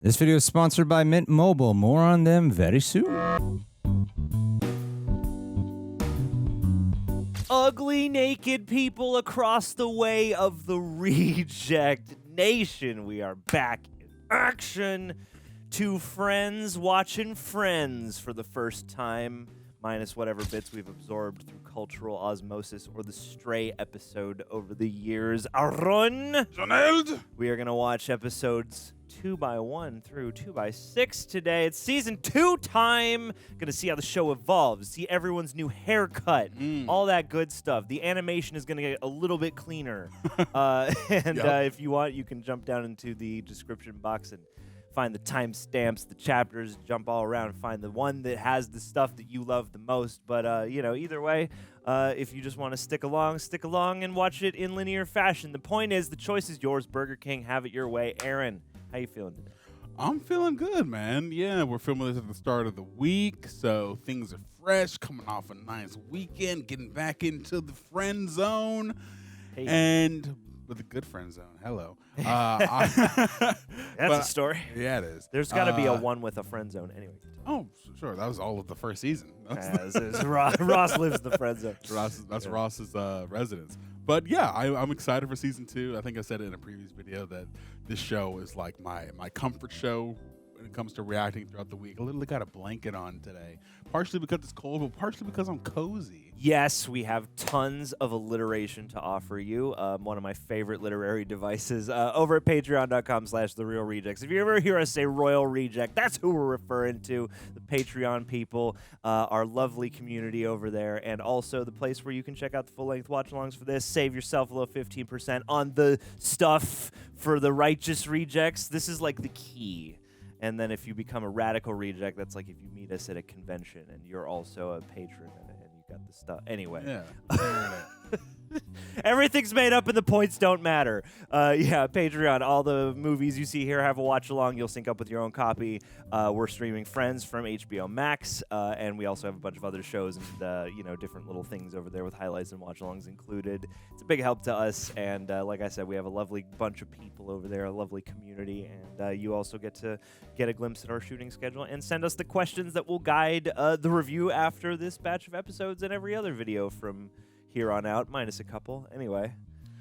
This video is sponsored by Mint Mobile. More on them very soon. Ugly naked people across the way of the Reject Nation. We are back in action. Two friends watching Friends for the first time, minus whatever bits we've absorbed through cultural osmosis or the Stray episode over the years. Aaron! Jonald! We are going to watch episodes 2x1 through 2x6 today. It's season 2 time. Gonna see how the show evolves, see everyone's new haircut, all that good stuff. The animation is gonna get a little bit cleaner. If you want, you can jump down into the description box and find the timestamps, the chapters, jump all around and find the one that has the stuff that you love the most. But, either way, if you just want to stick along and watch it in linear fashion. The point is, the choice is yours. Burger King, have it your way. Aaron, how you feeling today? I'm feeling good, man. Yeah, we're filming this at the start of the week, so things are fresh, coming off a nice weekend, getting back into the friend zone. Hey. And with a good friend zone. Hello. That's a story. Yeah, it is. There's got to be a one with a friend zone anyway. Oh, sure. That was all of the first season. Ross lives in the friend zone. That's Ross's residence. But yeah, I'm excited for season 2. I think I said it in a previous video that this show is like my comfort show when it comes to reacting throughout the week. I literally got a blanket on today, partially because it's cold, but partially because I'm cozy. Yes, we have tons of alliteration to offer you. One of my favorite literary devices over at patreon.com/therealrejects. If you ever hear us say Royal Reject, that's who we're referring to. The Patreon people, our lovely community over there, and also the place where you can check out the full-length watch-alongs for this. Save yourself a little 15% on the stuff for the righteous rejects. This is like the key. And then if you become a radical reject, that's like if you meet us at a convention and you're also a patron and you got the stuff. Anyway. Yeah. Everything's made up and the points don't matter. Patreon. All the movies you see here have a watch along. You'll sync up with your own copy. We're streaming Friends from HBO Max, and we also have a bunch of other shows and different little things over there with highlights and watch alongs included. It's a big help to us, and like I said, we have a lovely bunch of people over there, a lovely community, and you also get to get a glimpse at our shooting schedule and send us the questions that will guide the review after this batch of episodes and every other video from here on out, minus a couple. Anyway,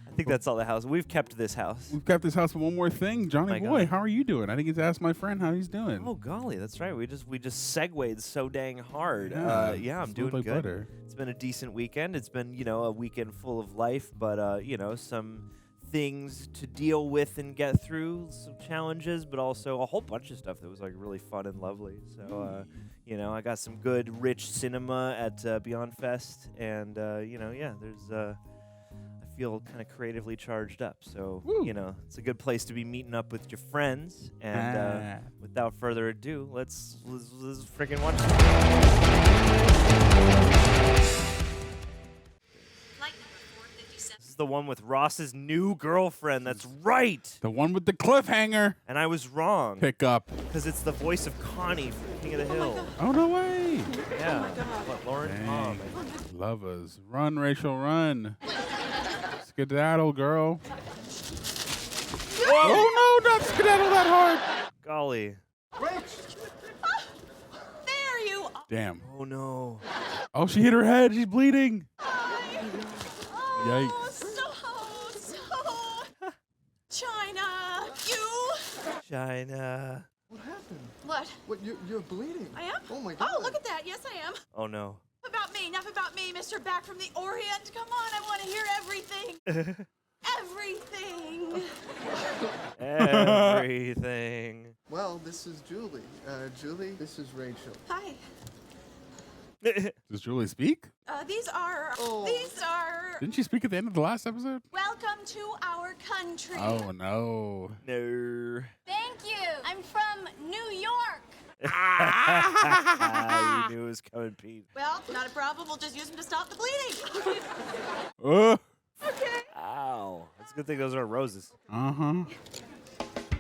I think that's all the house. We've kept this house. We've kept this house for one more thing. Johnny boy, how are you doing? I didn't get to ask my friend how he's doing. Oh golly, that's right. We just segued so dang hard. Yeah, I'm doing like good. Butter. It's been a decent weekend. It's been a weekend full of life, but some things to deal with and get through, some challenges, but also a whole bunch of stuff that was like really fun and lovely. So I got some good rich cinema at Beyond Fest, and there's I feel kind of creatively charged up. So it's a good place to be meeting up with your friends. And without further ado, let's freaking watch the one with Ross's new girlfriend. That's right. The one with the cliffhanger. And I was wrong. Pick up. Because it's the voice of Connie from King of the Hill. Oh, no way. Yeah. What, Lauren's mom. Lovers. Run, Rachel, run. Skedaddle, girl. Oh, no, not skedaddle that hard. Golly. There you are. Damn. Oh, no. Oh, she hit her head. She's bleeding. Yikes. China, you. China. What happened? What? What, you're bleeding. I am? Oh, my God. Oh, look at that. Yes, I am. Oh, no. Enough about me, Mr. Back from the Orient. Come on, I want to hear everything. Everything. Well, this is Julie. Julie, this is Rachel. Hi. Does Julie speak? These are. Didn't she speak at the end of the last episode? Welcome to our country. Oh, no. No. Thank you. I'm from New York. You knew it was coming, Pete. Well, not a problem. We'll just use them to stop the bleeding. Okay. Ow. That's a good thing those aren't roses. Uh-huh.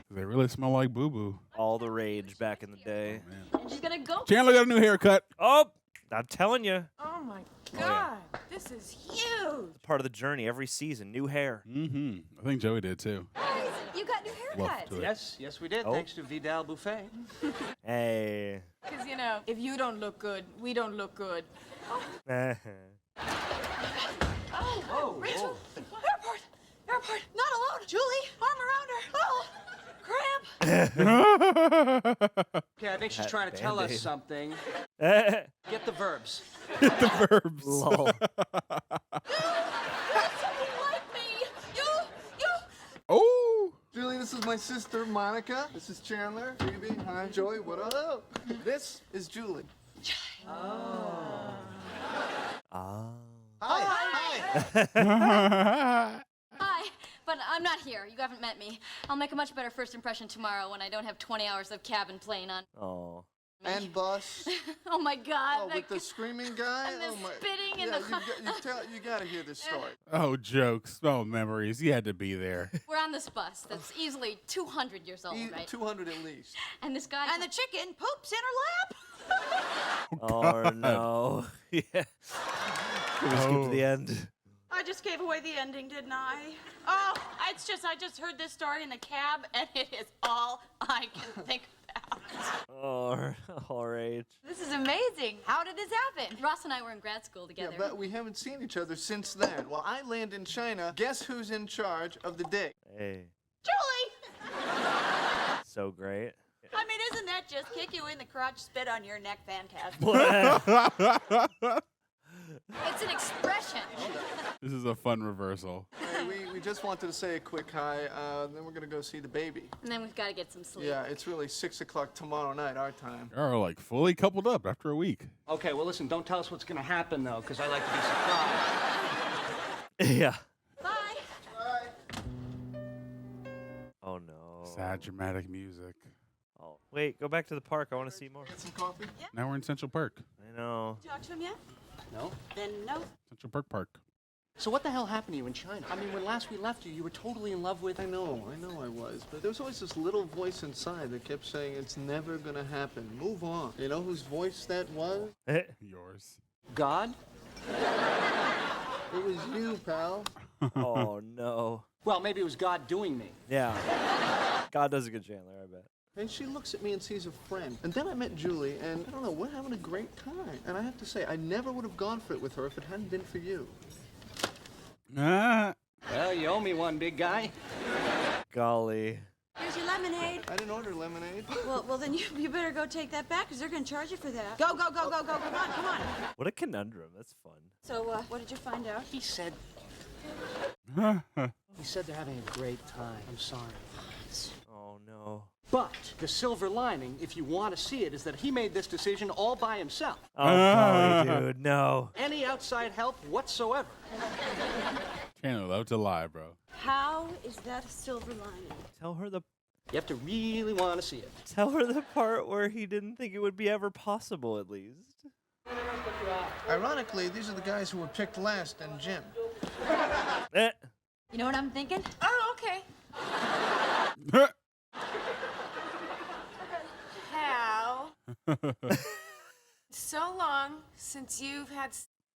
They really smell like boo-boo. All the rage back in the day. Oh, I'm just gonna go. Chandler got a new haircut. Oh, I'm telling you. Oh my God. This is huge. Part of the journey every season. New hair. Mm-hmm. I think Joey did, too. Guys, You got new Love haircuts. to it. Yes, we did, Oh. thanks to Vidal Buffay. Hey. Because, you know, if you don't look good, we don't look good. Oh, Rachel! Airport! Not alone! Julie! Arm around her! Oh! Cramp! Okay, I think she's trying to tell us Band-Aid. something. Lol. Get the verbs. The verbs. Something like me! You! Oh. Julie, this is my sister, Monica. This is Chandler. Phoebe. Hi, Joey. What up? This is Julie. Ah. Hi. Hi, but I'm not here. You haven't met me. I'll make a much better first impression tomorrow when I don't have 20 hours of cabin playing on. Oh. And bus. Oh my God! Oh, with the screaming guy. and the oh my. spitting and Yeah, you gotta hear this story. Oh, jokes. Oh, memories. You had to be there. We're on this bus that's easily 200 years old, right? 200 at least. And this guy. And the chicken poops in her lap! Oh no. Yeah. Can we skip to the end? I just gave away the ending, didn't I? Oh, I just heard this story in the cab, and it is all I can think about. Oh, all right. This is amazing. How did this happen? Ross and I were in grad school Yeah, together. but we haven't seen each other since then. While I land in China, guess who's in charge of the day? Hey. Julie! So great. I mean, isn't that just kick you in the crotch, spit on your neck, fantastic? It's an expression. This is a fun reversal. Hey, we just wanted to say a quick hi, then we're gonna go see the baby. And then we've got to get some sleep. Yeah, it's really 6 o'clock tomorrow night, our time. You're like fully coupled up after a week. Okay, well, listen, don't tell us what's going to happen, though, because I like to be surprised. Yeah. Bye. Oh no. Sad dramatic music. Oh, wait, go back to the park. I want to see more. Get some coffee? Now we're in Central Perk. I know. Talk to him yet? No? Then no. Central Perk Park. So what the hell happened to you in China? I mean, when last we left you, you were totally in love with... I know I was. But there was always this little voice inside that kept saying, it's never gonna happen. Move on. You know whose voice that was? Yours. God? It was you, pal. Oh no. Well, maybe it was God doing me. Yeah. God does a good Chandler, I bet. And she looks at me and sees a friend. And then I met Julie, and I don't know, we're having a great time. And I have to say, I never would have gone for it with her if it hadn't been for you. Ah. Well, you owe me one, big guy. Golly. Here's your lemonade. I didn't order lemonade. Well, then you better go take that back, because they're going to charge you for that. Go. Come on. What a conundrum. That's fun. So, what did you find out? He said they're having a great time. I'm sorry. Oh no. But the silver lining, if you want to see it, is that he made this decision all by himself. Oh, golly, dude. No. Any outside help whatsoever. Chandler love to lie, bro. How is that a silver lining? Tell her the You have to really want to see it. part where he didn't think it would be ever possible, at least. Ironically, these are the guys who were picked last in gym. Eh. You know what I'm thinking? Oh, okay. How? So long since you've had...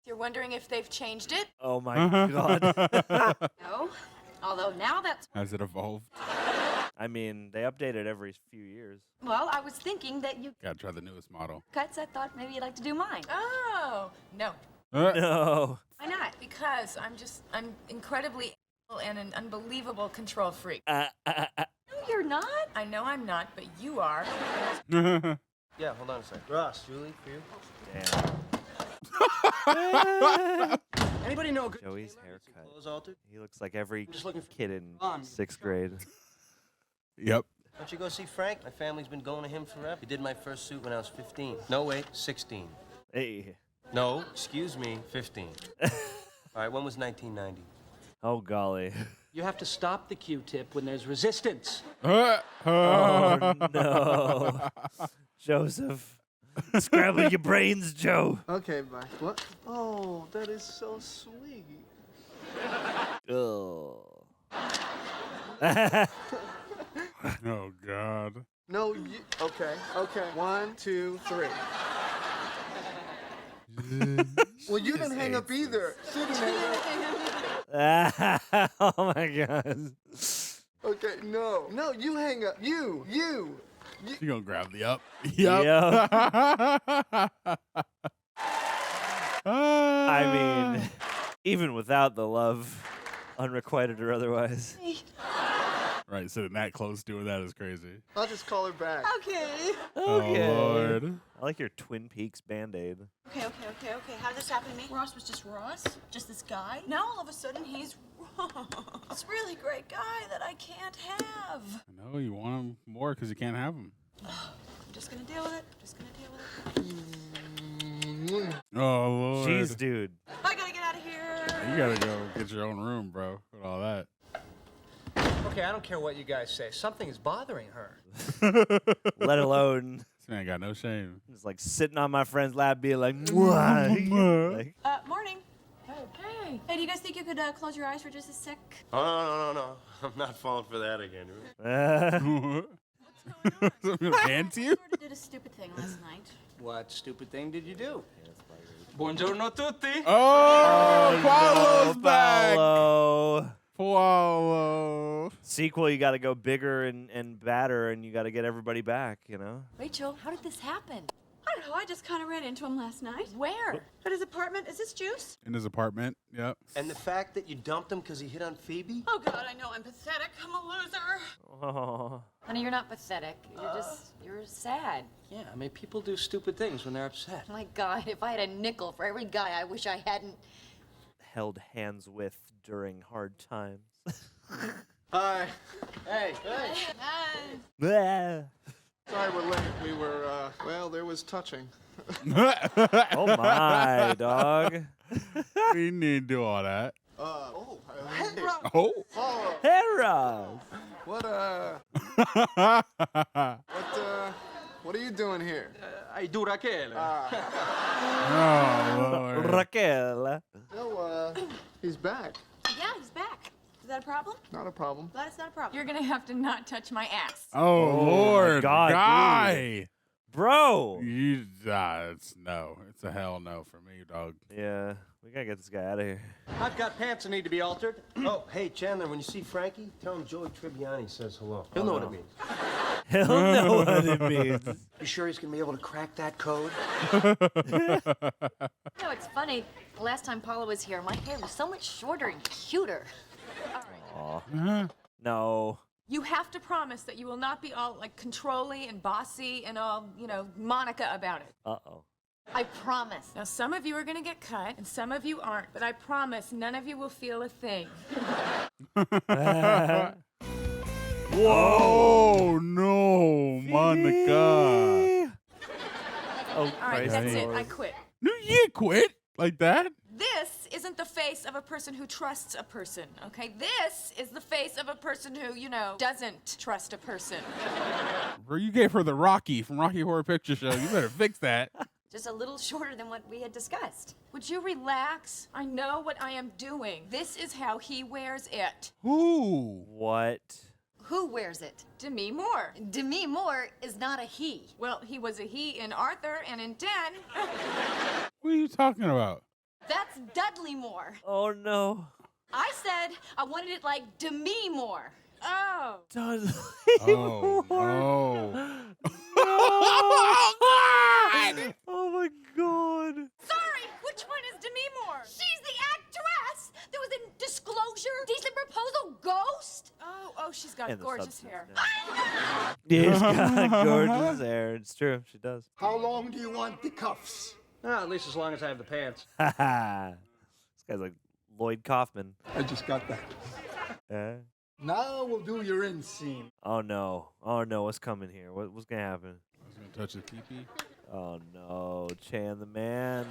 You're wondering if they've changed it? Oh my god. No. Although now that's... Has it evolved? I mean, they update it every few years. Well, I was thinking that you Gotta try the newest model. cuts. I thought maybe you'd like to do mine. Oh, no. No. Why not? Because I'm incredibly and an unbelievable control freak. No, you're not. I know I'm not, but you are. Yeah, hold on a sec. Ross, Julie, for you? Damn. Anybody know a good Joey's tailor? haircut. Clothes altered? He looks like every Just looking for kid in fun. 6th grade. Yep. Don't you go see Frank? My family's been going to him forever. He did my first suit when I was 15. No, wait, 16. Hey. No, excuse me, 15. All right, when was 1990? Oh, golly. You have to stop the Q-tip when there's resistance. Oh, no. Joseph. Scramble your brains, Joe. Okay, bye. What? Oh, that is so sweet. Ugh. Oh, God. No, you... Okay. 1, 2, 3. Well, you didn't hang up either. Sitting there. Oh, my God. Okay, no. No, you hang up. You. You gonna grab the up? Yep. I I mean, even without the love, unrequited or otherwise. right, sitting that close doing that is crazy. I'll just call her back. Okay. Okay. Oh, Lord. I like your Twin Peaks Band-Aid. Okay. How did this happen to me? Ross was just Ross? Just this guy? Now all of a sudden he's Ross. This really great guy that I can't have. I know you want him more because you can't have him. I'm just gonna deal with it. Oh, Lord. Jeez, dude. I gotta get out of here. You gotta go get your own room, bro, with all that. Okay, I don't care what you guys say. Something is bothering her. Let alone This man got no shame. just like sitting on my friend's lap being like, "Mwah." Like, Morning. Hey. Hey, do you guys think you could close your eyes for just a sec? Oh, no. I'm not falling for that again. Something hand to you? Sort of did a stupid thing last night. What stupid thing did you do? Buongiorno tutti. Oh, Paulo's back. Paulo. Paulo. Sequel, you got to go bigger and badder, and you got to get everybody back, you know? Rachel, how did this happen? I don't know, I just kind of ran into him last night. Where? At his apartment. Is this juice? In his apartment, yep. And the fact that you dumped him because he hit on Phoebe? Oh, God, I know I'm pathetic. I'm a loser. Oh. Honey, you're not pathetic. You're sad. Yeah, I mean, people do stupid things when they're upset. My God, if I had a nickel for every guy I wish I hadn't. Held hands with during hard times. Hi. Hey. Ah. Sorry we're late. We were, well, there was touching. Oh my, dog. We need to do all that. Oh. Oh. Hera. What are you doing here? I do Raquel. Oh, Lord. Raquel. No, he's back. Yeah, he's back. Is that a problem? Not a problem. Glad it's not a problem. You're gonna have to not touch my ass. Oh, Lord. God, Guy. Bro. It's a hell no for me, dog. Yeah, we got to get this guy out of here. I've got pants that need to be altered. Oh, hey, Chandler, when you see Frankie, tell him Joey Tribbiani says hello. He'll know what it means. He'll know what it means. You sure he's gonna be able to crack that code? You know, it's funny. The last time Paula was here, my hair was so much shorter and cuter. Aw. Uh-huh. No. You have to promise that you will not be all like controlling and bossy and all, Monica about it. Uh-oh. I promise. Now, some of you are gonna get cut and some of you aren't, but I promise none of you will feel a thing. Whoa, no, Monica. Oh, All right, Christ. that's it. I quit. No, you quit like that? This isn't the face of a person who trusts a person, okay? This is the face of a person who, doesn't trust a person. Bro, you gave her the Rocky from Rocky Horror Picture Show. You better fix that. Just a little shorter than what we had discussed. Would you relax? I know what I am doing. This is how he wears it. Who? What? Who wears it? Demi Moore. Demi Moore is not a he. Well, he was a he in Arthur and in Den. What are you talking about? That's Dudley Moore. Oh, no. I said I wanted it like Demi Moore. Oh. Dudley Oh, Moore. no. Oh, God. Oh, my God. Sorry, which one is Demi Moore? She's the actress. There was a disclosure, decent proposal, ghost. Oh, she's got And the gorgeous substance, hair. Yeah, she's got gorgeous hair. It's true. She does. How long do you want the cuffs? At least as long as I have the pants. Ha ha. This guy's like Lloyd Kauffman. I just got that. Now we'll do your inseam. Oh, no. Oh, no. What's coming here? What's going to happen? I was going to touch his pee-pee. Oh, no. Chan the man.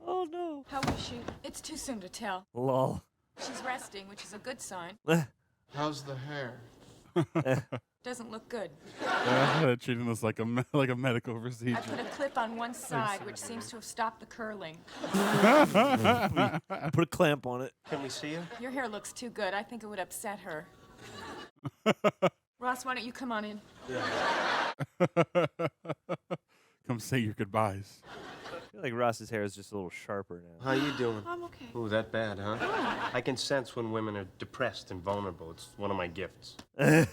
Oh, no. How is she? It's too soon to tell. Lol. She's resting, which is a good sign. How's the hair? Doesn't look good. Treating this like a medical I procedure. put a clip on one side, which seems to have stopped the curling. Put a clamp on it. Can we see her? Your hair looks too good. I think it would upset her. Ross, why don't you come on in? Come say your goodbyes. feel like Ross's hair is just a little sharper now. How you doing? I'm okay. Ooh, that bad, huh? I can sense when women are depressed and vulnerable. It's one of my gifts. I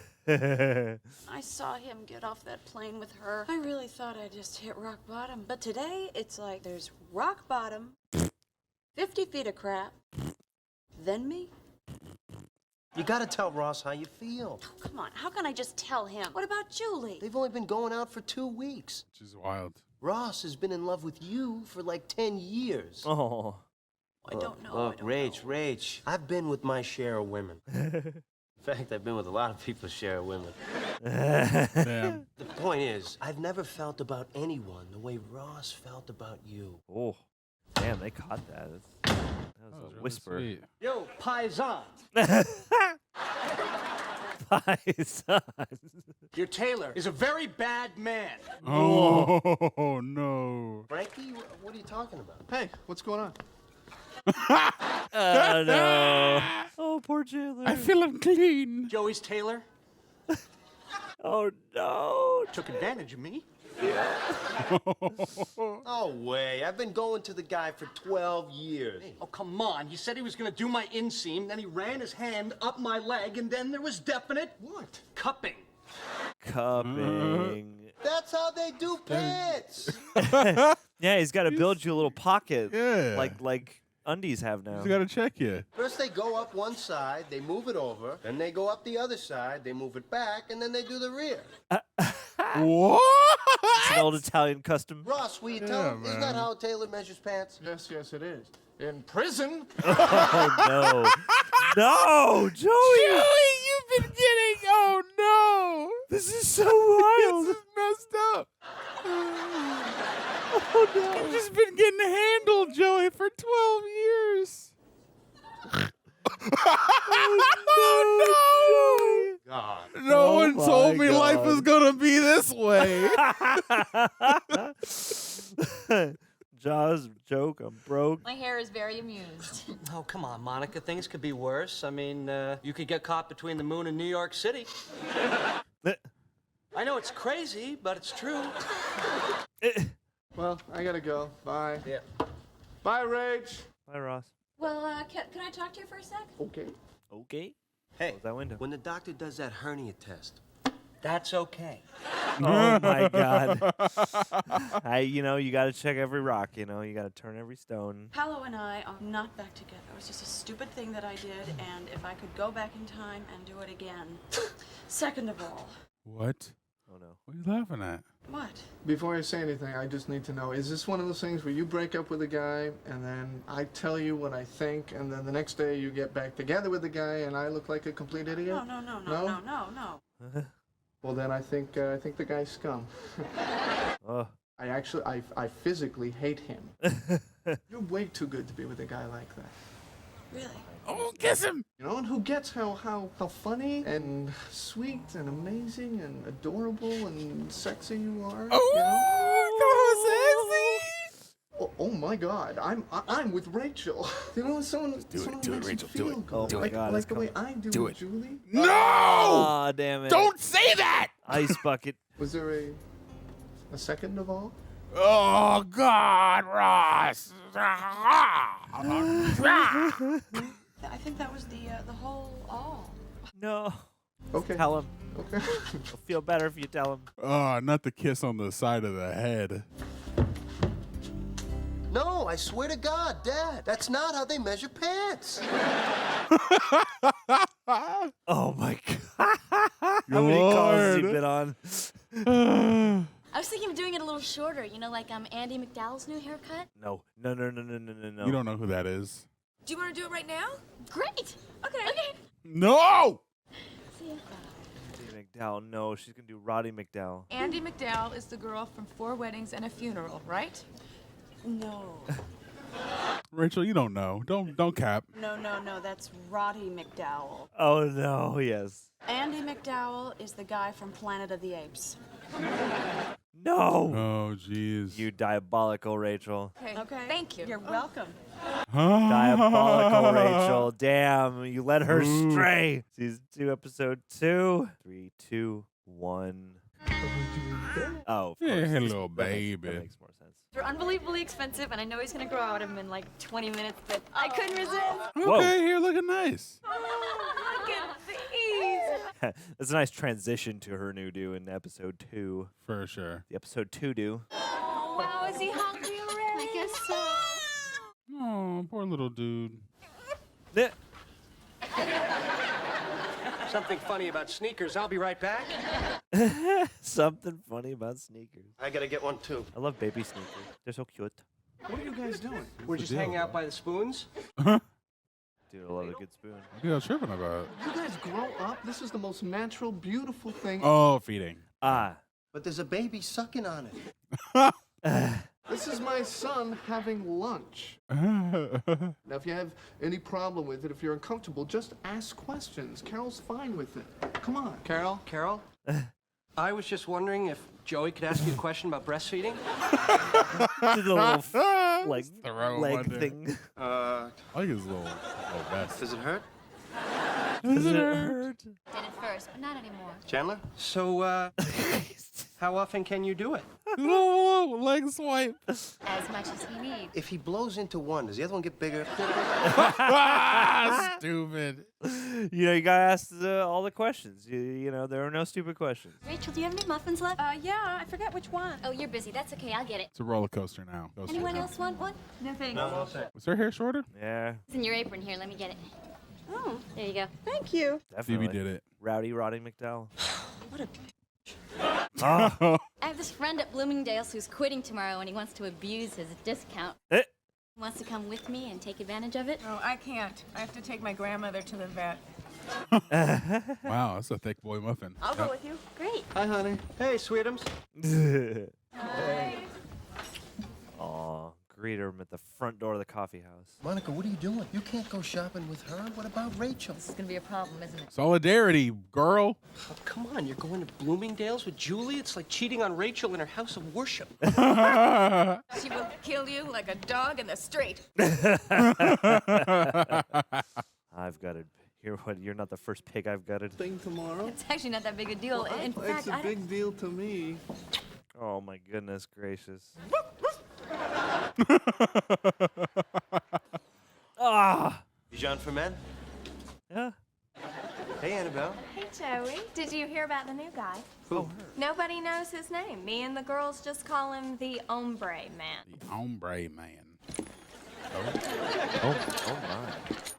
saw him get off that plane with her. I really thought I just hit rock bottom. But today, it's like there's rock bottom, 50 feet of crap, then me. You gotta tell Ross how you feel. Oh, come on, how can I just tell him? What about Julie? They've only been going out for 2 weeks. Which is wild. Ross has been in love with you for like 10 years. Oh. I don't know. Look, Rach, I've been with my share of women. In fact, I've been with a lot of people's share of women. Damn. The point is, I've never felt about anyone the way Ross felt about you. Oh. Damn, they caught that. That was a really whisper. sweet. Yo, paisan. Paisan. Your tailor is a very bad man. Oh, no. Frankie, what are you talking about? Hey, what's going on? Oh, no. Oh, poor Chandler. I feel unclean. Joey's tailor Oh, no. took advantage of me. No way. I've been going to the guy for 12 years. Oh, come on. He said he was going to do my inseam, then he ran his hand up my leg, and then there was definite... What? Cupping. Cupping. That's how they do pants. Yeah, he's got to build you a little pocket. Yeah. Like undies have now. You gotta check you. First they go up one side, they move it over, then they go up the other side, they move it back, and then they do the rear. What? It's an old Italian custom. Ross, will you tell him? Isn't that how a tailor measures pants? Yes, it is. In prison? Oh, no. No, Joey. You've been getting. Oh no! This is so wild. This is messed up. Oh, no. You've just been getting handled, Joey, for 12 years. Oh, no. God. No one my told me life God. was gonna be this way. Jaws joke, I'm broke. My hair is very amused. Oh, come on, Monica. Things could be worse. I mean, you could get caught between the moon and New York City. I know it's crazy, but it's true. Well, I gotta go. Bye. Yeah. Bye, Rach. Hi, Ross. Well, can I talk to you for a sec? Okay. Okay. Hey, Close that window. when the doctor does that hernia test, That's okay. Oh my God. You got to check every rock. You got to turn every stone. Paolo and I are not back together. It was just a stupid thing that I did, and if I could go back in time and do it again. Second of all. What? Oh no. What are you laughing at? What? Before I say anything, I just need to know, is this one of those things where you break up with a guy and then I tell you what I think and then the next day you get back together with the guy and I look like a complete idiot? No. Well, then I think the guy's scum. Oh. I physically hate him. You're way too good to be with a guy like that. Really? Oh, kiss him! And who gets how funny and sweet and amazing and adorable and sexy you are? Oh, sexy! Oh my God, I'm with Rachel. Someone do it, makes Rachel, you do feel it. good. Oh my God, like it's the way I do Do with it. Julie. No! Oh, damn it. Don't say that! Ice bucket. Was there a second of all? Oh, God, Ross! I think that was the whole all. No. Okay. Tell him. Okay. He'll feel better if you tell him. Oh, not the kiss on the side of the head. no, I swear to God, Dad, that's not how they measure pants. Oh my God. How many calls has he been on? I was thinking of doing it a little shorter, like Andy McDowell's new haircut. No. You don't know who that is. Do you want to do it right now? Great. Okay. No! See ya. Andy McDowell. No, she's going to do Roddy McDowell. Andy McDowell is the girl from 4 Weddings and a Funeral, right? No. Rachel, you don't know. Don't cap. No. That's Roddy McDowell. Oh, no. Yes. Andy McDowell is the guy from Planet of the Apes. No. Oh, jeez. You diabolical Rachel. Okay. Thank you. You're welcome. Diabolical Rachel. Damn, you let her stray. Season 2, episode 2. 3, 2, 1. Oh, of Yeah, course. hello, That baby. makes more sense. They're unbelievably expensive, and I know he's gonna grow out of them in like 20 minutes, but I couldn't resist. Whoa. Okay, here looking nice. Look at these. That's a nice transition to her new do in episode 2. For sure. The episode 2 do. Oh, wow, is he hungry already? I guess so. Oh, poor little dude. Eh. Something funny about sneakers. I'll be right back. Something funny about sneakers. I gotta get one too. I love baby sneakers. They're so cute. What are you guys doing? We're just hanging out by the spoons. Dude, I love a good spoon. What are you tripping about? You guys grow up. This is the most natural, beautiful thing. Oh, feeding. Ah. But there's a baby sucking on it. This is my son having lunch. Now, if you have any problem with it, if you're uncomfortable, just ask questions. Carol's fine with it. Come on, Carol. Carol, I was just wondering if Joey could ask you a question about breastfeeding. The little like Throw leg one there. thing. I like his little vest. Does it hurt? Does it hurt? Did it first, but not anymore. Chandler? So, how often can you do it? Little leg swipe. As much as he needs. If he blows into one, does the other one get bigger? Stupid. You know, you gotta ask all the questions. You know, there are no stupid questions. Rachel, do you have any muffins left? Yeah, I forget which one. Oh, you're busy. That's okay. I'll get it. It's a roller coaster now. Anyone else want one? No thanks. Was her hair shorter? Yeah, It's in your apron here. Let me get it. Oh, There you go. thank you. definitely. Phoebe did it. Rowdy Roddy McDowell. What a Ah. I have this friend at Bloomingdale's who's quitting tomorrow, and he wants to abuse his discount. Eh. Wants to come with me and take advantage of it. Oh, I can't. I have to take my grandmother to the vet. Wow, that's a thick boy muffin. I'll go with you. Great. Hi, honey. Hey, sweetums. Aw, greet her at the front door of the coffee house. Monica, what are you doing? You can't go shopping with her. What about Rachel? This is gonna be a problem, isn't it? Solidarity, girl. Oh, come on, you're going to Bloomingdale's with Julie? It's like cheating on Rachel in her house of worship. She will kill you like a dog in the street. I've gutted. You're not the first pig I've gutted. Thing tomorrow. It's actually not that big a deal. In It's fact, a big deal to me. Oh my goodness gracious. Ah. Bijan for men? Yeah. Hey, Annabelle. Hey, Joey. Did you hear about the new guy? Who? Nobody knows his name. Me and the girls just call him the Ombre Man. The ombre man. Oh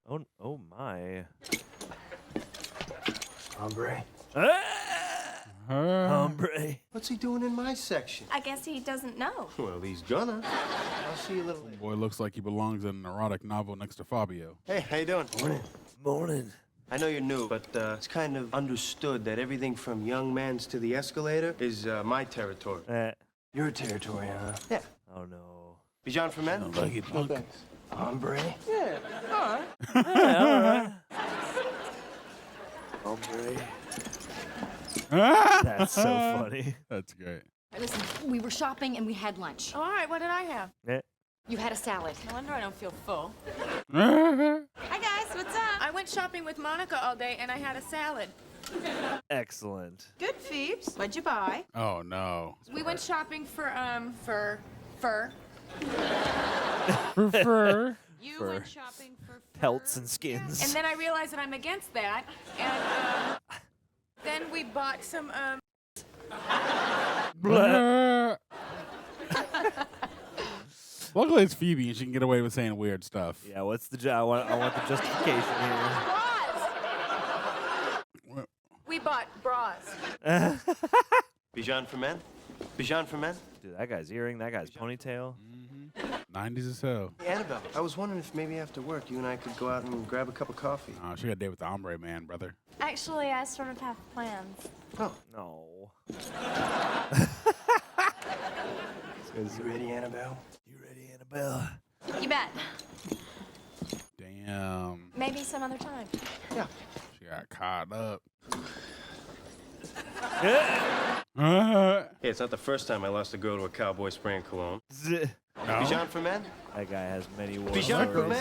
my. Oh my. Hombre. Hombre. What's he doing in my section? I guess he doesn't know. Well, he's gonna. I'll see you later. Boy looks like he belongs in an erotic novel next to Fabio. Hey, how you doing? Morning. Morning. I know you're new, but it's kind of understood that everything from young man's to the escalator is my territory. Your territory, huh? Yeah. Oh no. Bijan for men? Like it, No thanks. Hombre. Yeah, all right. All right. Hombre. That's so funny. That's great. listen, we were shopping and we had lunch. All right, what did I have? You had a salad. No wonder I don't feel full. Uh-huh. Hi, guys. What's up? I went shopping with Monica all day, and I had a salad. Excellent. Good, Phoebes. What'd you buy? Oh, no. We went shopping for fur. For You Fur. went shopping for fur. Pelts and skins. And then I realized that I'm against that, and then we bought some Luckily, it's Phoebe, and she can get away with saying weird stuff. Yeah, what's the I want the justification here. bras. We bought bras. Bijan for men? Bijan for men? Dude, that guy's earring, that guy's ponytail. 90s as hell. Hey, Annabelle, I was wondering if maybe after work you and I could go out and grab a cup of coffee. She got a date with the hombre man, brother. Actually, I sort of have plans. Oh. No. You ready, Annabelle? You ready, Annabelle? You bet. Damn. Maybe some other time. Yeah. She got caught up. Hey, it's not the first time I lost a girl to a cowboy spraying cologne. No. Bijan for men? That guy has many war Bijan for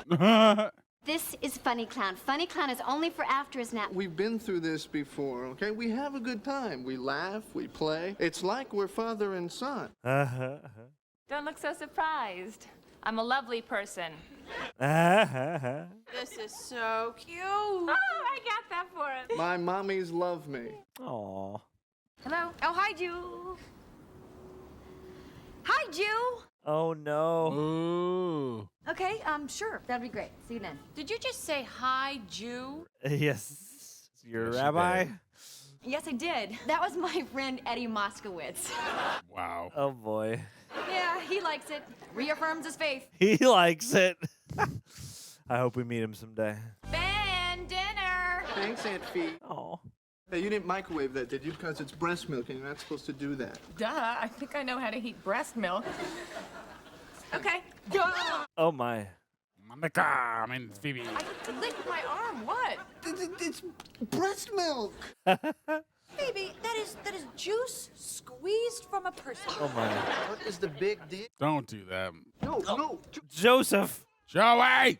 stories. men? This is Funny Clown. Funny Clown is only for afters now. We've been through this before, okay? We have a good time. We laugh, we play. It's like we're father and son. Don't look so surprised. I'm a lovely person. This is so cute. Oh, I got that for him. My mommies love me. Aw. Hello? Oh, hi, Jew. Hi, Jew. Oh, no. Ooh. Okay, sure. That'd be great. See you then. Did you just say hi, Jew? Yes. You're a Yes, you rabbi? did. Yes, I did. That was my friend Eddie Moskowitz. Wow. Oh, boy. Yeah, he likes it. Reaffirms his faith. He likes it. I hope we meet him someday. Ben, dinner. Thanks, Aunt Phoebe. Oh. Hey, you didn't microwave that, did you? Because it's breast milk and you're not supposed to do that. Duh, I think I know how to heat breast milk. Okay. Oh, my. Monica, I mean, Phoebe. I licked my arm. What? It's breast milk. Baby, that is juice squeezed from a person. Oh, my. What is the big deal? Don't do that. No. Joseph. Joey!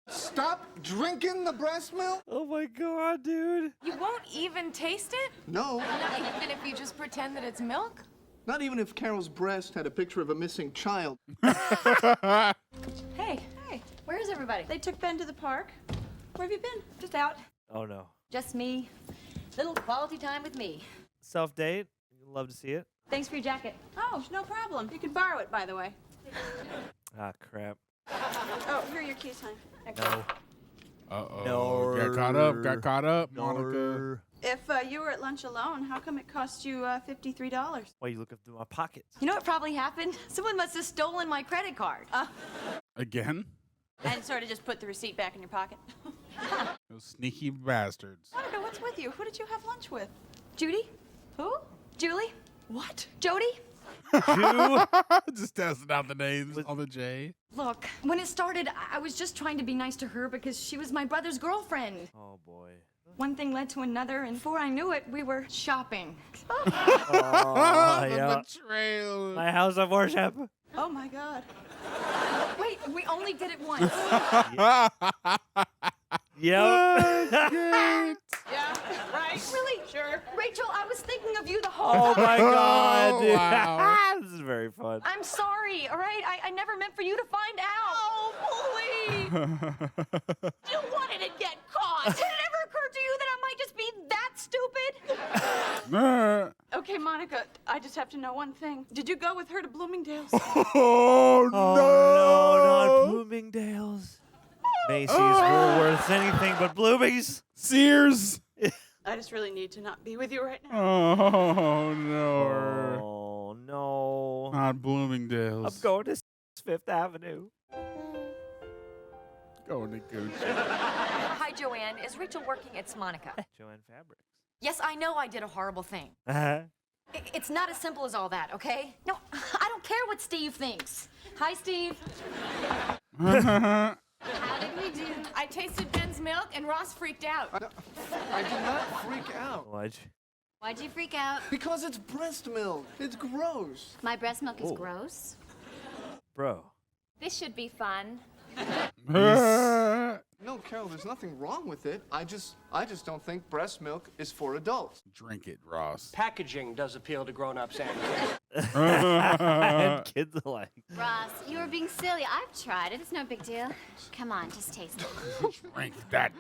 Stop drinking the breast milk? Oh, my God, dude. You won't even taste it? No. Not even if you just pretend that it's milk? Not even if Carol's breast had a picture of a missing child. Hey, where's everybody? They took Ben to the park. Where have you been? Just out. Oh, no. Just me. Little quality time with me. Self-date? Love to see it. Thanks for your jacket. Oh, no problem. You can borrow it, by the way. Ah, crap. Oh, here are your keys, honey. No. Uh-oh. No. Got caught up, Monica. If you were at lunch alone, how come it cost you $53? Why you look up through my pockets? You know what probably happened? Someone must have stolen my credit card. Again? And sort of just put the receipt back in your pocket. Those sneaky bastards. Monica, what's with you? Who did you have lunch with? Judy? Who? Julie? What? Jody? Jew? Just testing out the names on the J. Look, when it started, I was just trying to be nice to her because she was my brother's girlfriend. Oh, boy. One thing led to another, and before I knew it, we were shopping. Oh, The yeah. betrayal. My house of worship. Oh, my God. Wait, we only did it once. Yep. Yeah, right. Really? Sure. Rachel, I was thinking of you the whole Oh, time. my God, dude. Wow. This is very fun. I'm sorry, all right? I never meant for you to find out. Oh, please. You wanted to get caught. Did it ever occur to you that I might just be that stupid? Okay, Monica, I just have to know one thing. Did you go with her to Bloomingdale's? Oh, Oh, no, not Bloomingdale's. Macy's, Woolworths, anything but Bloomies. Sears. I just really need to not be with you right now. Oh, no. Oh, no. Not Bloomingdale's. I'm going to Fifth Avenue. Going to Gucci. Hi, Joanne. Is Rachel working? It's Monica. Joanne Fabrics. Yes, I know I did a horrible thing. It's not as simple as all that, okay? No, I don't care what Steve thinks. Hi, Steve. How did we do? I tasted Ben's milk and Ross freaked out. I did not freak out. Why'd you freak out? Because it's breast milk. It's gross. My breast milk is gross. Bro. This should be fun. No, Carol, there's nothing wrong with it. I just don't think breast milk is for adults. Drink it, Ross. Packaging does appeal to grown-ups, Andy. And kids alike. Ross, you were being silly. I've tried it. It's no big deal. Come on, just taste it. Drink that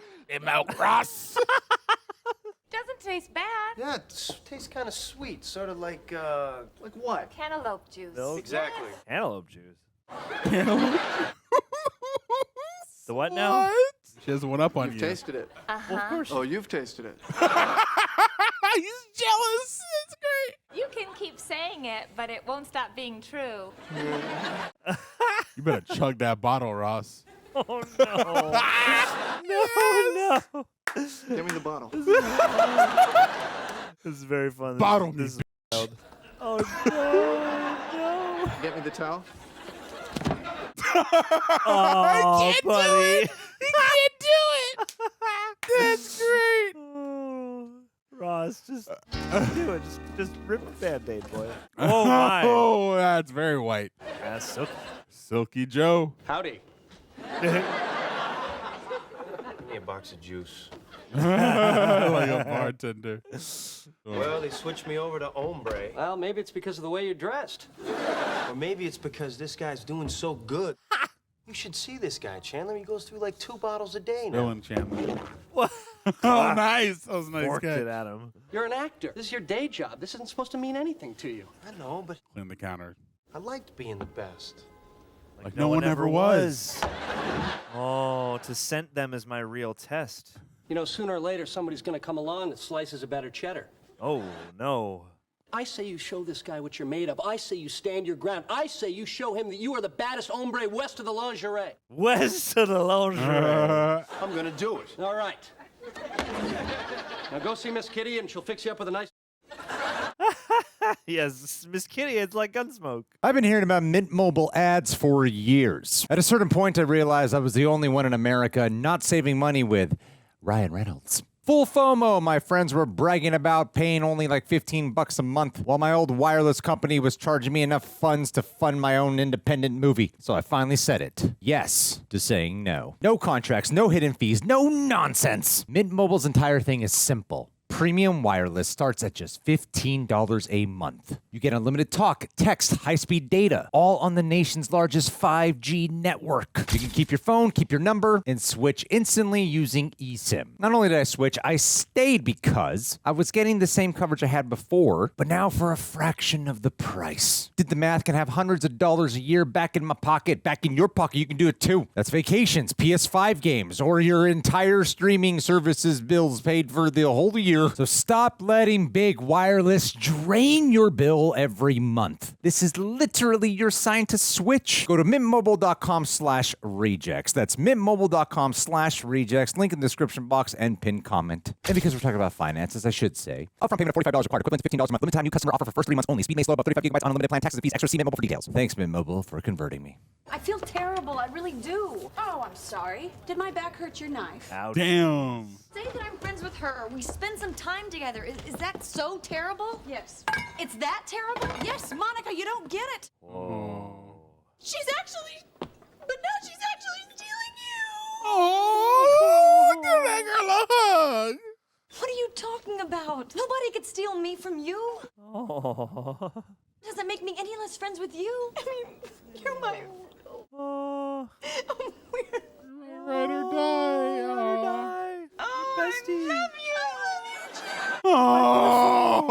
milk, Ross. Doesn't taste bad. Yeah, it tastes kind of sweet, sort of like Like what? Cantaloupe juice. Milk? Exactly. Cantaloupe juice. The what now? She has one up on You've you. tasted it. Well, of course. Oh, you've tasted it. He's jealous. It's great. You can keep saying it, but it won't stop being true. You better chug that bottle, Ross. Oh, no. No. Give me the bottle. This is very fun. Bottle me, This is wild. Oh, no. Get me the towel. Oh, buddy. He can't do it. That's great. Oh, Ross, just do it. Just rip the Band-Aid, boy. Oh, my. Oh, that's very white. That's Silky Joe. Howdy. Give me a box of juice. Like a bartender. Well, they switched me over to ombre. Well, maybe it's because of the way you're dressed. Or maybe it's because this guy's doing so good. You should see this guy, Chandler. He goes through like 2 bottles a day now. Dylan Chandler. What? Oh, nice. That was a nice Forked catch. it at him. You're an actor. This is your day job. This isn't supposed to mean anything to you. I know, but Clean the counter. I liked being the best. Like no one ever was. Oh, to scent them is my real test. You know, sooner or later, somebody's going to come along that slices a better cheddar. Oh, no. I say you show this guy what you're made of. I say you stand your ground. I say you show him that you are the baddest hombre west of the lingerie. West of the lingerie. I'm going to do it. All right. Now go see Miss Kitty, and she'll fix you up with a nice... Yes, Miss Kitty, it's like Gunsmoke. I've been hearing about Mint Mobile ads for years. At a certain point, I realized I was the only one in America not saving money with Ryan Reynolds. Full FOMO, my friends were bragging about paying only like $15 a month, while my old wireless company was charging me enough funds to fund my own independent movie. So I finally said it. Yes to saying no. No contracts, no hidden fees, no nonsense. Mint Mobile's entire thing is simple. Premium wireless starts at just $15 a month. You get unlimited talk, text, high-speed data, all on the nation's largest 5G network. You can keep your phone, keep your number, and switch instantly using eSIM. Not only did I switch, I stayed because I was getting the same coverage I had before, but now for a fraction of the price. Did the math, can have hundreds of dollars a year back in my pocket, back in your pocket. You can do it too. That's vacations, PS5 games, or your entire streaming services bills paid for the whole year. So stop letting big wireless drain your bill every month. This is literally your sign to switch. Go to mintmobile.com/rejects. That's mintmobile.com/rejects. Link in the description box and pinned comment. And because we're talking about finances, I should say, upfront payment of $45 required, equivalent to $15 a month. Limited time new customer offer for first 3 months only. Speed may slow, about 35 gigabytes, unlimited plan, taxes and fees, extra. See Mint Mobile for details. Thanks, Mint Mobile, for converting me. I feel terrible. I really do. Oh, I'm sorry. Did my back hurt your knife? Ouch. Damn. Say that I'm friends with her. We spend some time together. Is that so terrible? Yes. It's that terrible? Yes, Monica, you don't get it. Whoa. She's actually... But now she's actually stealing you. Oh, give that girl a hug. What are you talking about? Nobody could steal me from you. Oh. Does that make me any less friends with you? I mean, you're my... Oh. Ride or die. Oh, Bestie. I love you. Oh.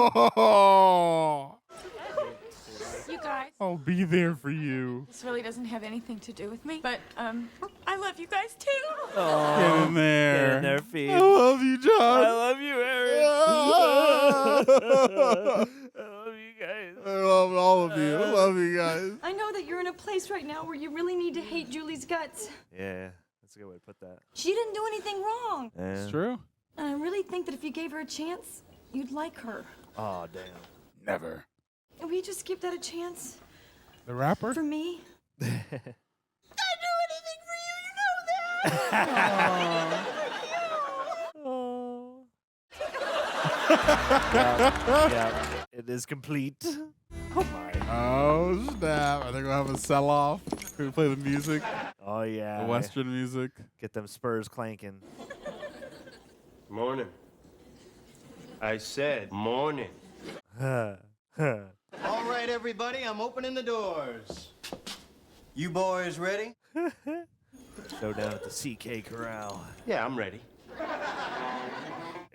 You guys, I'll be there for you. this really doesn't have anything to do with me, but, I love you guys too. Oh. Get in there. Get in there, Phoebe. I love you, John. I love you, Aaron. I love you guys. I love all of you. I love you guys. I know that you're in a place right now where you really need to hate Julie's guts. Yeah, that's a good way to put that. She didn't do anything wrong. It's true. And I really think that if you gave her a chance, you'd like her. Oh, damn. Never. And will you just give that a chance? The rapper? For me? I'd do anything for you, you know that. Oh. Yeah, it is complete. Oh my. Oh, snap. I think we'll have a sell-off. Can we play the music? Oh yeah. The Western music. Get them spurs clanking. Morning. I said morning. All right, everybody, I'm opening the doors. You boys ready? Go down at the CK Corral. Yeah, I'm ready.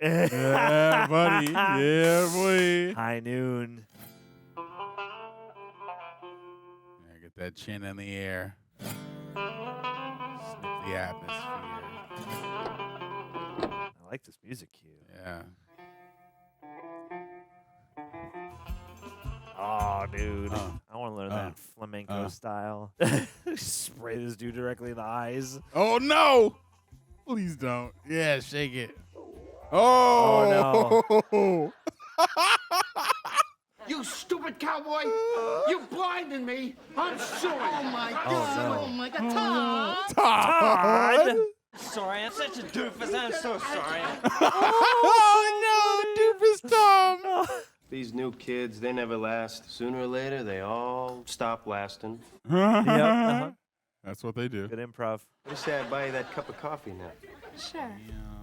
Yeah, buddy. Yeah, boy. High noon. Yeah, get that chin in the air. Sniff the atmosphere. I like this music cue. Yeah. Oh, dude. I want to learn that flamenco style. Spray this dude directly in the eyes. Oh, no. Please don't. Yeah, shake it. Oh, no. You stupid cowboy! You blinded me! I'm suing! Oh my god! no. Oh my god! Tom! Todd! Sorry, I'm such a doofus. I'm so sorry. Oh, no, doofus Tom. These new kids, they never last. Sooner or later, they all stop lasting. Yep. That's what they do. Good improv. What do you say I buy you that cup of coffee now? Sure.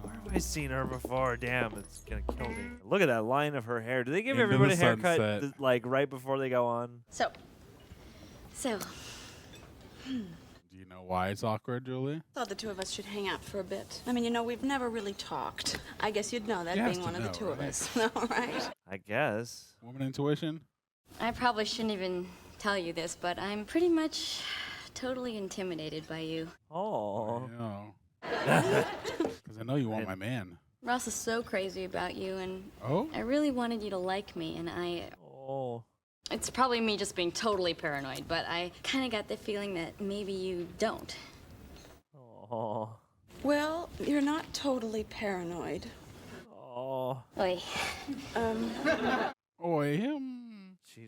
Where have I seen her before? Damn, it's gonna kill me. Look at that line of her hair. Do they give Into everybody a the haircut sunset. like right before they go on? So. Do you know why it's awkward, Julie? Thought the two of us should hang out for a bit. I mean, you know, we've never really talked. I guess you'd know that You have being to one of the know, two of right? us. All right. I guess. Woman intuition? I probably shouldn't even tell you this, but I'm pretty much totally intimidated by you. Oh. Because I know you want my man. Ross is so crazy about you, and Oh? I really wanted you to like me, and Oh. It's probably me just being totally paranoid, but I kind of got the feeling that maybe you don't. Oh. Well, you're not totally paranoid. Oh. Oi. Oi.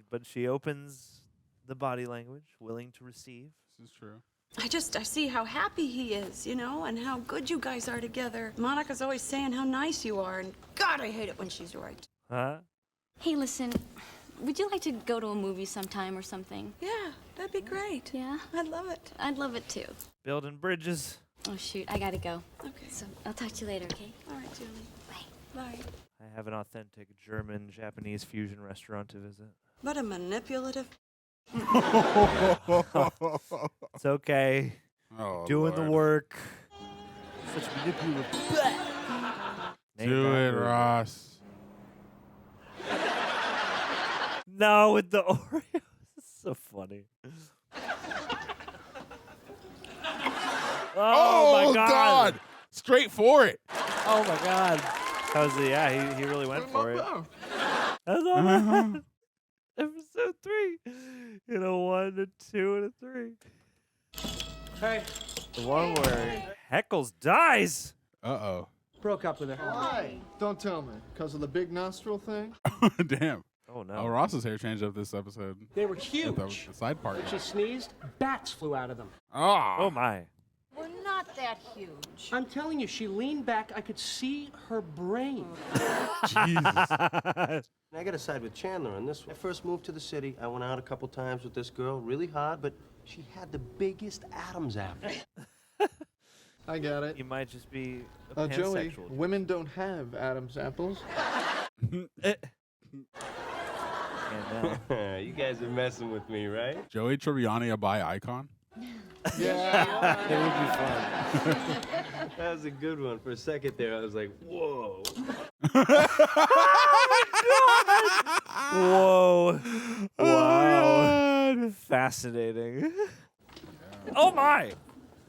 But she opens the body language, willing to receive. This is true. I see how happy he is, you know, and how good you guys are together. Monica's always saying how nice you are, and God, I hate it when she's right. Huh? Hey, listen, would you like to go to a movie sometime or something? Yeah, that'd be great. Yeah? I'd love it. I'd love it too. Building bridges. Oh, shoot, I gotta go. Okay. So I'll talk to you later, okay? All right, Julie. Bye. Bye. I have an authentic German-Japanese fusion restaurant to visit. What a manipulative. It's okay. Oh, Doing the Lord. work. Such manipulative. Do it, Ross. No, with the Oreos. It's so funny. Oh, my God. Straight for it. Oh, my God. That was the, yeah, he really went for it. That's all right. Episode 3. In a 1, a 2, and a 3. Hey. The one where Heckles dies. Uh-oh. Broke up with her. Why? Don't tell me. Because of the big nostril thing? Damn. Oh, no. Oh, Ross's hair changed up this episode. They were huge. The side part. When she sneezed, bats flew out of them. Oh, my. We're not that huge. I'm telling you, she leaned back. I could see her brain. Jesus. I got to side with Chandler on this one. I first moved to the city. I went out a couple times with this girl, really hard, but she had the biggest Adam's apple. I got it. You might just be a Joey, pansexual. women don't have Adam's apples. You guys are messing with me, right? Joey Tribbiani, a bi icon? Yeah. It would be fun. That was a good one. For a second there, I was like, whoa. Whoa. Wow. Fascinating. Oh, my.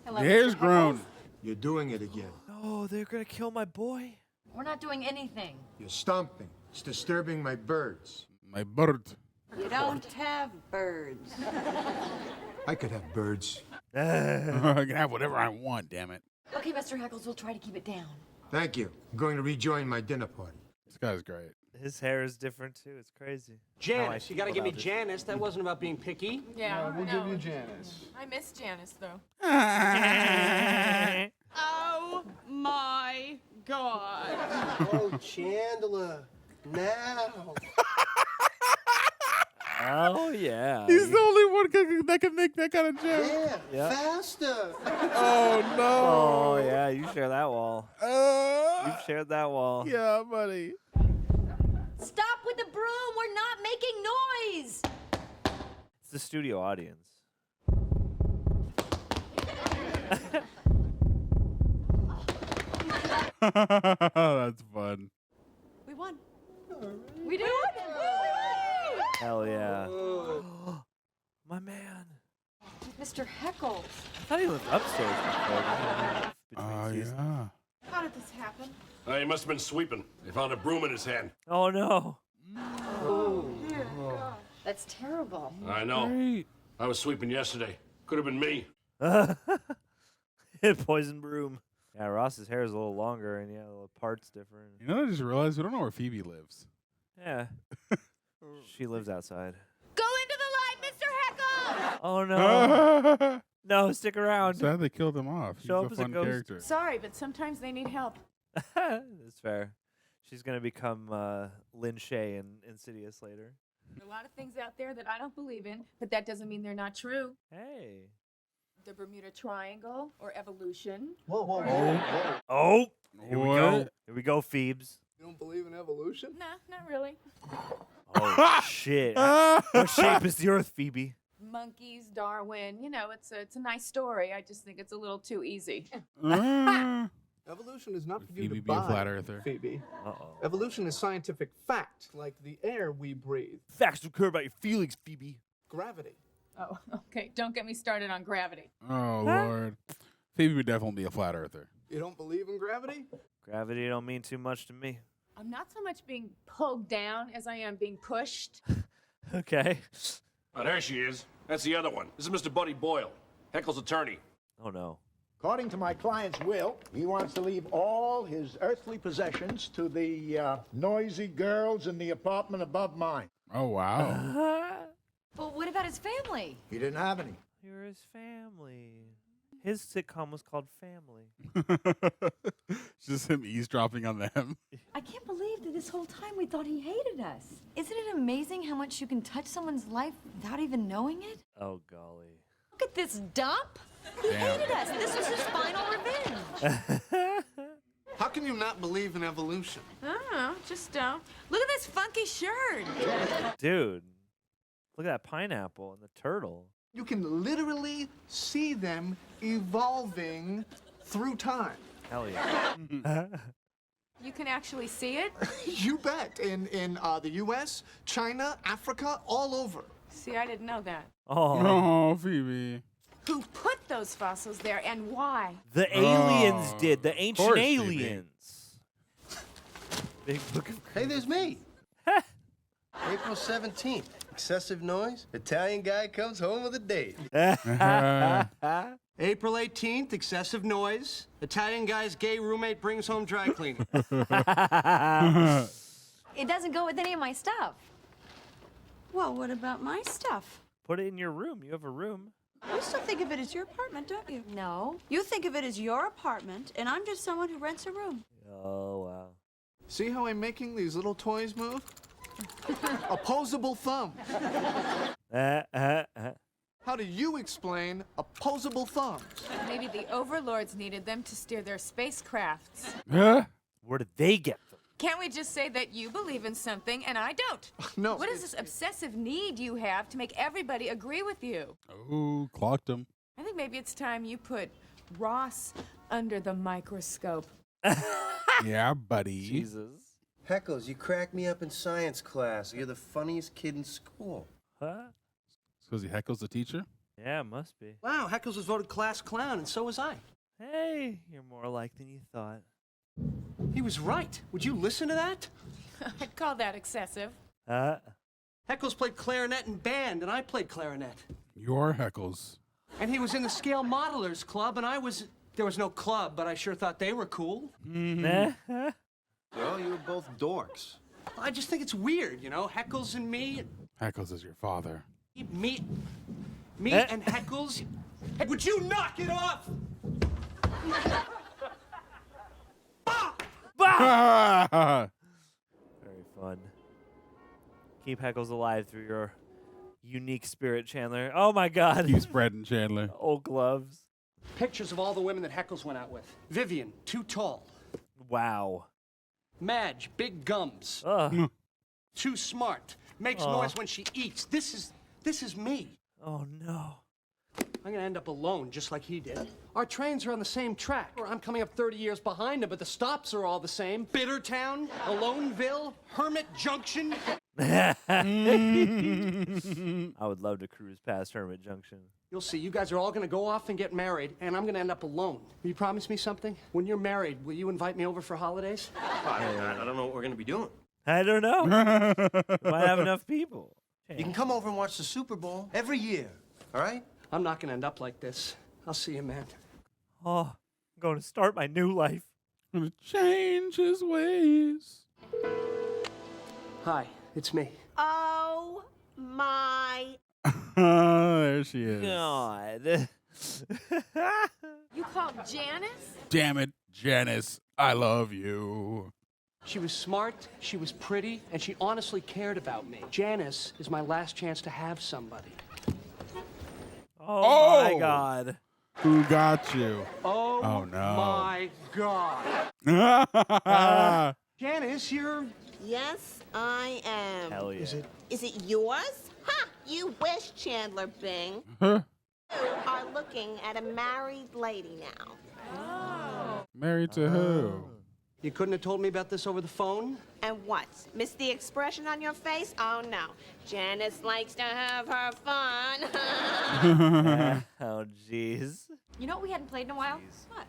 Your hair's grown. You're doing it again. No, they're going to kill my boy. We're not doing anything. You're stomping. It's disturbing my birds. My bird. You don't have birds. I could have birds. I can have whatever I want, damn it. Okay, Mr. Heckles, we'll try to keep it down. Thank you. I'm going to rejoin my dinner party. This guy's great. His hair is different, too. It's crazy. Janice, you got to give me Janice. That wasn't about being picky. Yeah, We'll give you Janice. I miss Janice, though. Oh my God. Oh, Chandler. Now. Oh, yeah. He's the only one that can make that kind of joke. Yeah, Yeah. faster. Oh, no. Oh, yeah, you share that wall. You've shared that wall. Yeah, buddy. Stop with the broom. We're not making noise. It's the studio audience. That's fun. We won. We do it. Hell yeah. My man. Mr. Heckles. I thought he lived upstairs before. Oh, yeah. How did this happen? He must have been sweeping. They found a broom in his hand. Oh, no. That's terrible. I know. Great. I was sweeping yesterday. Could have been me. Poison broom. Yeah, Ross's hair is a little longer, and yeah, the part's different. You know what I just realized? We don't know where Phoebe lives. Yeah. She lives outside. Go into the light, Mr. Heckles. Oh, no. No, stick around. Sad they killed him off. Show He's up a as a fun ghost. character. Sorry, but sometimes they need help. That's fair. She's gonna become Lin Shaye in Insidious later. There are a lot of things out there that I don't believe in, but that doesn't mean they're not true. Hey. The Bermuda Triangle or evolution. Whoa, whoa, Oh, here we go. What? Here we go, Phoebes. You don't believe in evolution? Nah, not really. Oh shit! What shape is the Earth, Phoebe? Monkeys, Darwin. You know, it's a nice story. I just think it's a little too easy. Evolution is not for you Phoebe to be a buy, flat earther. Phoebe. Uh-oh. Evolution is scientific fact, like the air we breathe. Facts don't care about your feelings, Phoebe. Gravity. Oh, okay. Don't get me started on gravity. Oh, Lord. Phoebe would definitely be a flat earther. You don't believe in gravity? Gravity don't mean too much to me. I'm not so much being pulled down as I am being pushed. Okay. Oh, there she is. That's the other one. This is Mr. Buddy Boyle, Heckle's attorney. Oh, no. According to my client's will, he wants to leave all his earthly possessions to the noisy girls in the apartment above mine. Oh, wow. But what about his family? He didn't have any. You're his family. His sitcom was called Family. Just him eavesdropping on them. I can't believe that this whole time we thought he hated us. Isn't it amazing how much you can touch someone's life without even knowing it? Oh, golly. Look at this dump. He Damn. hated us. This was his final revenge. How can you not believe in evolution? I don't know. Just don't. Look at this funky shirt. Dude. Look at that pineapple and the turtle. You can literally see them evolving through time. Hell yeah. You can actually see it? You bet. In the U.S., China, Africa, all over. See, I didn't know that. Oh. Oh, Phoebe. Who put those fossils there and why? The aliens did. The ancient course they did. aliens. Big book of... Hey, there's me. April 17th. Excessive noise. Italian guy comes home with a date. April 18th. Excessive noise. Italian guy's gay roommate brings home dry cleaning. It doesn't go with any of my stuff. Well, what about my stuff? Put it in your room. You have a room. You still think of it as your apartment, don't you? No. You think of it as your apartment, and I'm just someone who rents a room. Oh, wow. See how I'm making these little toys move? Opposable thumbs. How do you explain opposable thumbs? Maybe the overlords needed them to steer their spacecrafts. Where did they get them? Can't we just say that you believe in something and I don't? No. What is this obsessive need you have to make everybody agree with you? Oh, clocked him. I think maybe it's time you put Ross under the microscope. Yeah, buddy. Jesus. Heckles, you crack me up in science class. You're the funniest kid in school. Huh? Because he heckles the teacher? Yeah, must be. Wow, Heckles was voted class clown, and so was I. Hey, you're more alike than you thought. He was right. Would you listen to that? I'd call that excessive. Heckles played clarinet in band, and I played clarinet. Your Heckles. And he was in the Scale Modelers Club, and I was... There was no club, but I sure thought they were cool. Well, you were both dorks. I just think it's weird, you know? Heckles and me... Heckles is your father. Me and Heckles... Hey, would you knock it off? Very fun. Keep Heckles alive through your unique spirit, Chandler. Oh my God. Keep spreading, Chandler. Old gloves. Pictures of all the women that Heckles went out with. Vivian, too tall. Wow. Madge, big gums. Too smart. Makes noise when she eats. This is me. Oh no. I'm gonna end up alone, just like he did. Our trains are on the same track. I'm coming up 30 years behind him, but the stops are all the same. Bittertown, Aloneville, Hermit Junction. I would love to cruise past Hermit Junction. You'll see, you guys are all gonna go off and get married, and I'm gonna end up alone. Will you promise me something? When you're married, will you invite me over for holidays? I don't know what we're gonna be doing. I don't know. Might have enough people. You can come over and watch the Super Bowl every year, all right? I'm not gonna end up like this. I'll see you, man. Oh, I'm going to start my new life. I'm going to change his ways. Hi, it's me. Oh my. There she is. God. You called Janice? Damn it, Janice. I love you. She was smart, she was pretty, and she honestly cared about me. Janice is my last chance to have somebody. Oh my God. Who got you? Oh no. My God. Janice, you're... Yes, I am. Hell yeah. Is it yours? Ha! You wish, Chandler Bing. Huh? You are looking at a married lady now. Married to who? You couldn't have told me about this over the phone? And what? Miss the expression on your face? Oh, no. Janice likes to have her fun. Oh, jeez. You know what we hadn't played in a while? What?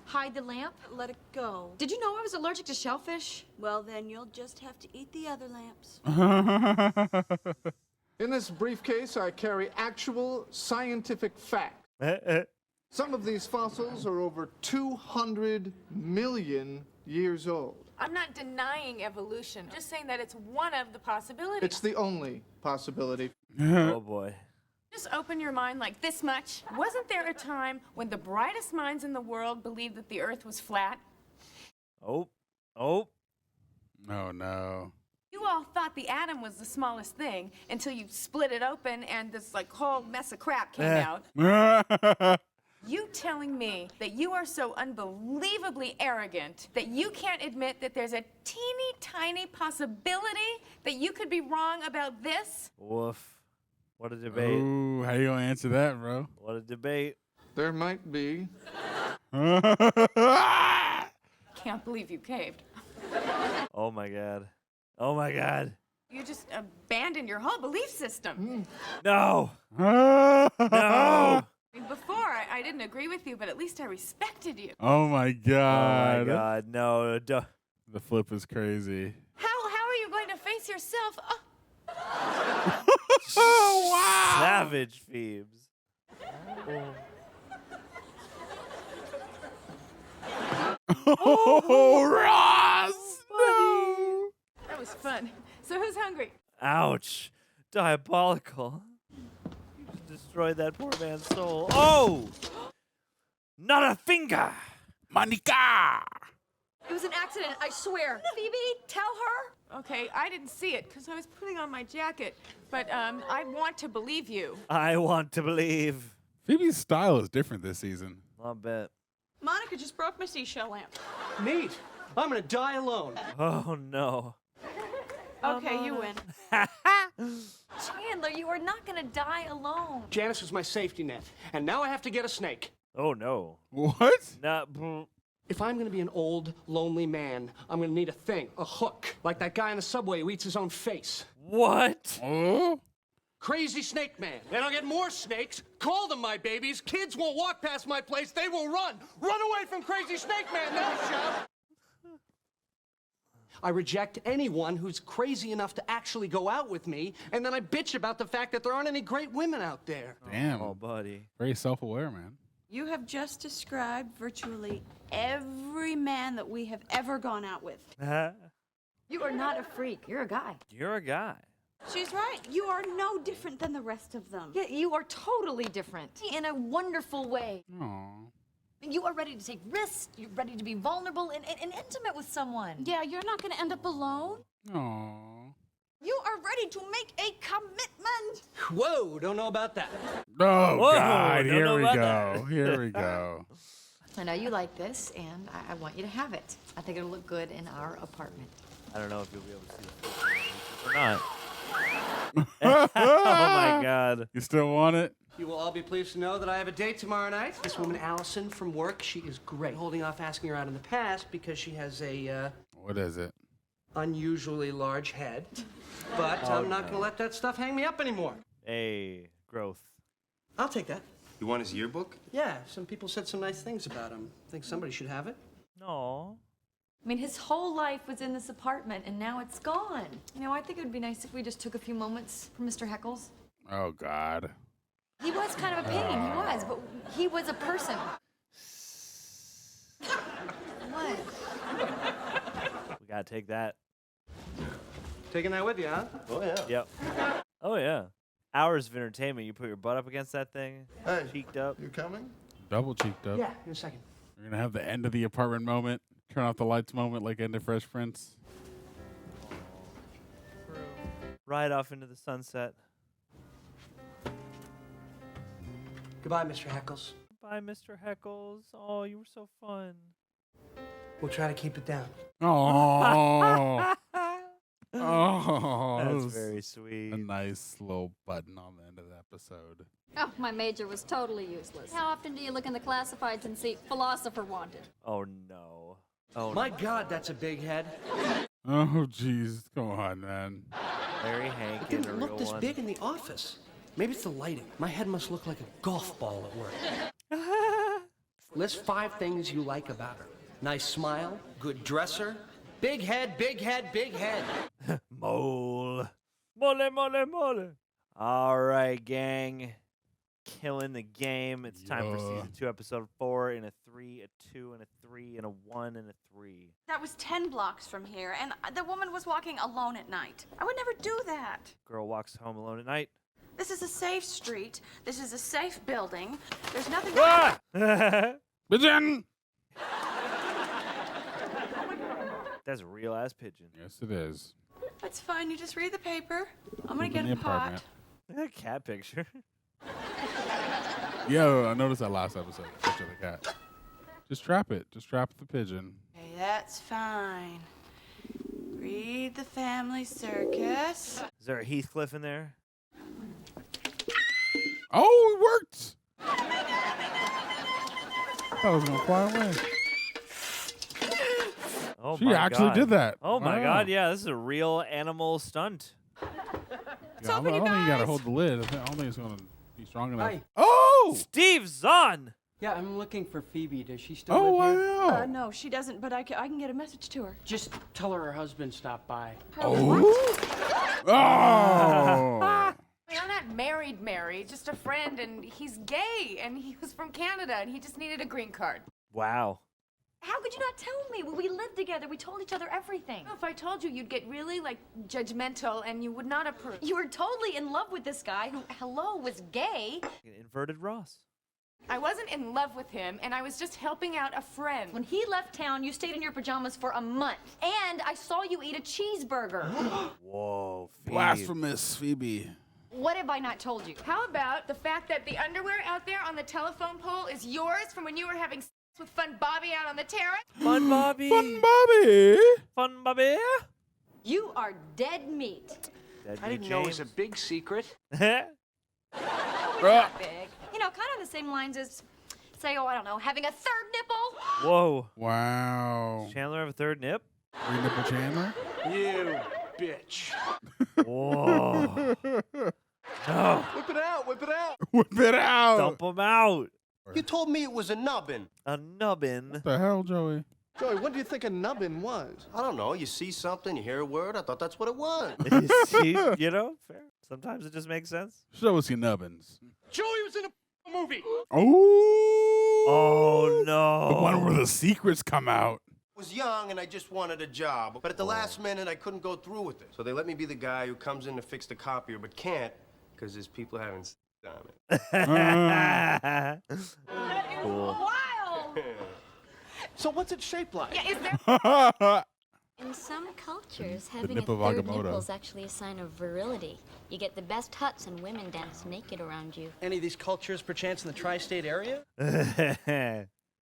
Hide the lamp. Let it go. Did you know I was allergic to shellfish? Well, then you'll just have to eat the other lamps. In this briefcase, I carry actual scientific facts. Some of these fossils are over 200 million years old. I'm not denying evolution. I'm just saying that it's one of the possibilities. It's the only possibility. Oh, boy. Just open your mind like this much. Wasn't there a time when the brightest minds in the world believed that the Earth was flat? Oh. Oh, no. You all thought the atom was the smallest thing until you split it open and this like whole mess of crap came out. You telling me that you are so unbelievably arrogant that you can't admit that there's a teeny tiny possibility that you could be wrong about this? Woof. What a debate. Ooh, how you gonna answer that, bro? What a debate. There might be. Can't believe you caved. Oh, my God. Oh, my God. You just abandoned your whole belief system. No. No. I mean, before, I didn't agree with you, but at least I respected you. Oh my God. Oh, my God. No. The flip is crazy. How are you going to face yourself? Oh, wow. Savage Phoebes. Oh, Ross! No. That was fun. So who's hungry? Ouch. Diabolical. You just destroyed that poor man's soul. Oh! Not a finger! Monica! It was an accident, I swear. Phoebe, tell her. Okay, I didn't see it because I was putting on my jacket, but I want to believe you. I want to believe. Phoebe's style is different this season. I'll bet. Monica just broke my seashell lamp. Neat. I'm gonna die alone. Oh, no. Okay, you win. Chandler, you are not gonna die alone. Janice was my safety net, and now I have to get a snake. Oh, no. What? Not. If I'm gonna be an old, lonely man, I'm gonna need a thing, a hook, like that guy in the subway who eats his own face. What? Oh? Crazy Snake Man. And I'll get more snakes. Call them my babies. Kids won't walk past my place. They will run. Run away from Crazy Snake Man. Now shout. I reject anyone who's crazy enough to actually go out with me, and then I bitch about the fact that there aren't any great women out there. Damn. Oh, buddy. Very self-aware, man. You have just described virtually every man that we have ever gone out with. You are not a freak. You're a guy. You're a guy. She's right. You are no different than the rest of them. Yeah, you are totally different in a wonderful way. Aww. You are ready to take risks. You're ready to be vulnerable and intimate with someone. Yeah, you're not going to end up alone. Aww. You are ready to make a commitment. Whoa, don't know about that. Oh, Whoa, God. don't Here know we about go. that. Here we go. I know you like this, and I want you to have it. I think it'll look good in our apartment. I don't know if you'll be able to see the picture or not. Oh, my God. You still want it? You will all be pleased to know that I have a date tomorrow night. This woman, Allison, from work, she is great. Holding off asking her out in the past because she has a, What is it? unusually large head. But I'm not going to let that stuff hang me up anymore. Hey, growth. I'll take that. You want his yearbook? Yeah, some people said some nice things about him. Think somebody should have it. No. I mean, his whole life was in this apartment, and now it's gone. You know, I think it would be nice if we just took a few moments for Mr. Heckles. Oh, God. He was kind of a pain, he was, but he was a person. What? We gotta take that. Taking that with you, huh? Oh, yeah. Yep. Oh, yeah. Hours of entertainment. You put your butt up against that thing, Hey, cheeked up. you coming? Double cheeked up. Yeah, in a second. We're going to have the end of the apartment moment, turn off the lights moment like end of Fresh Prince. Ride off into the sunset. Goodbye, Mr. Heckles. Bye, Mr. Heckles. Oh, you were so fun. We'll try to keep it down. Oh. Oh, That's very sweet. A nice little button on the end of the episode. Oh, my major was totally useless. How often do you look in the classifieds and see philosopher wanted? Oh no. Oh My no. God, that's a big head. Oh, jeez. Come on, man. Larry Hank It is a didn't real look this one. big in the office. Maybe it's the lighting. My head must look like a golf ball at work. List 5 things you like about her. Nice smile, good dresser, big head, big head, big head. Mole. Mole, mole, mole. All right, gang. Killing the game. It's time for season 2, episode 4, in a 3, a 2, and a 3, and a 1, and a 3. That was 10 blocks from here, and the woman was walking alone at night. I would never do that. Girl walks home alone at night. This is a safe street. This is a safe building. There's nothing. Pigeon! That's a real ass pigeon. Yes, it is. It's fine. You just read the paper. I'm gonna get In a the pot. apartment. Cat picture. Yo, I noticed that last episode. Picture of the cat. Just trap it. Just trap the pigeon. Okay, that's fine. Read the family circus. Is there a Heathcliff in there? Oh, it worked! I was gonna fly away. Oh She my actually God. did that. Oh my Wow. God, yeah, this is a real animal stunt. Yeah, I don't think you gotta hold the lid. I don't think it's gonna be strong enough. Hi. Oh! Steve Zahn! Yeah, I'm looking for Phoebe. Does she still Oh, live here? wow. No, she doesn't, but I can get a message to her. Just tell her husband stopped by. Oh! I'm not married, just a friend, and he's gay, and he was from Canada, and he just needed a green card. Wow. How could you not tell me? We lived together. We told each other everything. If I told you, you'd get really, judgmental, and you would not approve. You were totally in love with this guy who, hello, was gay. Inverted Ross. I wasn't in love with him, and I was just helping out a friend. When he left town, you stayed in your pajamas for a month. And I saw you eat a cheeseburger. Whoa, Phoebe. Blasphemous, Phoebe. What have I not told you? How about the fact that the underwear out there on the telephone pole is yours from when you were having sex with Fun Bobby out on the terrace? Fun Bobby. Fun Bobby. Fun Bobby. You are dead meat. I didn't know it was a big secret. Not big. You know, kind of the same lines as, say, I don't know, having a third nipple. Whoa. Wow. Chandler have a third nip? Three nipple Chandler? You bitch. Whoa. No. Whip it out, whip it out. Whip it out. Dump him out. You told me it was a nubbin. A nubbin. What the hell, Joey? Joey, what do you think a nubbin was? I don't know. You see something, you hear a word. I thought that's what it was. See, you know, fair. Sometimes it just makes sense. Show us your nubbins. Joey was in a movie. Oh. Oh, no. The one where the secrets come out. I was young and I just wanted a job, but at the last minute I couldn't go through with it. So they let me be the guy who comes in to fix the copier, but can't because there's people having on it. Cool. Wild! So what's it shaped like? Yeah, is there... In some cultures, having a nip of third Agamotto. nipple is actually a sign of virility. You get the best huts and women dance naked around you. Any of these cultures, perchance, in the tri-state area? Is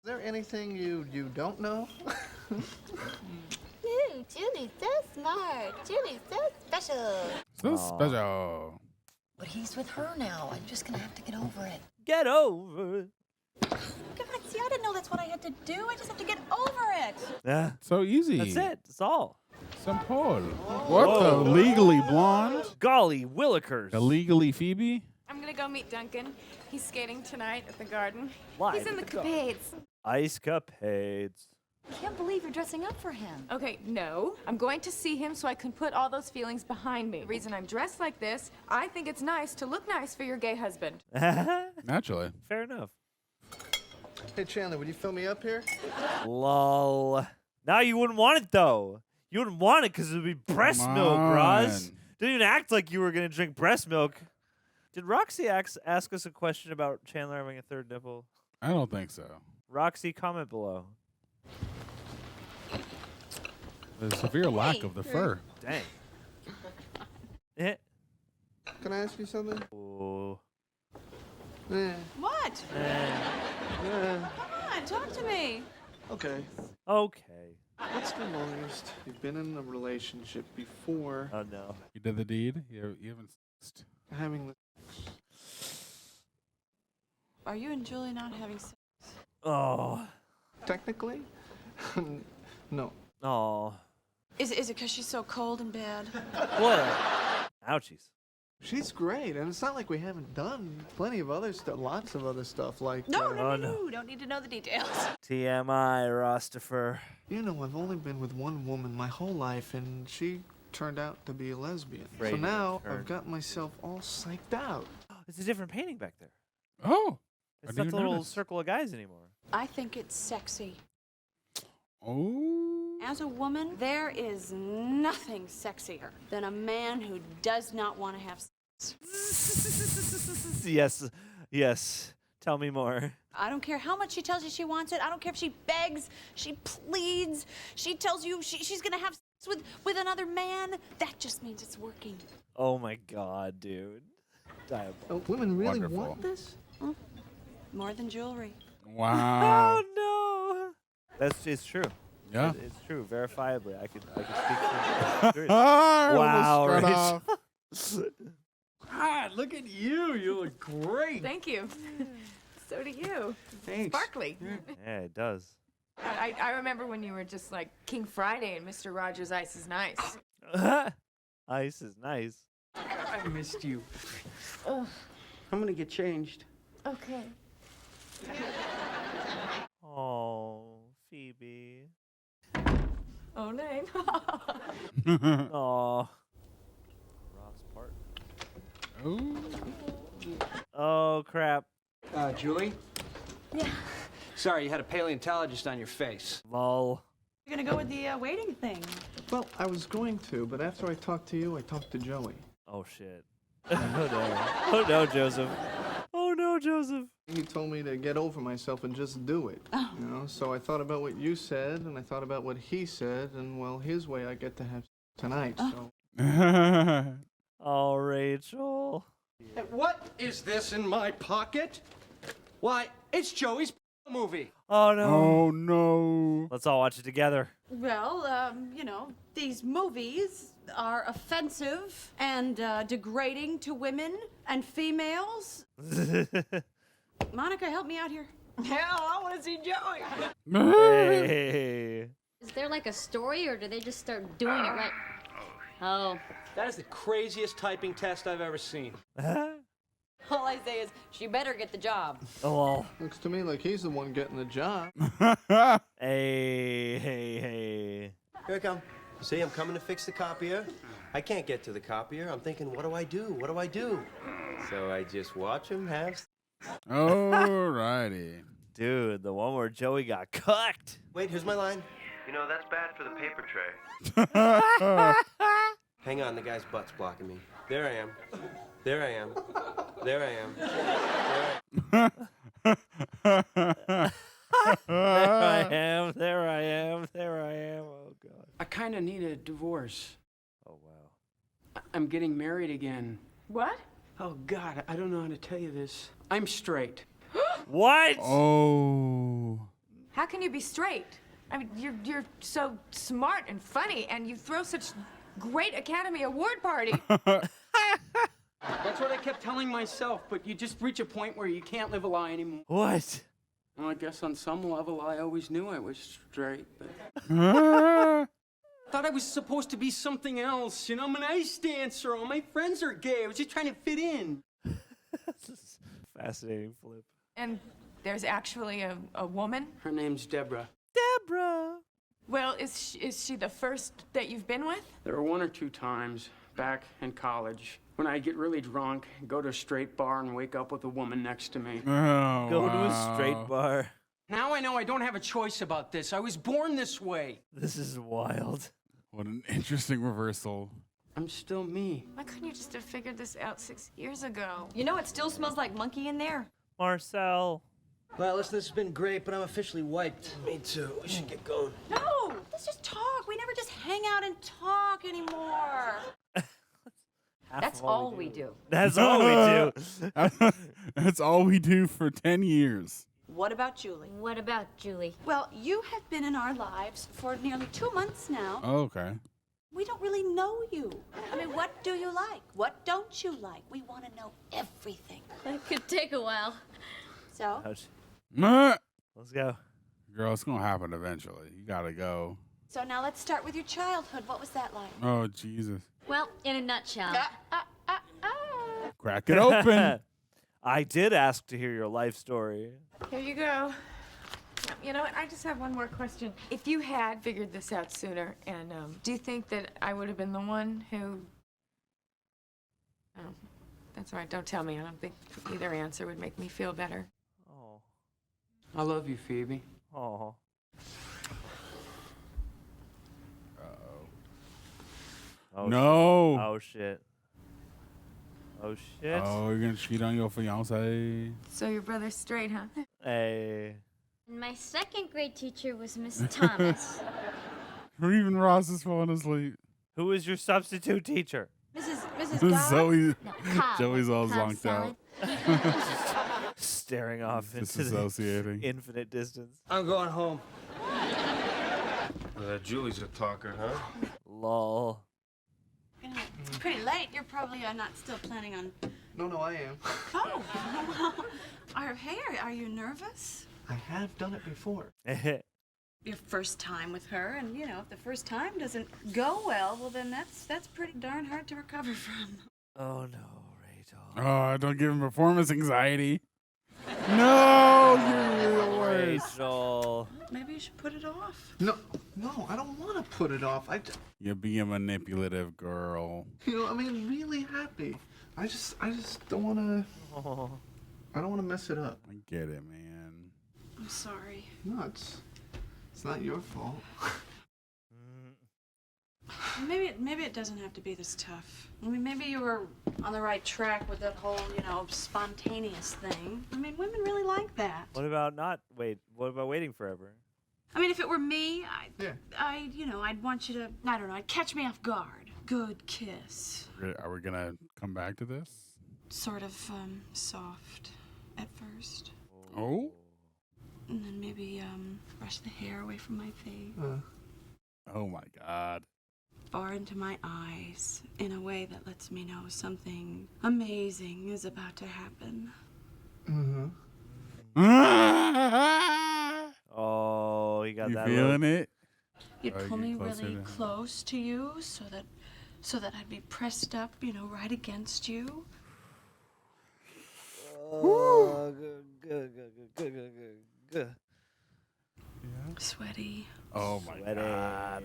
there anything you don't know? Ooh, Julie's so smart. Julie's so special. So special. But he's with her now. I'm just gonna have to get over it. Get over it. God, see, I didn't know that's what I had to do. I just have to get over it. Yeah. So easy. That's it. That's all. Simple. What the? Legally blonde? Golly willikers. Illegally Phoebe? I'm gonna go meet Duncan. He's skating tonight at the garden. Live He's in the at the garden. capades. Ice capades. I can't believe you're dressing up for him. Okay, no. I'm going to see him so I can put all those feelings behind me. The reason I'm dressed like this, I think it's nice to look nice for your gay husband. Naturally. Fair enough. Hey, Chandler, would you fill me up here? Lol. Now you wouldn't want it, though. You wouldn't want it because it would be breast Come milk, Roz. on. Didn't even act like you were going to drink breast milk. Did Roxy ask us a question about Chandler having a third nipple? I don't think so. Roxy, comment below. The severe lack of the fur. Dang. Eh. Can I ask you something? Oh. What? Come on, talk to me. Okay. Okay. What's the longest you've been in a relationship before Oh no. You did the deed? You haven't. having the... Are you and Julie not having sex? Oh. Technically? No. Oh. Is it because she's so cold and bad? What? Ouchies. She's great, and it's not like we haven't done plenty of other stuff, lots of other stuff, like... No, Oh, no. no, don't need to know the details. TMI, Rostifer. You know, I've only been with one woman my whole life, and she turned out to be a lesbian. Afraid So to now return. I've got myself all psyched out. It's a different painting back there. Oh. It's I not the didn't little notice. circle of guys anymore. I think it's sexy. Oh. As a woman, there is nothing sexier than a man who does not want to have sex. Yes. Yes. Tell me more. I don't care how much she tells you she wants it. I don't care if she begs, she pleads, she tells you she's going to have sex with another man. That just means it's working. Oh my god, dude. Diabolical. Women really Wonderful. want this? More than jewelry. Wow. Oh no. It's true. Yeah. It's true. Verifiably. I could speak for experience. Wow, Wow, Rich. Rich. God, look at you. You look great. Thank you. So do you. Thanks. Sparkly. Yeah, it does. I remember when you were just like King Friday and Mr. Rogers' Ice is Nice. Ice is nice. I missed you. I'm gonna get changed. Okay. Oh, Phoebe. Oh, name. Oh. Ross part. Ooh. Oh, crap. Julie? Yeah. Sorry, you had a paleontologist on your face. Lol. You're going to go with the waiting thing. Well, I was going to, but after I talked to you, I talked to Joey. Oh, shit. Oh, no. Oh, no, Joseph. Oh, no, Joseph. He told me to get over myself and just do it. Oh. You know, so I thought about what you said, and I thought about what he said, and well, his way I get to have tonight, so... Oh, Rachel. What is this in my pocket? Why, it's Joey's movie. Oh, no. Oh no. Let's all watch it together. Well, you know, these movies are offensive and degrading to women and females. Monica, help me out here. Hell, I want to see Joey. Hey. Is there like a story, or do they just start doing it right? Oh. That is the craziest typing test I've ever seen. All I say is, she better get the job. Oh, well. Looks to me like he's the one getting the job. Hey, hey, hey. Here I come. See, I'm coming to fix the copier. I can't get to the copier. I'm thinking, what do I do? What do I do? So I just watch him have... Alrighty. Dude, the one where Joey got cooked. Wait, here's my line. You know, that's bad for the paper tray. Hang on, the guy's butt's blocking me. There I am. There I am. There I am. There I am. There I am. There I am. Oh, God. I kind of need a divorce. Oh, wow. I'm getting married again. What? Oh, God, I don't know how to tell you this. I'm straight. What? Oh. How can you be straight? I mean, you're so smart and funny, and you throw such great Academy Award party. That's what I kept telling myself, but you just reach a point where you can't live a lie anymore. What? Well, I guess on some level I always knew I was straight, but... Thought I was supposed to be something else. You know, I'm an ice dancer. All my friends are gay. I was just trying to fit in. Fascinating flip. And there's actually a woman? Her name's Deborah. Deborah. Well, is she the first that you've been with? There were one or two times back in college when I get really drunk, go to a straight bar, and wake up with a woman next to me. Oh, Go to a straight bar. Now I know I don't have a choice about this. I was born this way. This is wild. What an interesting reversal. I'm still me. Why couldn't you just have figured this out 6 years ago? You know it still smells like monkey in there. Marcel. Well, listen, this has been great, but I'm officially wiped. Me too. We should get going. No, let's just talk. We never just hang out and talk anymore. That's all we do. That's all we do. That's all we do for 10 years. What about Julie? What about Julie? Well, you have been in our lives for nearly 2 months now. Oh, okay. We don't really know you. I mean, what do you like? What don't you like? We want to know everything. That could take a while. So? Let's go. Girl, it's going to happen eventually. You got to go. So now let's start with your childhood. What was that like? Oh, Jesus. Well, in a nutshell. Crack it open. I did ask to hear your life story. Here you go. You know what? I just have one more question. If you had figured this out sooner, and do you think that I would have been the one who... Oh, that's all right. Don't tell me. I don't think either answer would make me feel better. Oh. I love you, Phoebe. Oh. Oh, No. Shit. Oh, shit. Oh, shit. Oh, you're going to cheat on your fiance? So your brother's straight, huh? Hey. My second grade teacher was Miss Thomas. Even Ross is falling asleep. Who is your substitute teacher? Mrs. God? Zoe. Cobb. Joey's all Cobb zonked out. Staring off into Disassociating. the infinite distance. I'm going home. Julie's a talker, huh? Lol. It's pretty late. You're probably not still planning on... No, I am. Oh, well, hey, are you nervous? I have done it before. Your first time with her, and you know, if the first time doesn't go well, well then that's pretty darn hard to recover from. Oh no, Rachel. Oh, don't give him performance anxiety. No, you're the worst. Rachel. Maybe you should put it off. No, I don't want to put it off. You're being a manipulative girl. You know, I mean, really happy. I just don't want to. Oh. I don't want to mess it up. I get it, man. I'm sorry. No, it's not your fault. Maybe it doesn't have to be this tough. I mean, maybe you were on the right track with that whole, you know, spontaneous thing. I mean, women really like that. What about What about waiting forever? I mean, if it were me, I'd want you to, I don't know, I'd catch me off guard. Good kiss. Are we gonna come back to this? Sort of, soft at first. Oh? And then maybe, brush the hair away from my face. Oh my God. Far into my eyes in a way that lets me know something amazing is about to happen. Mm-hmm. Oh, you got that. You feeling it? You'd pull me really to close to you so that I'd be pressed up, you know, right against you. Oh, good. Sweaty. Oh my God.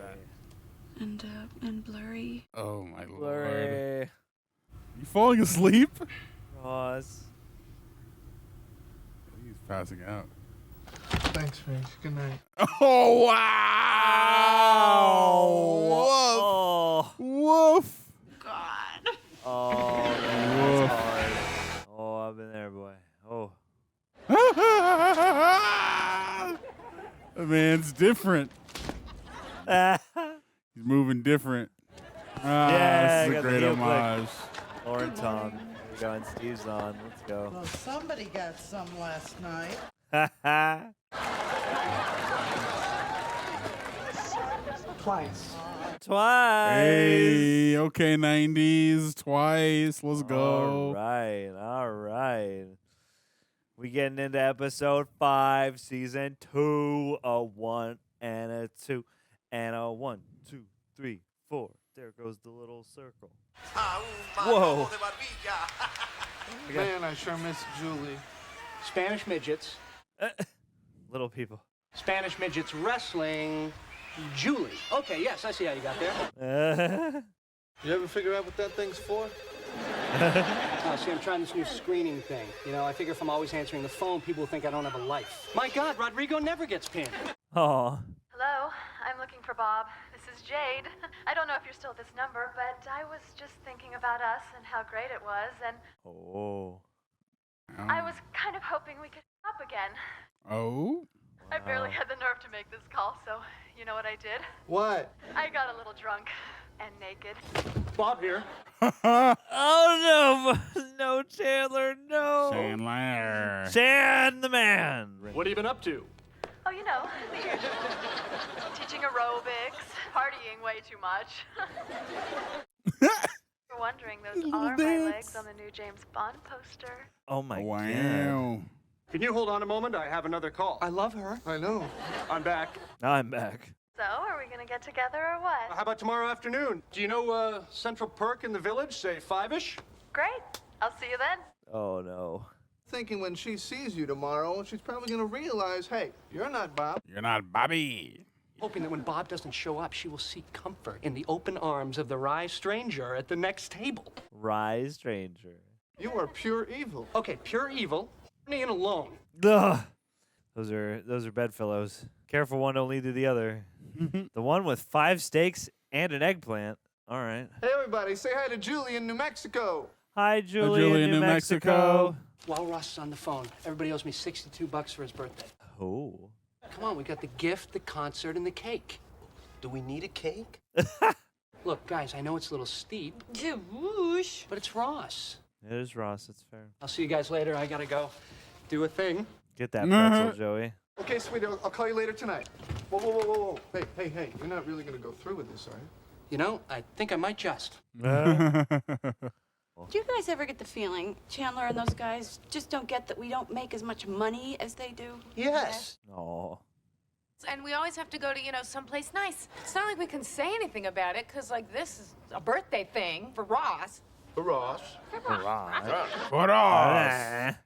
And blurry. Oh my Lord. Blurry. You falling asleep? Ross. He's passing out. Thanks, Rach. Good night. Oh wow! Oh. Woof! God. Oh, man, that's hard. Oh, I've been there, boy. Oh. The man's different. He's moving different. Yeah, this is a great homage. Lauren, Tom. There we go, and Steve's on. Let's go. Well, somebody got some last night. Twice. Twice. Hey, okay, 90s, twice. Let's go. All right. We getting into episode 5, season 2, a 1 and a 2, and a 1, 2, 3, 4. There goes the little circle. Whoa. Man, I sure miss Julie. Spanish midgets. Little people. Spanish midgets wrestling. Julie. Okay, yes, I see how you got there. You ever figure out what that thing's for? Oh, see, I'm trying this new screening thing. You know, I figure if I'm always answering the phone, people will think I don't have a life. My God, Rodrigo never gets pinned. Aw. Hello, I'm looking for Bob. This is Jade. I don't know if you're still at this number, but I was just thinking about us and how great it was, and I was kind of hoping we could up again. Oh? I barely had the nerve to make this call, so you know what I did? What? I got a little drunk. and naked. Bob here. Oh no, no, Chandler, no. Chandler. Chan the man. What have you been up to? Oh, you know, the usual. Teaching aerobics, partying way too much. You're wondering, those are my legs on the new James Bond poster. Oh my Wow. god. Can you hold on a moment? I have another call. I love her. I know. I'm back. Now I'm back. So, are we gonna get together or what? How about tomorrow afternoon? Do you know Central Perk in the village? Say 5-ish? Great. I'll see you then. Oh no. Thinking when she sees you tomorrow, she's probably going to realize, hey, you're not Bob. You're not Bobby. Hoping that when Bob doesn't show up, she will seek comfort in the open arms of the wry stranger at the next table. Rise stranger. You are pure evil. Okay, pure evil, horny and alone. Ugh. Those are bedfellows. Careful, one don't lead to the other. The one with 5 steaks and an eggplant. All right. Hey, everybody, say hi to Julie in New Mexico. Hi, Julie, in New Mexico. While Ross is on the phone, everybody owes me $62 for his birthday. Oh. Come on, we got the gift, the concert, and the cake. Do we need a cake? Look, guys, I know it's a little steep, Whoosh. but it's Ross. It is Ross. It's fair. I'll see you guys later. I gotta go do a thing. Get that pretzel, Joey. Okay, sweetie, I'll call you later tonight. Whoa, whoa, whoa, whoa, whoa. Hey, you're not really going to go through with this, are you? You know, I think I might just. Do you guys ever get the feeling Chandler and those guys just don't get that we don't make as much money as they do? Yes. Oh. And we always have to go to, someplace nice. It's not like we can say anything about it, because, this is a birthday thing for Ross. For Ross. What else?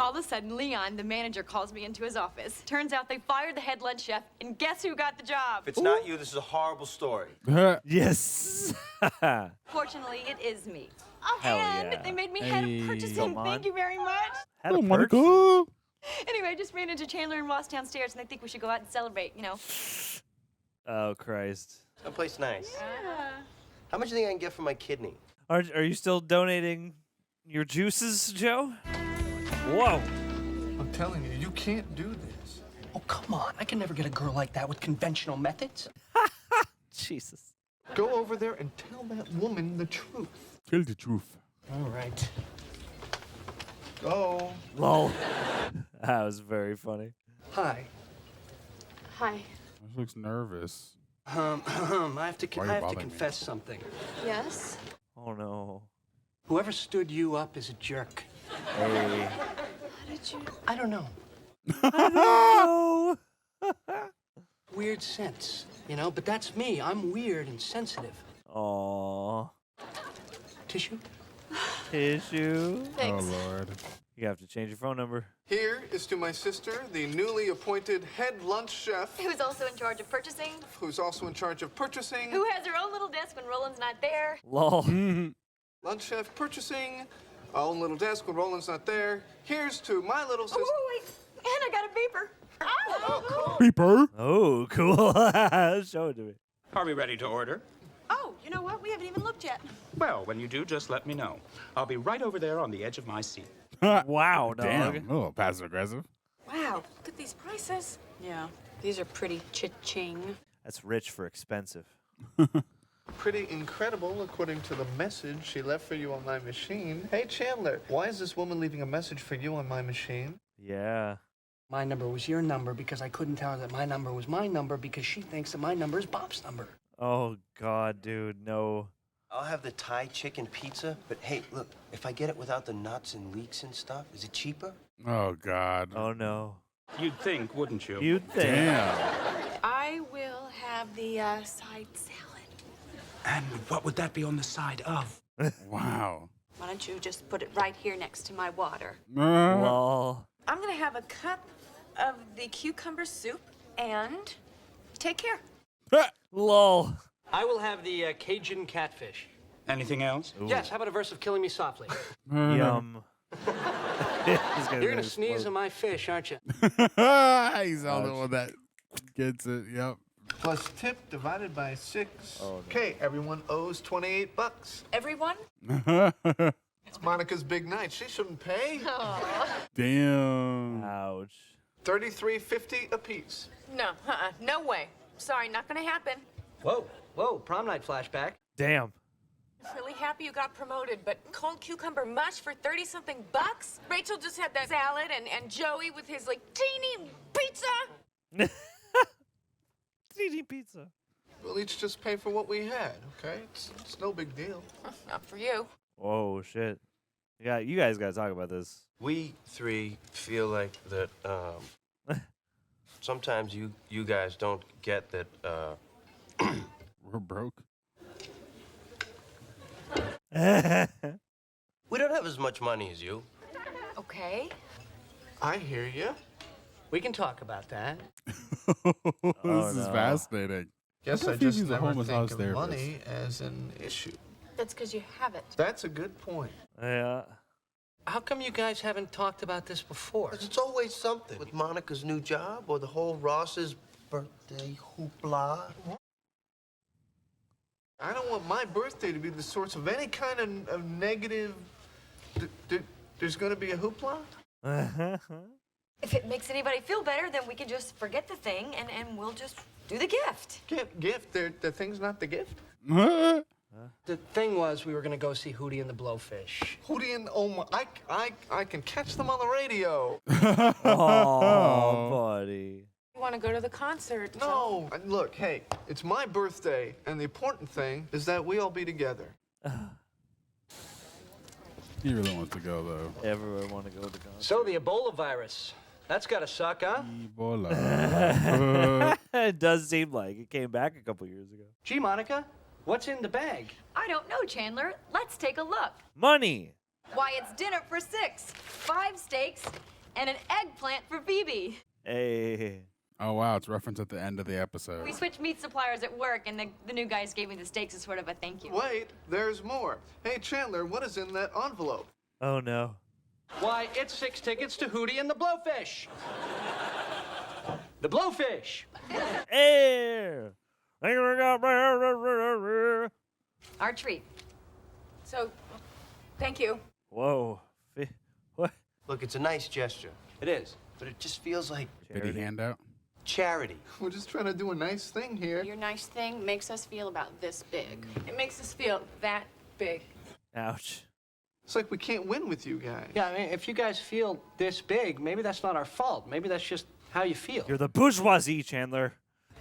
All of a sudden, Leon, the manager, calls me into his office. Turns out they fired the head lunch chef, and guess who got the job? If it's not you, this is a horrible story. Yes. Fortunately, it is me. Hell And yeah. they made me head of purchasing. Come Thank on. you very much. Had a Monica. Anyway, I just ran into Chandler and Ross downstairs, and I think we should go out and celebrate, Oh Christ. Someplace nice. How much do you think I can get for my kidney? Are you still donating your juices, Joe? Whoa. I'm telling you, you can't do this. Oh, come on. I can never get a girl like that with conventional methods. Jesus. Go over there and tell that woman the truth. Tell the truth. All right. Go. Lol. That was very funny. Hi. Hi. She looks nervous. I have to Why are you bothering me? confess something. Yes? Oh no. Whoever stood you up is a jerk. Hey. How did you... I don't know. No. Weird sense, but that's me. I'm weird and sensitive. Aw. Tissue? Tissue. Thanks. Oh, Lord. You have to change your phone number. Here is to my sister, the newly appointed head lunch chef, Who's also in charge of purchasing? who's also in charge of purchasing. Who has her own little desk when Roland's not there? Lol. Lunch chef purchasing, our own little desk when Roland's not there. Here's to my little sister. Oh, wait. And I got a beeper. Oh, cool. Beeper. Oh, cool. Show it to me. Are we ready to order? Oh, you know what? We haven't even looked yet. Well, when you do, just let me know. I'll be right over there on the edge of my seat. Wow, dog. Damn. Oh, passive aggressive. Wow, look at these prices. Yeah, these are pretty cha-ching. That's rich for expensive. Pretty incredible, according to the message she left for you on my machine. Hey, Chandler, why is this woman leaving a message for you on my machine? Yeah. My number was your number because I couldn't tell her that my number was my number because she thinks that my number is Bob's number. Oh, God, dude, no. I'll have the Thai chicken pizza, but hey, look, if I get it without the nuts and leeks and stuff, is it cheaper? Oh, God. Oh, no. You'd think, wouldn't you? You'd think. Damn. I will have the side salad. And what would that be on the side of? Wow. Why don't you just put it right here next to my water? Lol. I'm going to have a cup of the cucumber soup and take care. Lol. I will have the Cajun catfish. Anything else? Ooh. Yes, how about a verse of Killing Me Softly? Yum. You're gonna sneeze on my fish, aren't you? He's the only one that gets it. Yep. Plus tip divided by 6. Oh, no. Okay, everyone owes $28. Everyone? It's Monica's big night. She shouldn't pay. Damn. Ouch. $33.50 apiece. No, no way. Sorry, not going to happen. Whoa, prom night flashback. Damn. Really happy you got promoted, but cold cucumber mush for 30-something bucks? Rachel just had that salad, and Joey with his, like, teeny pizza. Teeny pizza. We'll each just pay for what we had, okay? It's no big deal. Not for you. Oh, shit. Yeah, you guys gotta talk about this. We three feel like that, sometimes you guys don't get that, we're broke. We don't have as much money as you. Okay. I hear you. We can talk about that. This is fascinating. Guess I just never think of money as an issue. That's because you have it. That's a good point. Yeah. How come you guys haven't talked about this before? It's always something. With Monica's new job or the whole Ross's birthday hoopla. I don't want my birthday to be the source of any kind of negative... There's going to be a hoopla? If it makes anybody feel better, then we can just forget the thing and we'll just do the gift. Gift? The thing's not the gift? The thing was, we were going to go see Hootie and the Blowfish. Hootie and... Oh, my... I can catch them on the radio. Oh, buddy. You want to go to the concert? No. Look, hey, it's my birthday, and the important thing is that we all be together. He really wants to go, though. Everyone want to go to the concert. So, the Ebola virus. That's got to suck, huh? Ebola. It does seem like it came back a couple years ago. Gee, Monica, what's in the bag? I don't know, Chandler. Let's take a look. Money. Why, it's dinner for 6, 5 steaks, and an eggplant for Phoebe. Hey. Oh, wow. It's referenced at the end of the episode. We switched meat suppliers at work, and the new guys gave me the steaks as sort of a thank you. Wait, there's more. Hey, Chandler, what is in that envelope? Oh, no. Why, it's 6 tickets to Hootie and the Blowfish. The Blowfish. Hey. Our treat. So, thank you. Whoa. What? Look, it's a nice gesture. It is. But it just feels like Big handout. charity. We're just trying to do a nice thing here. Your nice thing makes us feel about this big. It makes us feel that big. Ouch. It's like we can't win with you guys. Yeah, I mean, if you guys feel this big, maybe that's not our fault. Maybe that's just how you feel. You're the bourgeoisie, Chandler.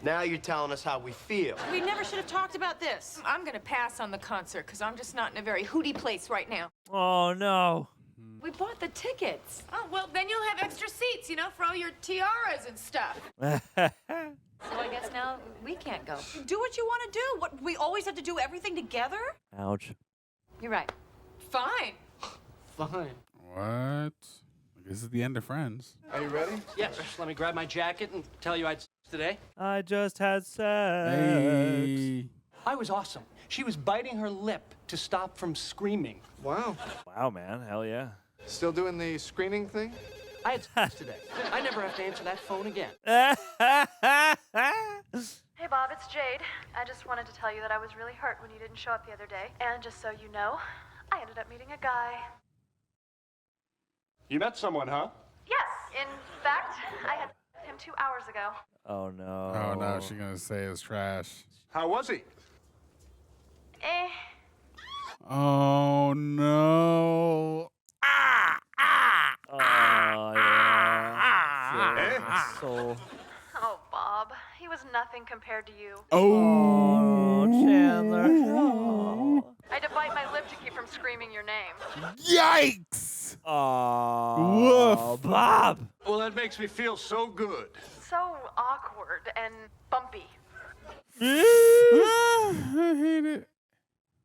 Now you're telling us how we feel. We never should have talked about this. I'm going to pass on the concert because I'm just not in a very Hootie place right now. Oh, no. We bought the tickets. Oh, well, then you'll have extra seats, you know, for all your tiaras and stuff. So I guess now we can't go. Do what you want to do. What, we always have to do everything together? Ouch. You're right. Fine. Fine. What? This is the end of Friends. Are you ready? Yes, let me grab my jacket and tell you I'd today. I just had sex. Hey. I was awesome. She was biting her lip to stop from screaming. Wow. Wow, man. Hell yeah. Still doing the screening thing? I had sex today. I never have to answer that phone again. Hey, Bob, it's Jade. I just wanted to tell you that I was really hurt when you didn't show up the other day. And just so you know, I ended up meeting a guy. You met someone, huh? Yes, in fact, I had him 2 hours ago. Oh, no. Oh, no. She's going to say it's trash. How was he? Eh. Oh, no. Oh, yeah. So. Oh, Bob, he was nothing compared to you. Oh, Chandler. Oh. I had to bite my lip to keep from screaming your name. Yikes! Oh, Woof. Bob. Well, that makes me feel so good. So awkward and bumpy. I hate it.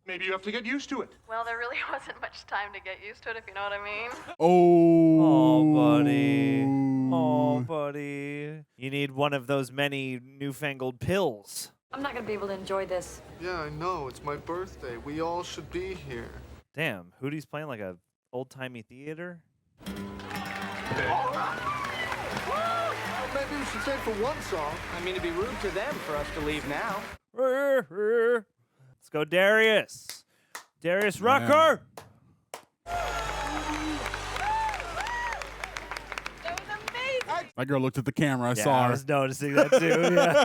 Maybe you have to get used to it. Well, there really wasn't much time to get used to it, if you know what I mean. Oh, buddy. Oh, buddy. You need one of those many newfangled pills. I'm not going to be able to enjoy this. Yeah, I know. It's my birthday. We all should be here. Damn, Hootie's playing like a old-timey theater? Maybe we should stay for one song. I mean, it'd be rude to them for us to leave now. Let's go, Darius. Darius Rucker. My girl looked at the camera. I Yeah, saw I her. was noticing that too. Yeah.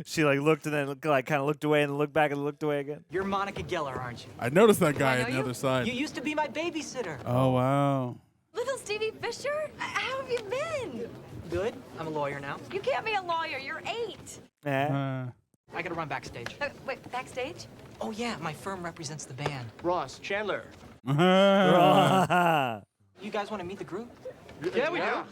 She like looked and then like kind of looked away and looked back and looked away again. You're Monica Geller, aren't you? I noticed that Do I guy know on the you? other side. You used to be my babysitter. Oh, wow. Little Stevie Fisher? How have you been? Good. I'm a lawyer now. You can't be a lawyer. You're 8. I gotta run backstage. Wait, backstage? Oh yeah, my firm represents the band. Ross, Chandler. You guys want to meet the group? Yeah, we do.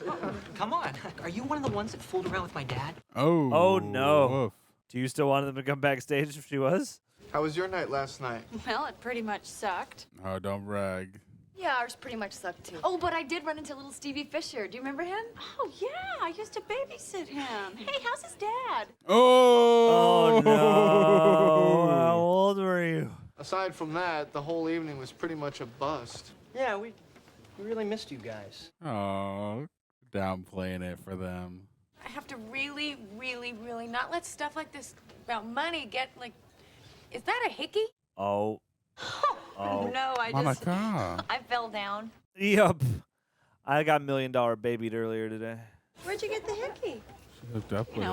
Come on. Are you one of the ones that fooled around with my dad? Oh. Oh no. Woof. Do you still want them to come backstage if she was? How was your night last night? Well, it pretty much sucked. Oh, don't brag. Yeah, ours pretty much sucked too. Oh, but I did run into little Stevie Fisher. Do you remember him? Oh, yeah. I used to babysit him. Hey, how's his dad? Oh. Oh no. How old were you? Aside from that, the whole evening was pretty much a bust. Yeah, we really missed you guys. Oh, downplaying it for them. I have to really, really, really not let stuff like this about money get like. Is that a hickey? Oh. Oh. No, I Monica. I fell down. Yup. I got $1 Million Babied earlier today. Where'd you get the hickey? She hooked up with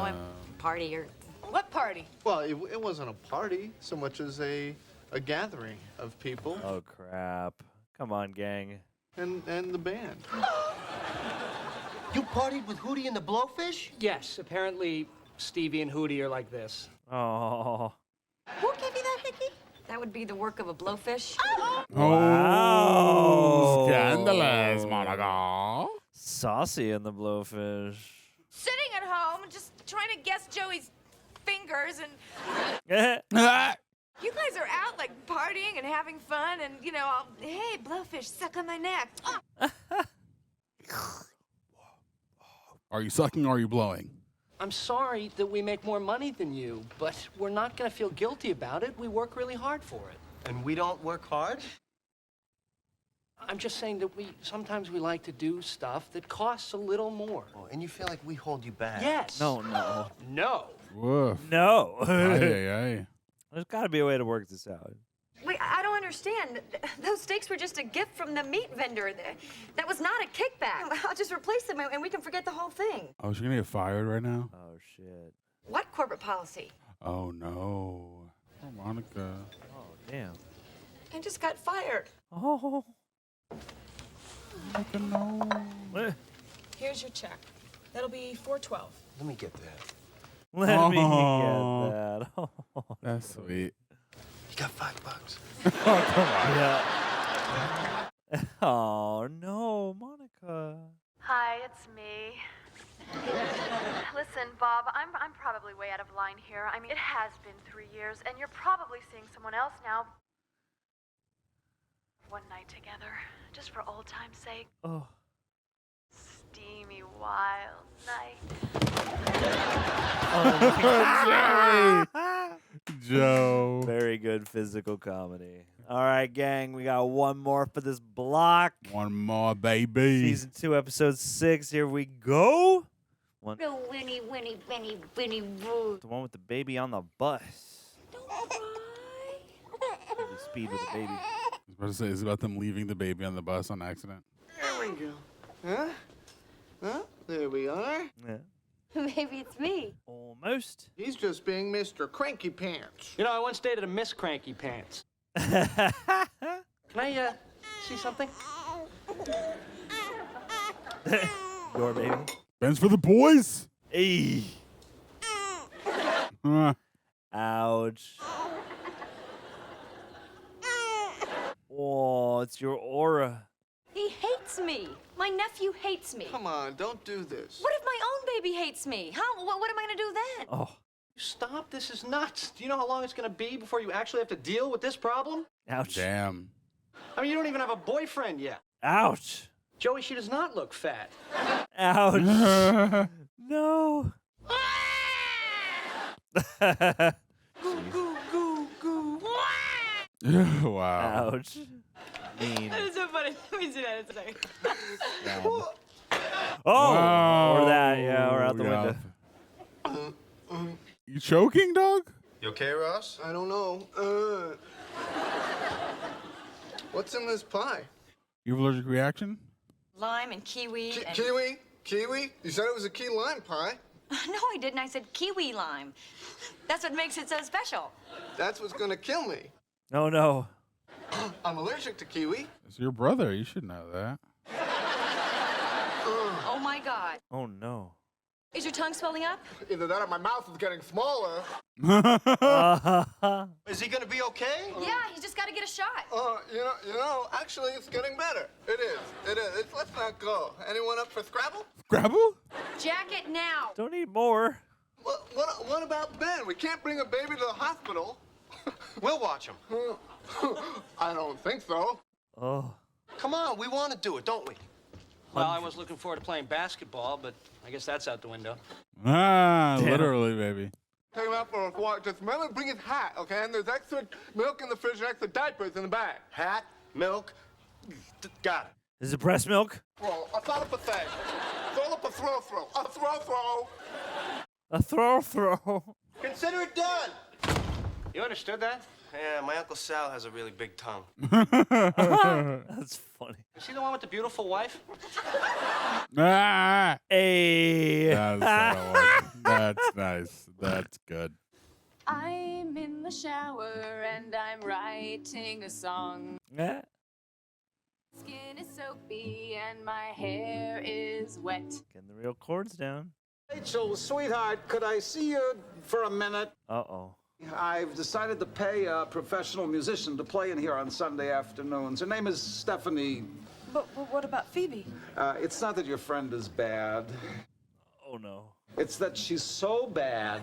Party or What party? Well, it wasn't a party so much as a gathering of people Oh crap. Come on, gang. and the band. You partied with Hootie and the Blowfish? Yes, apparently Stevie and Hootie are like this. Oh. Who gave you that hickey? That would be the work of a blowfish. Oh, scandalous, Monica. Saucy in the blowfish. Sitting at home, just trying to guess Joey's fingers, and you guys are out like partying and having fun, and you know, hey, blowfish, suck on my neck. Are you sucking or are you blowing? I'm sorry that we make more money than you, but we're not going to feel guilty about it. We work really hard for it. And we don't work hard? I'm just saying that sometimes we like to do stuff that costs a little more. Oh, and you feel like we hold you back? Yes. No. No. Woof. No. Aye. There's got to be a way to work this out. Wait, I don't understand. Those steaks were just a gift from the meat vendor. That was not a kickback. I'll just replace them and we can forget the whole thing. Oh, she's gonna get fired right now? Oh, shit. What corporate policy? Oh, no. Oh, Monica. Oh, damn. I just got fired. Oh. Monica, no. Here's your check. That'll be $412. Let me get that. Let me get that. Oh. That's sweet. You got $5. Oh, come on. Yeah. Oh, no, Monica. Hi, it's me. Listen, Bob, I'm probably way out of line here. I mean, it has been 3 years, and you're probably seeing someone else now. One night together, just for old time's sake. Oh. Steamy, wild night. Joe. Very good physical comedy. All right, gang, we got one more for this block. One more, baby. Season 2, episode 6. Here we go. One. No, Winnie, Winnie, Winnie, Winnie, Woo. The one with the baby on the bus. The speed with the baby. I was about to say, it's about them leaving the baby on the bus on accident. There we go. Huh? Huh? There we are. Yeah. Maybe it's me. Almost. He's just being Mr. Cranky Pants. You know, I once dated a Miss Cranky Pants. Can I see something? Your baby. Ben's for the boys. Hey. Ouch. Oh, it's your aura. He hates me. My nephew hates me. Come on, don't do this. What if my own baby hates me? What am I going to do then? Oh. Stop, this is nuts. Do you know how long it's going to be before you actually have to deal with this problem? Ouch. Damn. I mean, you don't even have a boyfriend yet. Ouch. Joey, she does not look fat. Ouch. No. Wow. Ouch. Mean. That is so funny. Let me see that in a second. Oh, Wow. or that, yeah, or out the window. You choking, dog? You okay, Ross? I don't know. What's in this pie? You have allergic reaction? Lime and kiwi and... Kiwi? Kiwi? You said it was a key lime pie. No, I didn't. I said kiwi lime. That's what makes it so special. That's what's gonna kill me. Oh, no. I'm allergic to kiwi. It's your brother. You should know that. Oh, my God. Oh, no. Is your tongue swelling up? Either that or my mouth is getting smaller. Is he gonna be okay? Yeah, he's just got to get a shot. You know, actually, it's getting better. It is. Let's not go. Anyone up for Scrabble? Scrabble? Jacket now. Don't need more. What about Ben? We can't bring a baby to the hospital. We'll watch him. I don't think so. Oh. Come on, we want to do it, don't we? Well, I was looking forward to playing basketball, but I guess that's out the window. Ah, literally, baby. Take him out for a walk. Just remember to bring his hat, okay? And there's extra milk in the fridge and extra diapers in the bag. Hat, milk, got it. Is it breast milk? Well, I thought of a thing. Throw up a throw. A throw. A throw. Consider it done. You understood that? Yeah, my Uncle Sal has a really big tongue. That's funny. Is he the one with the beautiful wife? Ah! Hey. That's nice. That's good. I'm in the shower and I'm writing a song. Yeah. Skin is soapy and my hair is wet. Getting the real chords down. Rachel, sweetheart, could I see you for a minute? Uh-oh. I've decided to pay a professional musician to play in here on Sunday afternoons. Her name is Stephanie. But what about Phoebe? It's not that your friend is bad. Oh, no. It's that she's so bad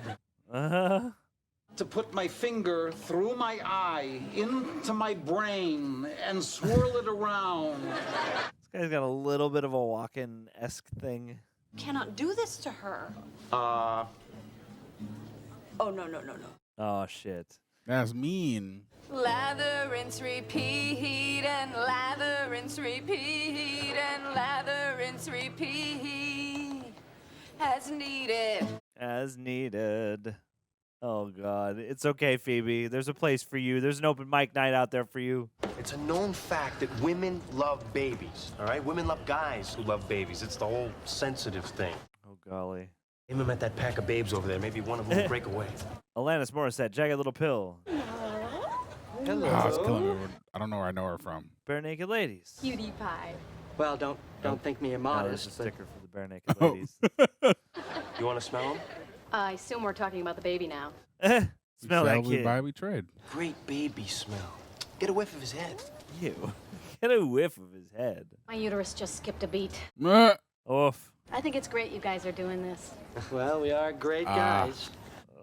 to put my finger through my eye into my brain and swirl it around. This guy's got a little bit of a walk-in-esque thing. Cannot do this to her. Uh, Oh, no. Oh, shit. That's mean. Lather, rinse, repeat, and lather, rinse, repeat, and lather, rinse, repeat. As needed. As needed. Oh, God. It's okay, Phoebe. There's a place for you. There's an open mic night out there for you. It's a known fact that women love babies, all right? Women love guys who love babies. It's the whole sensitive thing. Oh, golly. Aim him at that pack of babes over there. Maybe one of them will break away. Alanis Morissette, Jagged Little Pill. Hello. Oh, it's killing me. I don't know where I know her from. Bare Naked Ladies. Cutie pie. Well, don't think me Oh, there's a immodest, but sticker for the Bare Naked Ladies. You want to smell him? I assume we're talking about the baby now. Smell that Sadly kid. by we trade. Great baby smell. Get a whiff of his head. Ew. Get a whiff of his head. My uterus just skipped a beat. Oof. I think it's great you guys are doing this. well, we are great guys.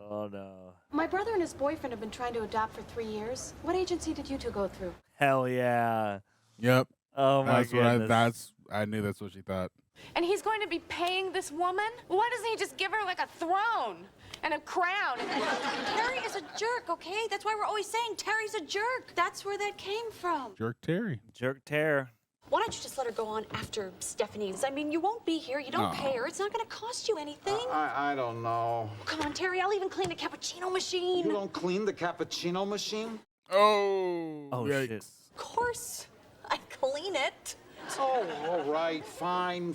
Oh, no. My brother and his boyfriend have been trying to adopt for 3 years. What agency did you two go through? Hell yeah. Yep. Oh, my goodness. I knew that's what she thought. And he's going to be paying this woman? Why doesn't he just give her like a throne and a crown? Terry is a jerk, okay? That's why we're always saying Terry's a jerk. That's where that came from. Jerk Terry. Jerk Terror. Why don't you just let her go on after Stephanie's? I mean, you won't be here. You don't pay her. It's not going to cost you anything. I don't know. Come on, Terry. I'll even clean the cappuccino machine. You don't clean the cappuccino machine? Oh, shit. Of course. I clean it. Oh, all right. Fine.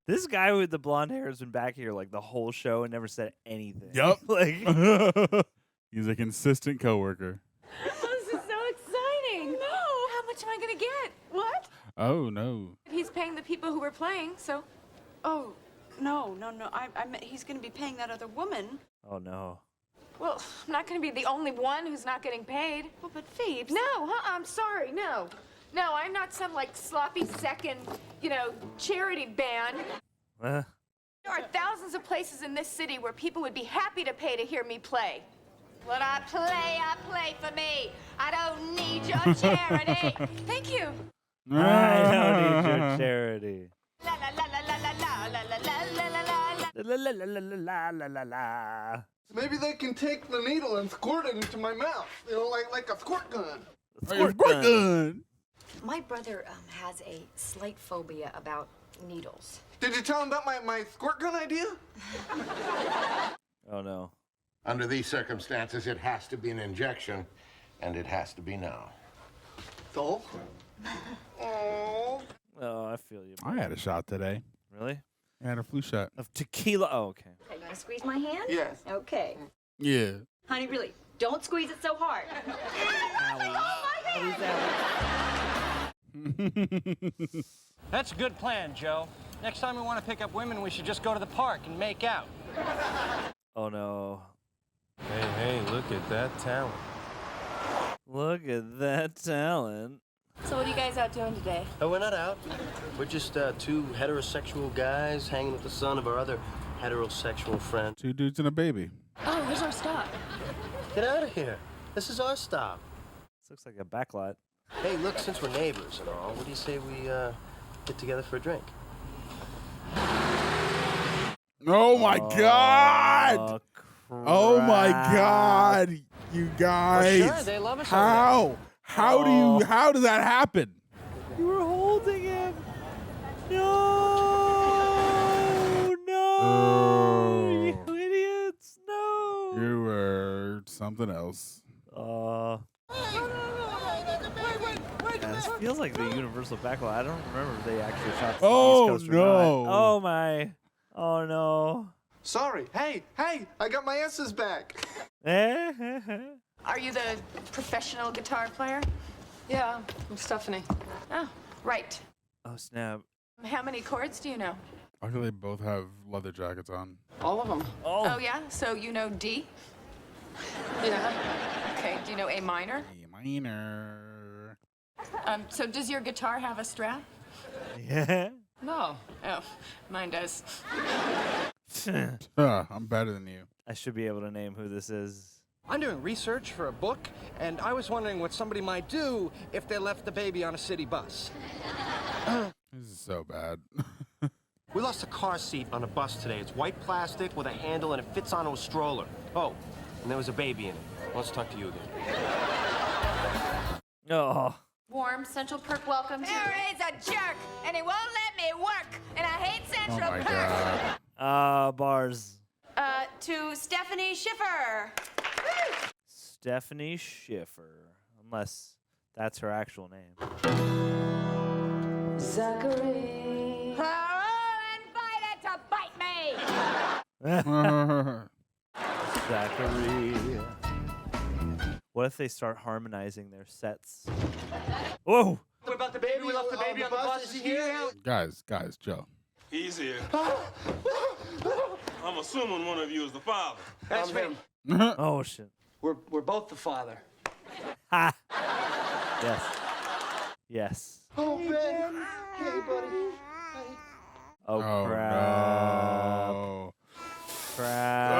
This guy with the blonde hair has been back here like the whole show and never said anything. Yup. Like, He's a consistent coworker. This is so exciting. No. How much am I going to get? What? Oh, no. He's paying the people who were playing, so. Oh, no. I meant he's going to be paying that other woman. oh, no. Well, I'm not going to be the only one who's not getting paid. Well, but Phoebe. No, I'm sorry, no. No, I'm not some, like, sloppy second, charity band. There are thousands of places in this city where people would be happy to pay to hear me play. When I play for me. I don't need your charity. Thank you. I don't need your charity. La la la la la la la la la la la. La la la la la la la la. Maybe they can take the needle and squirt it into my mouth. Like a squirt gun. Squirt gun. My brother has a slight phobia about needles. Did you tell him about my squirt gun idea? Oh, no. Under these circumstances, it has to be an injection, and it has to be now. So? Oh. Oh, I feel you. I had a shot today. Really? And a flu shot. of tequila. Oh, okay. Okay, you want to squeeze my hand? Yes. Okay. Yeah. Honey, really, don't squeeze it so hard. That's a good plan, Joe. Next time we want to pick up women, we should just go to the park and make out. Oh no. Hey, look at that talent. Look at that talent. So what are you guys out doing today? Oh, we're not out. We're just two heterosexual guys hanging with the son of our other heterosexual friend. 2 dudes and a baby. Oh, where's our stop? Get out of here. This is our stop. This looks like a backlot. Hey, look, since we're neighbors and all, what do you say we get together for a drink? Oh my God! Oh my God! You guys! Well, sure, they love us over How? How do you? How does that happen? You were holding him. No, Oh, you idiots! No. you were something else. Yeah, this feels like the universal backlot. I don't remember if they actually shot this Oh, on the East Coast or no. not. Oh my. Oh no. Sorry. Hey, I got my S's back. Are you the professional guitar player? Yeah, I'm Stephanie. Oh, right. Oh snap. How many chords do you know? I feel they both have leather jackets on. All of them. Oh, yeah? So you know D? Yeah. Okay, do you know A minor? A minor. So does your guitar have a strap? Yeah. No. Oh, mine does. I'm better than you. I should be able to name who this is. I'm doing research for a book, and I was wondering what somebody might do if they left the baby on a city bus. This is so bad. We lost a car seat on a bus today. It's white plastic with a handle and it fits onto a stroller. Oh, and there was a baby in it. Let's talk to you again. Oh. Warm Central Perk welcome to... Harry's a jerk, and he won't let me work, and I hate Oh Central my Perk. God. Bars. To Stephanie Schiffer. Stephanie Schiffer. Unless that's her actual name. Zachary. Oh, invited to bite me. Zachary. What if they start harmonizing their sets? Whoa! What about the baby? We left the baby on the bus. Is he here? Guys, Joe. He's here. I'm assuming one of you is the father. That's him. Oh shit. We're both the father. Ha! Yes. Yes. Oh, Ben. Hey, buddy. Oh, Oh, crap. no. Crap.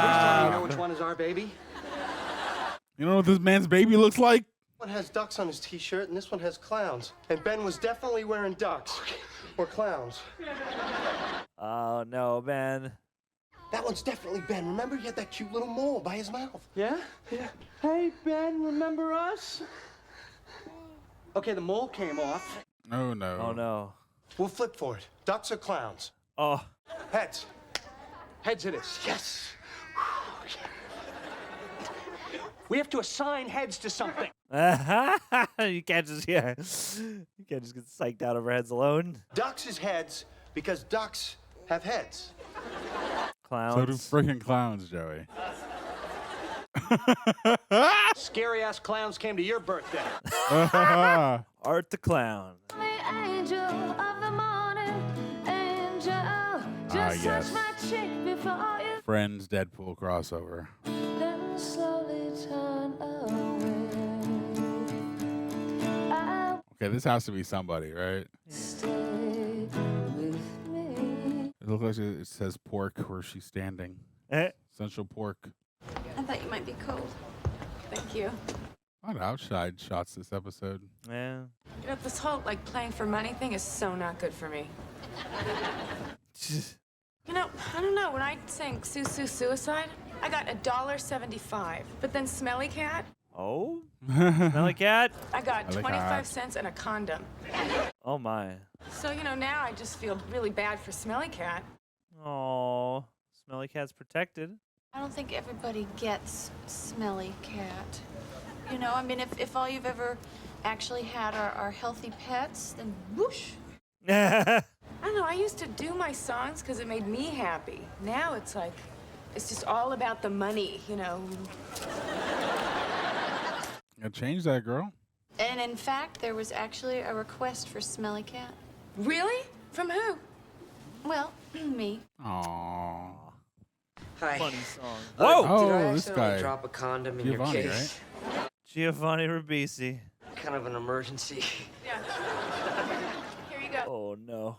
Please tell me you know Crap. which one is our baby. You know what this man's baby looks like? One has ducks on his t-shirt and this one has clowns. And Ben was definitely wearing ducks. Or clowns. Oh no, Ben. That one's definitely Ben. Remember, he had that cute little mole by his mouth. Yeah? Yeah. Hey, Ben, remember us? Okay, the mole came off. Oh no. Oh no. We'll flip for it. Ducks or clowns? Oh. Heads. Heads it is. Yes. We have to assign heads to something. You can't just You can't just get psyched out over heads alone. Ducks is heads because ducks have heads. Clowns. So do freaking clowns, Joey. Scary ass clowns came to your birthday. Art the Clown. Angel of the morning, angel. Just yes. touch my cheek before you Friends Deadpool crossover. then slowly turn away. Okay, this has to be somebody, right? Stay with me. It looks like it says pork where she's standing. Central Pork. I thought you might be cold. Thank you. A lot of outside shots this episode. Yeah. You know, this whole, like, playing for money thing is so not good for me. You know, I don't know. When I sang Sue Sue Suicide, I got $1.75. But then Smelly Cat, Oh? Smelly Cat? I got Smelly 25 Cat. cents and a condom. Oh my. So, you know, now I just feel really bad for Smelly Cat. Oh. Smelly Cat's protected. I don't think everybody gets Smelly Cat. You know, I mean, if all you've ever actually had are healthy pets, then whoosh. I don't know, I used to do my songs because it made me happy. Now it's like, it's just all about the money, you know. Gotta change that, girl. And in fact, there was actually a request for Smelly Cat. Really? From who? Well, me. Aww. Hi. Funny song. Whoa! Oh, Did I this accidentally guy. drop a condom in Giovanni, your case? right? Giovanni Ribisi. Kind of an emergency. Yeah. Here you go. Oh, no.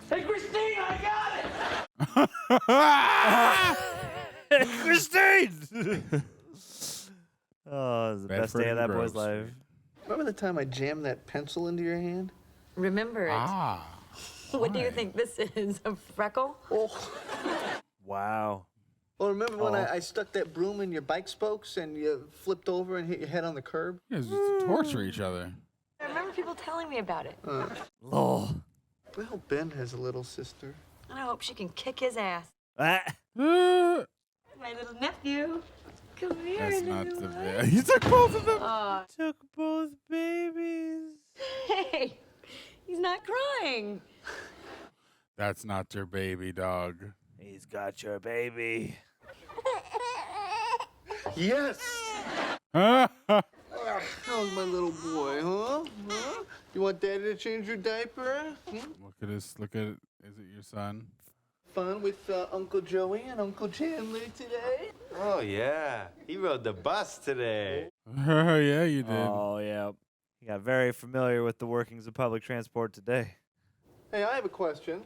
Hey, Christine, I got it! Christine! Oh, it's the best Bedford day of that and boy's Grove life. Remember the time I jammed that pencil into your hand? Remember it. Ah. What do you think this is? A freckle? Oh. Wow. Well, remember when Oh. I stuck that broom in your bike spokes and you flipped over and hit your head on the curb? You guys used to torture each other. I remember people telling me about it. Lol. Well, Ben has a little sister. And I hope she can kick his ass. Ah. My little nephew. Come here, That's not little the one. bad. He took both of them. Took both babies. Hey, he's not crying. That's not your baby, dog. He's got your baby. Yes! Ah. How's my little boy, huh? You want Daddy to change your diaper? Look at this. Look at it. Is it your son? Fun with Uncle Joey and Uncle Chandler today? Oh, yeah. He rode the bus today. Yeah, you did. Oh, yeah. He got very familiar with the workings of public transport today. Hey, I have a question.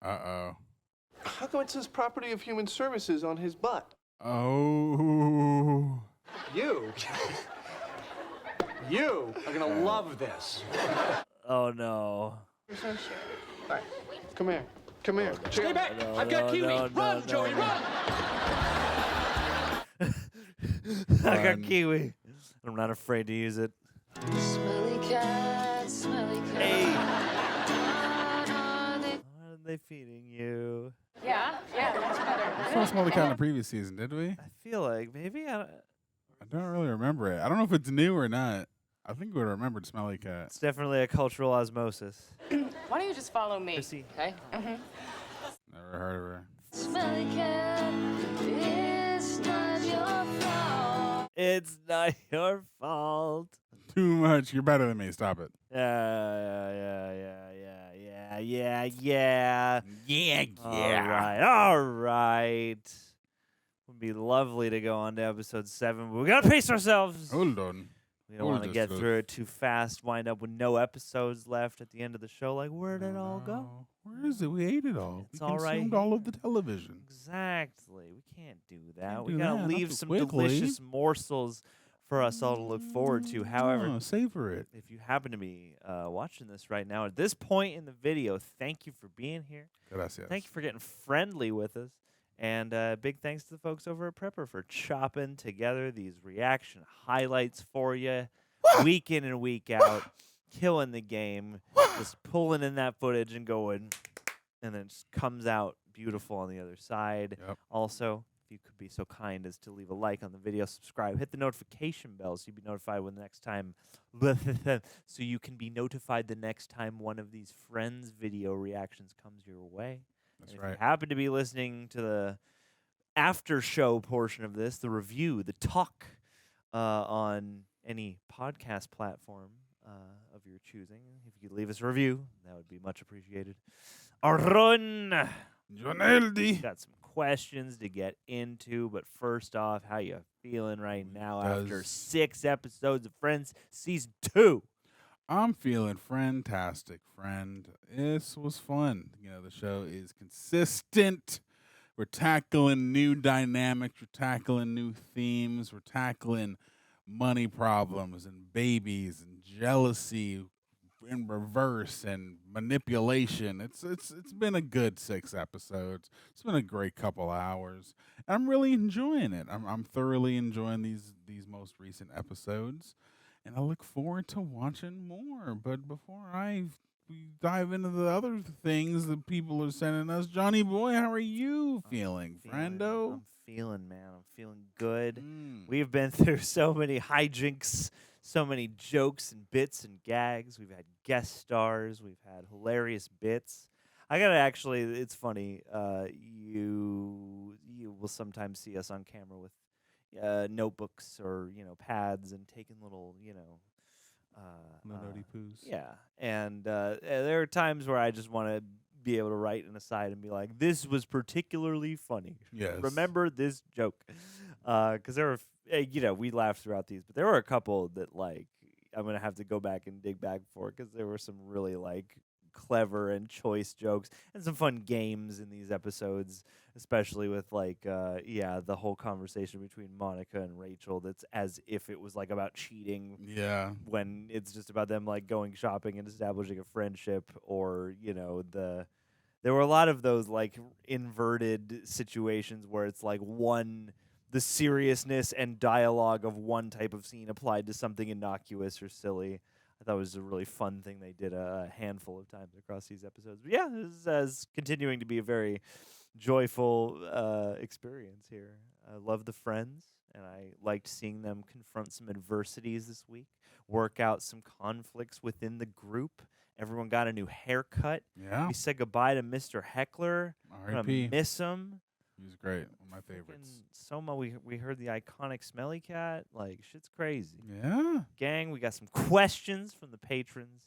Uh-oh. How come it says property of human services on his butt? Oh. You are gonna love this. Oh, no. All right, come here. Come here. Stay back! I've got Kiwi! Run, Joey, run! I got Kiwi. I'm not afraid to use it. Smelly cat, smelly cat. Hey. What are they feeding you? Yeah, that's better. We saw Smelly Cat in the previous season, did we? I feel like maybe I don't really remember it. I don't know if it's new or not. I think we remembered Smelly Cat. it's definitely a cultural osmosis. Why don't you just follow me? Chrissy. Okay? Mm-hmm. Never heard of her. Smelly cat, it's not your fault. It's not your fault. Too much. You're better than me. Stop it. Yeah. All right. Would be lovely to go on to episode 7, but we gotta pace ourselves. Hold on. We don't want to get through it too fast, wind up with no episodes left at the end of the show. Like, where'd it all go? Where is it? We ate it all. It's we all right consumed all of the television. Exactly. We can't do that. Can't We do gotta that, not leave too some quickly. delicious morsels for us all to look forward to. However, savor it. if you happen to be watching this right now at this point in the video, thank you for being here. Gracias. Thank you for getting friendly with us. And big thanks to the folks over at Prepper for chopping together these reaction highlights for you week in and week out, killing the game, just pulling in that footage and going, and then it just comes out beautiful on the other side. Yep. Also, if you could be so kind as to leave a like on the video, subscribe, hit the notification bell so you'll be notified when the next time, so you can be notified the next time one of these Friends video reactions comes your way. That's If right. you happen to be listening to the after show portion of this, the review, the talk on any podcast platform of your choosing, if you could leave us a review, that would be much appreciated. Arun! Joneldi. Got some questions to get into, but first off, how you feeling right now after 6 episodes of Friends Season 2? I'm feeling fantastic, friend. This was fun. You know, the show is consistent. We're tackling new dynamics. We're tackling new themes. We're tackling money problems and babies and jealousy in reverse and manipulation. It's been a good 6 episodes. It's been a great couple hours. I'm really enjoying it. I'm thoroughly enjoying these most recent episodes. And I look forward to watching more. But before we dive into the other things that people are sending us, Johnny Boy, how are you feeling, friendo? I'm feeling good. We've been through so many hijinks so many jokes and bits and gags. We've had guest stars. We've had hilarious bits. I gotta actually, it's funny. You will sometimes see us on camera with notebooks or pads and taking little Nutty poos. Yeah, and there are times where I just want to be able to write an aside and be like, "This was particularly funny." Yes. Remember this joke, because there were, we laughed throughout these, but there were a couple that I'm gonna have to go back and dig back for because there were some really clever and choice jokes and some fun games in these episodes, especially with the whole conversation between Monica and Rachel that's as if it was about cheating, when it's just about them going shopping and establishing a friendship, or there were a lot of those inverted situations where it's the seriousness and dialogue of one type of scene applied to something innocuous or silly. I thought it was a really fun thing they did a handful of times across these episodes. But yeah, this is continuing to be a very joyful experience here. I love the friends, and I liked seeing them confront some adversities this week, work out some conflicts within the group. Everyone got a new haircut. Yeah. We said goodbye to Mr. Heckler. R.I.P. Miss him. He was great. One of my favorites. Soma, we heard the iconic Smelly Cat. Shit's crazy. Yeah. Gang, we got some questions from the patrons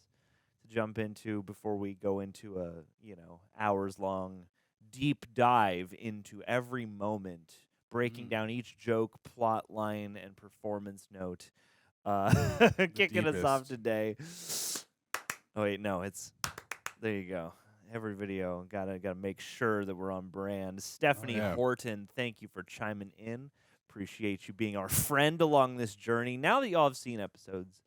to jump into before we go into a, hours-long deep dive into every moment, breaking down each joke, plot line, and performance note. Kicking us off today. Oh, wait, no, there you go. Every video, gotta make sure that we're on brand. Stephanie Horton, thank you for chiming in. Appreciate you being our friend along this journey. Now that y'all have seen episodes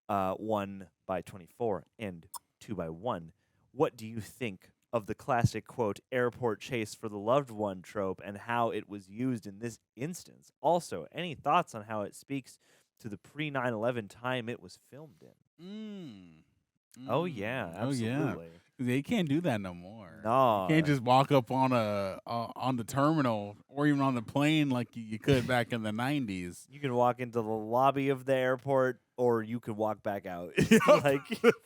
1 by 24 and 2 by 1, what do you think of the classic, quote, airport chase for the loved one trope and how it was used in this instance? Also, any thoughts on how it speaks to the pre-9/11 time it was filmed in? Oh, yeah, absolutely. Oh, yeah. They can't do that no more. No. You can't just walk up on the terminal or even on the plane like you could back in the 90s. You can walk into the lobby of the airport, or you can walk back out.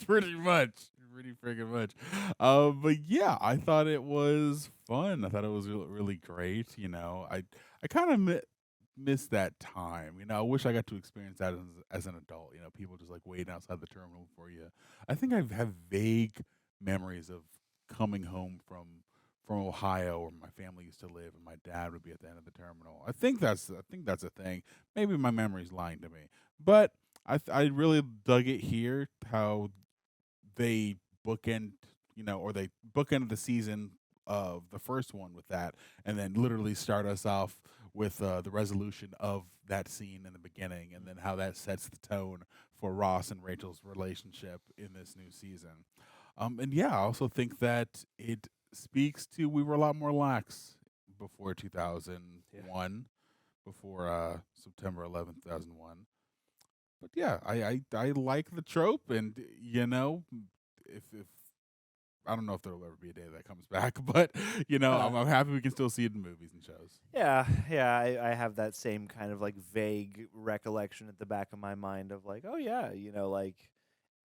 Pretty much. Pretty freaking much. But yeah, I thought it was fun. I thought it was really great. I kind of miss that time. I wish I got to experience that as an adult. People just waiting outside the terminal for you. I think I have vague memories of coming home from Ohio, where my family used to live, and my dad would be at the end of the terminal. I think that's a thing. Maybe my memory's lying to me, but I really dug it here how they bookend the season of the first one with that, and then literally start us off with the resolution of that scene in the beginning, and then how that sets the tone for Ross and Rachel's relationship in this new season. And yeah, I also think that it speaks to we were a lot more lax before 2001, before September 11th, 2001. But yeah, I like the trope, and if I don't know if there'll ever be a day that comes back, but I'm happy we can still see it in movies and shows. Yeah, I have that same kind of vague recollection at the back of my mind of oh yeah,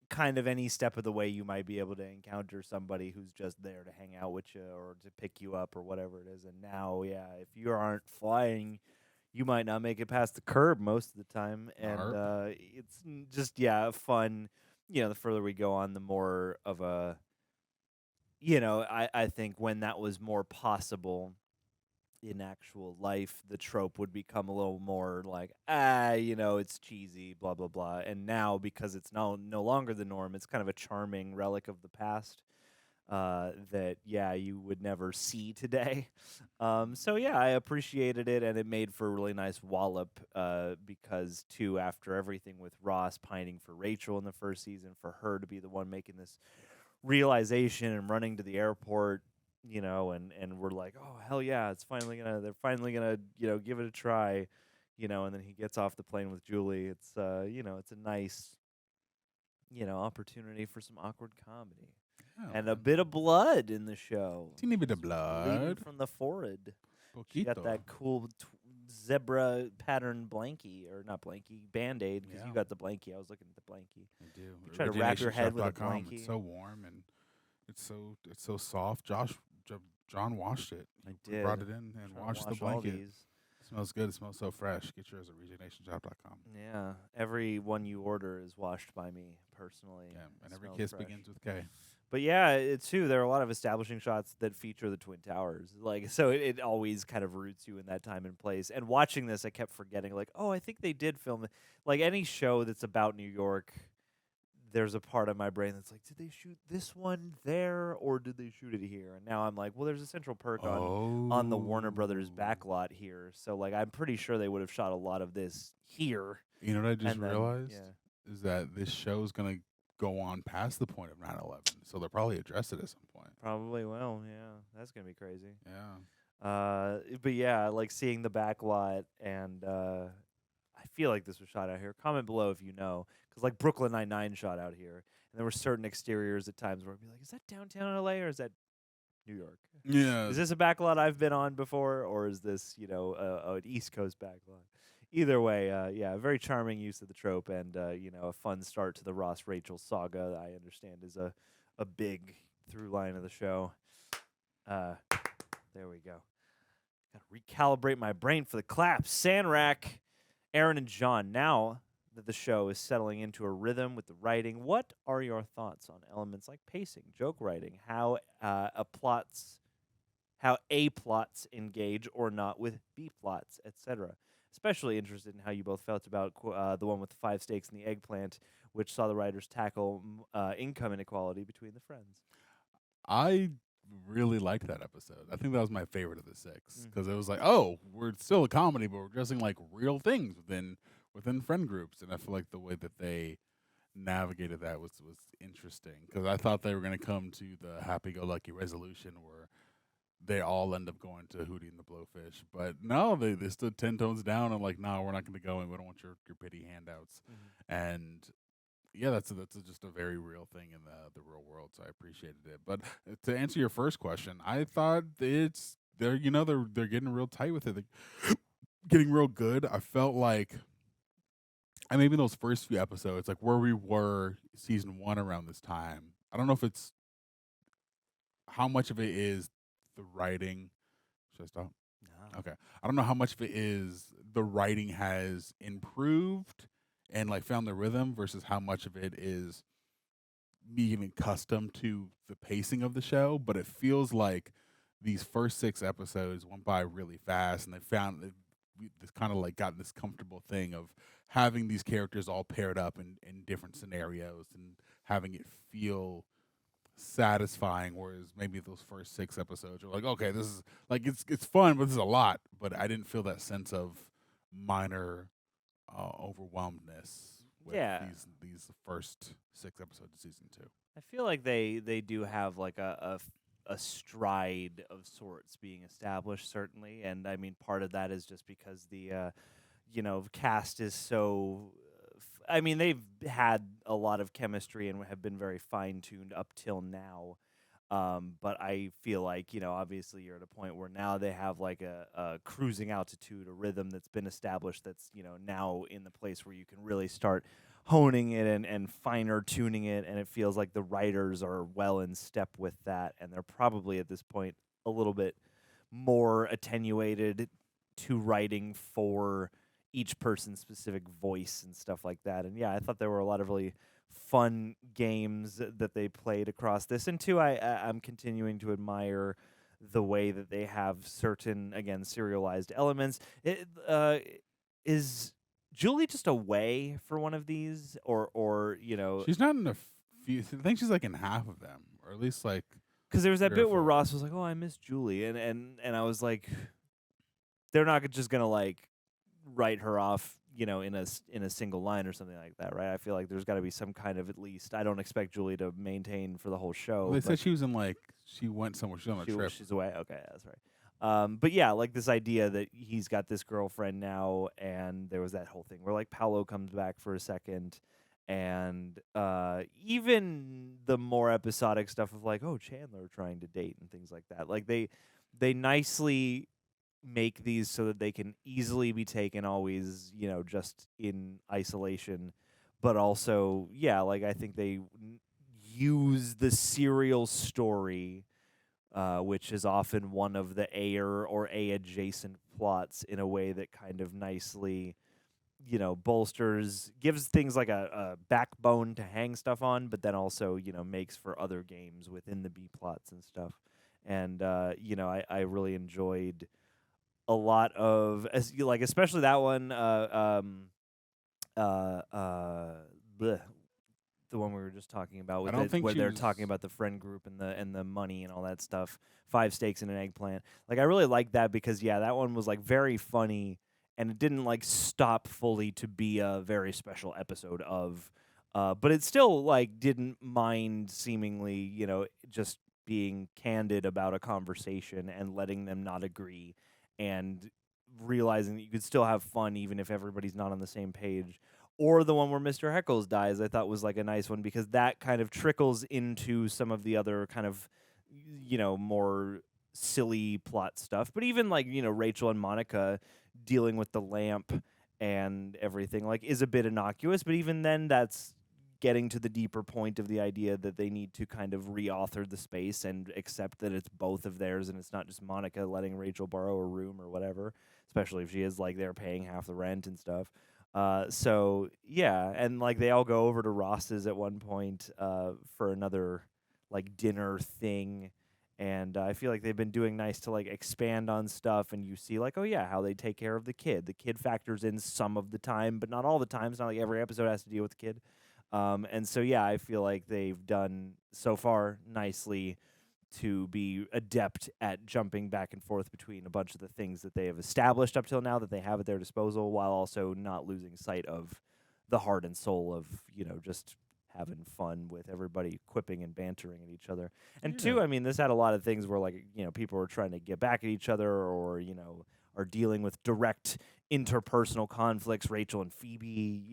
kind of any step of the way you might be able to encounter somebody who's just there to hang out with you or to pick you up or whatever it is. And now, yeah, if you aren't flying, you might not make it past the curb most of the time. And it's just, fun. The further we go on, the more of a, I think when that was more possible in actual life, the trope would become a little more it's cheesy, blah, blah, blah. And now, because it's no longer the norm, it's kind of a charming relic of the past that, you would never see today. So, I appreciated it, and it made for a really nice wallop because, too, after everything with Ross pining for Rachel in the first season, for her to be the one making this realization and running to the airport, and we're like, oh hell yeah, they're finally gonna give it a try, and then he gets off the plane with Julie. It's it's a nice opportunity for some awkward comedy and a bit of blood in the show. Teeny bit of blood bleeding from the forehead. She got that cool zebra pattern blankie, or not blankie, Band-Aid, because you got the blankie. I was looking at the blankie. I do. You try to wrap your head with a originationshop.com. blankie. It's so warm and it's so soft. John washed it. I He did. brought it in and washed the wash all blanket. these. It smells good. It smells so fresh. Get yours at regenerationshop.com. Yeah, every one you order is washed by me personally. Yeah, and It every smells kiss fresh. begins with K. But yeah, it's too. There are a lot of establishing shots that feature the Twin Towers. Like, so it always kind of roots you in that time and place. And watching this, I kept forgetting, like, oh, I think they did film it. Like any show that's about New York, there's a part of my brain that's like, did they shoot this one there or did they shoot it here? And now I'm like, well, there's a Central Perk on the Warner Brothers backlot here. So like, I'm pretty sure they would have shot a lot of this here. You know what I just And then, realized? yeah. Is that this show is going to go on past the point of 9/11. So they'll probably address it at some point. Probably will, yeah. That's going to be crazy. Yeah. But yeah, like seeing the backlot, and I feel like this was shot out here. Comment below if you know, because like Brooklyn Nine-Nine shot out here, and there were certain exteriors at times where I'd be like, is that downtown LA or is that New York? Yeah. Is this a backlot I've been on before, or is this, you know, an East Coast backlot? Either way, yeah, very charming use of the trope, and you know, a fun start to the Ross Rachel saga. I understand is a big through line of the show. There we go. Got to recalibrate my brain for the claps. Sanrak, Aaron and John. Now that the show is settling into a rhythm with the writing, what are your thoughts on elements like pacing, joke writing, how A plots engage or not with B plots, etc.? Especially interested in how you both felt about the one with the 5 steaks and the eggplant, which saw the writers tackle income inequality between the friends. I really liked that episode. I think that was my favorite of the 6 because it was like, oh, we're still a comedy, but we're addressing like real things within friend groups, and I feel like the way that they navigated that was interesting because I thought they were going to come to the happy-go-lucky resolution where they all end up going to Hootie and the Blowfish. But no, they stood 10 tones down and like, no, we're not going to go and we don't want your pity handouts. And yeah, that's just a very real thing in the real world. So I appreciated it. But to answer your first question, I thought they're getting real tight with it. They're getting real good. I felt like, and maybe those first few episodes, like where we were season 1 around this time, I don't know if it's how much of it is the writing. Should I stop? No. Okay. I don't know how much of it is the writing has improved and like found the rhythm versus how much of it is me getting accustomed to the pacing of the show. But it feels like these first 6 episodes went by really fast, and they found that this kind of like got this comfortable thing of having these characters all paired up in different scenarios and having it feel satisfying, whereas maybe those first 6 episodes are like, okay, this is like it's fun, but this is a lot. But I didn't feel that sense of minor overwhelmedness with these first 6 episodes of season 2. I feel like they do have like a stride of sorts being established, certainly, and I mean part of that is just because the cast is so. I mean, they've had a lot of chemistry and have been very fine-tuned up till now. But I feel like, obviously you're at a point where now they have like a cruising altitude, a rhythm that's been established that's, now in the place where you can really start honing it and finer tuning it. And it feels like the writers are well in step with that. And they're probably at this point a little bit more attenuated to writing for each person's specific voice and stuff like that. And yeah, I thought there were a lot of really fun games that they played across this. And two, I'm continuing to admire the way that they have certain, again, serialized elements. Is Julie just away for one of these, or she's not in a few. I think she's like in half of them, or at least like. Because there was that bit where Ross was like, "Oh, I miss Julie," and I was like, they're not just gonna like write her off, in a single line or something like that, right? I feel like there's got to be some kind of, at least, I don't expect Julie to maintain for the whole show. Well, they said she was she went somewhere. She's on a trip. She's away. Okay, that's right. But yeah, like this idea that he's got this girlfriend now, and there was that whole thing where like Paolo comes back for a second, and even the more episodic stuff of like, oh, Chandler trying to date and things like that. Like they nicely make these so that they can easily be taken always, just in isolation, but also, like I think they use the serial story, which is often one of the A or A adjacent plots, in a way that kind of nicely, gives things like a backbone to hang stuff on, but then also, makes for other games within the B plots and stuff. And, I really enjoyed a lot of, especially that one, the one we were just talking about, where they're talking about the friend group and the money and all that stuff. 5 steaks and an eggplant. Like, I really liked that because that one was like very funny, and it didn't like stop fully to be a very special episode of, but it still like didn't mind seemingly, just being candid about a conversation and letting them not agree, and realizing that you could still have fun even if everybody's not on the same page. Or the one where Mr. Heckles dies, I thought was like a nice one, because that kind of trickles into some of the other kind of, more silly plot stuff. But even like, Rachel and Monica dealing with the lamp and everything like is a bit innocuous. But even then, that's getting to the deeper point of the idea that they need to kind of reauthor the space and accept that it's both of theirs, and it's not just Monica letting Rachel borrow a room or whatever, especially if she is like they're paying half the rent and stuff. And like they all go over to Ross's at one point for another like dinner thing, and I feel like they've been doing nice to like expand on stuff, and you see like, oh yeah, how they take care of the kid. The kid factors in some of the time, but not all the time. It's not like every episode has to deal with the kid. And so I feel like they've done so far nicely to be adept at jumping back and forth between a bunch of the things that they have established up till now that they have at their disposal, while also not losing sight of the heart and soul of, just having fun with everybody quipping and bantering at each other. And two, I mean, this had a lot of things where like, people are trying to get back at each other, or, are dealing with direct interpersonal conflicts. Rachel and Phoebe,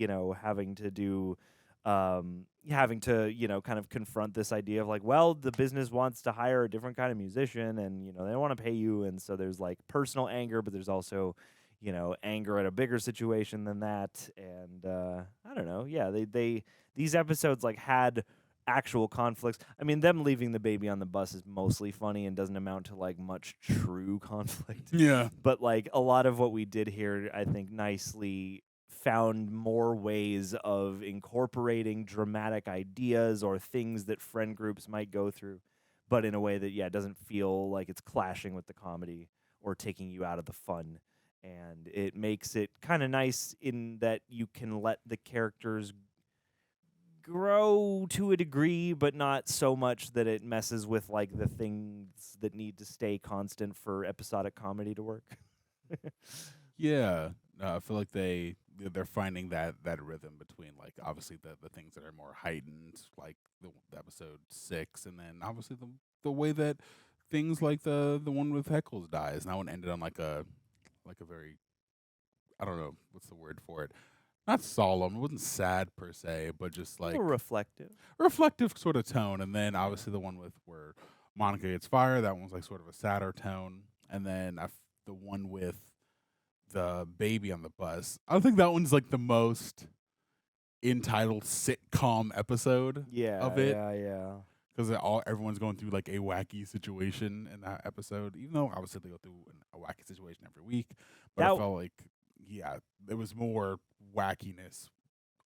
having to kind of confront this idea of like, well, the business wants to hire a different kind of musician, and, they don't want to pay you. And so there's like personal anger, but there's also, anger at a bigger situation than that. And I don't know. Yeah, these episodes like had actual conflicts. I mean, them leaving the baby on the bus is mostly funny and doesn't amount to like much true conflict. Yeah. But like a lot of what we did here, I think nicely found more ways of incorporating dramatic ideas or things that friend groups might go through, but in a way that doesn't feel like it's clashing with the comedy or taking you out of the fun. And it makes it kind of nice in that you can let the characters grow to a degree, but not so much that it messes with like the things that need to stay constant for episodic comedy to work. Yeah, I feel like they're finding that rhythm between like obviously the things that are more heightened, like the episode 6, and then obviously the way that things like the one with Heckles dies. And that one ended on like a very, I don't know what's the word for it. Not solemn. It wasn't sad per se, but just like reflective sort of tone. And then obviously the one with where Monica gets fired, that one's like sort of a sadder tone. And then the one with the baby on the bus, I think that one's like the most entitled sitcom episode of it. Yeah. Because everyone's going through like a wacky situation in that episode, even though obviously they go through a wacky situation every week. But I felt like, there was more wackiness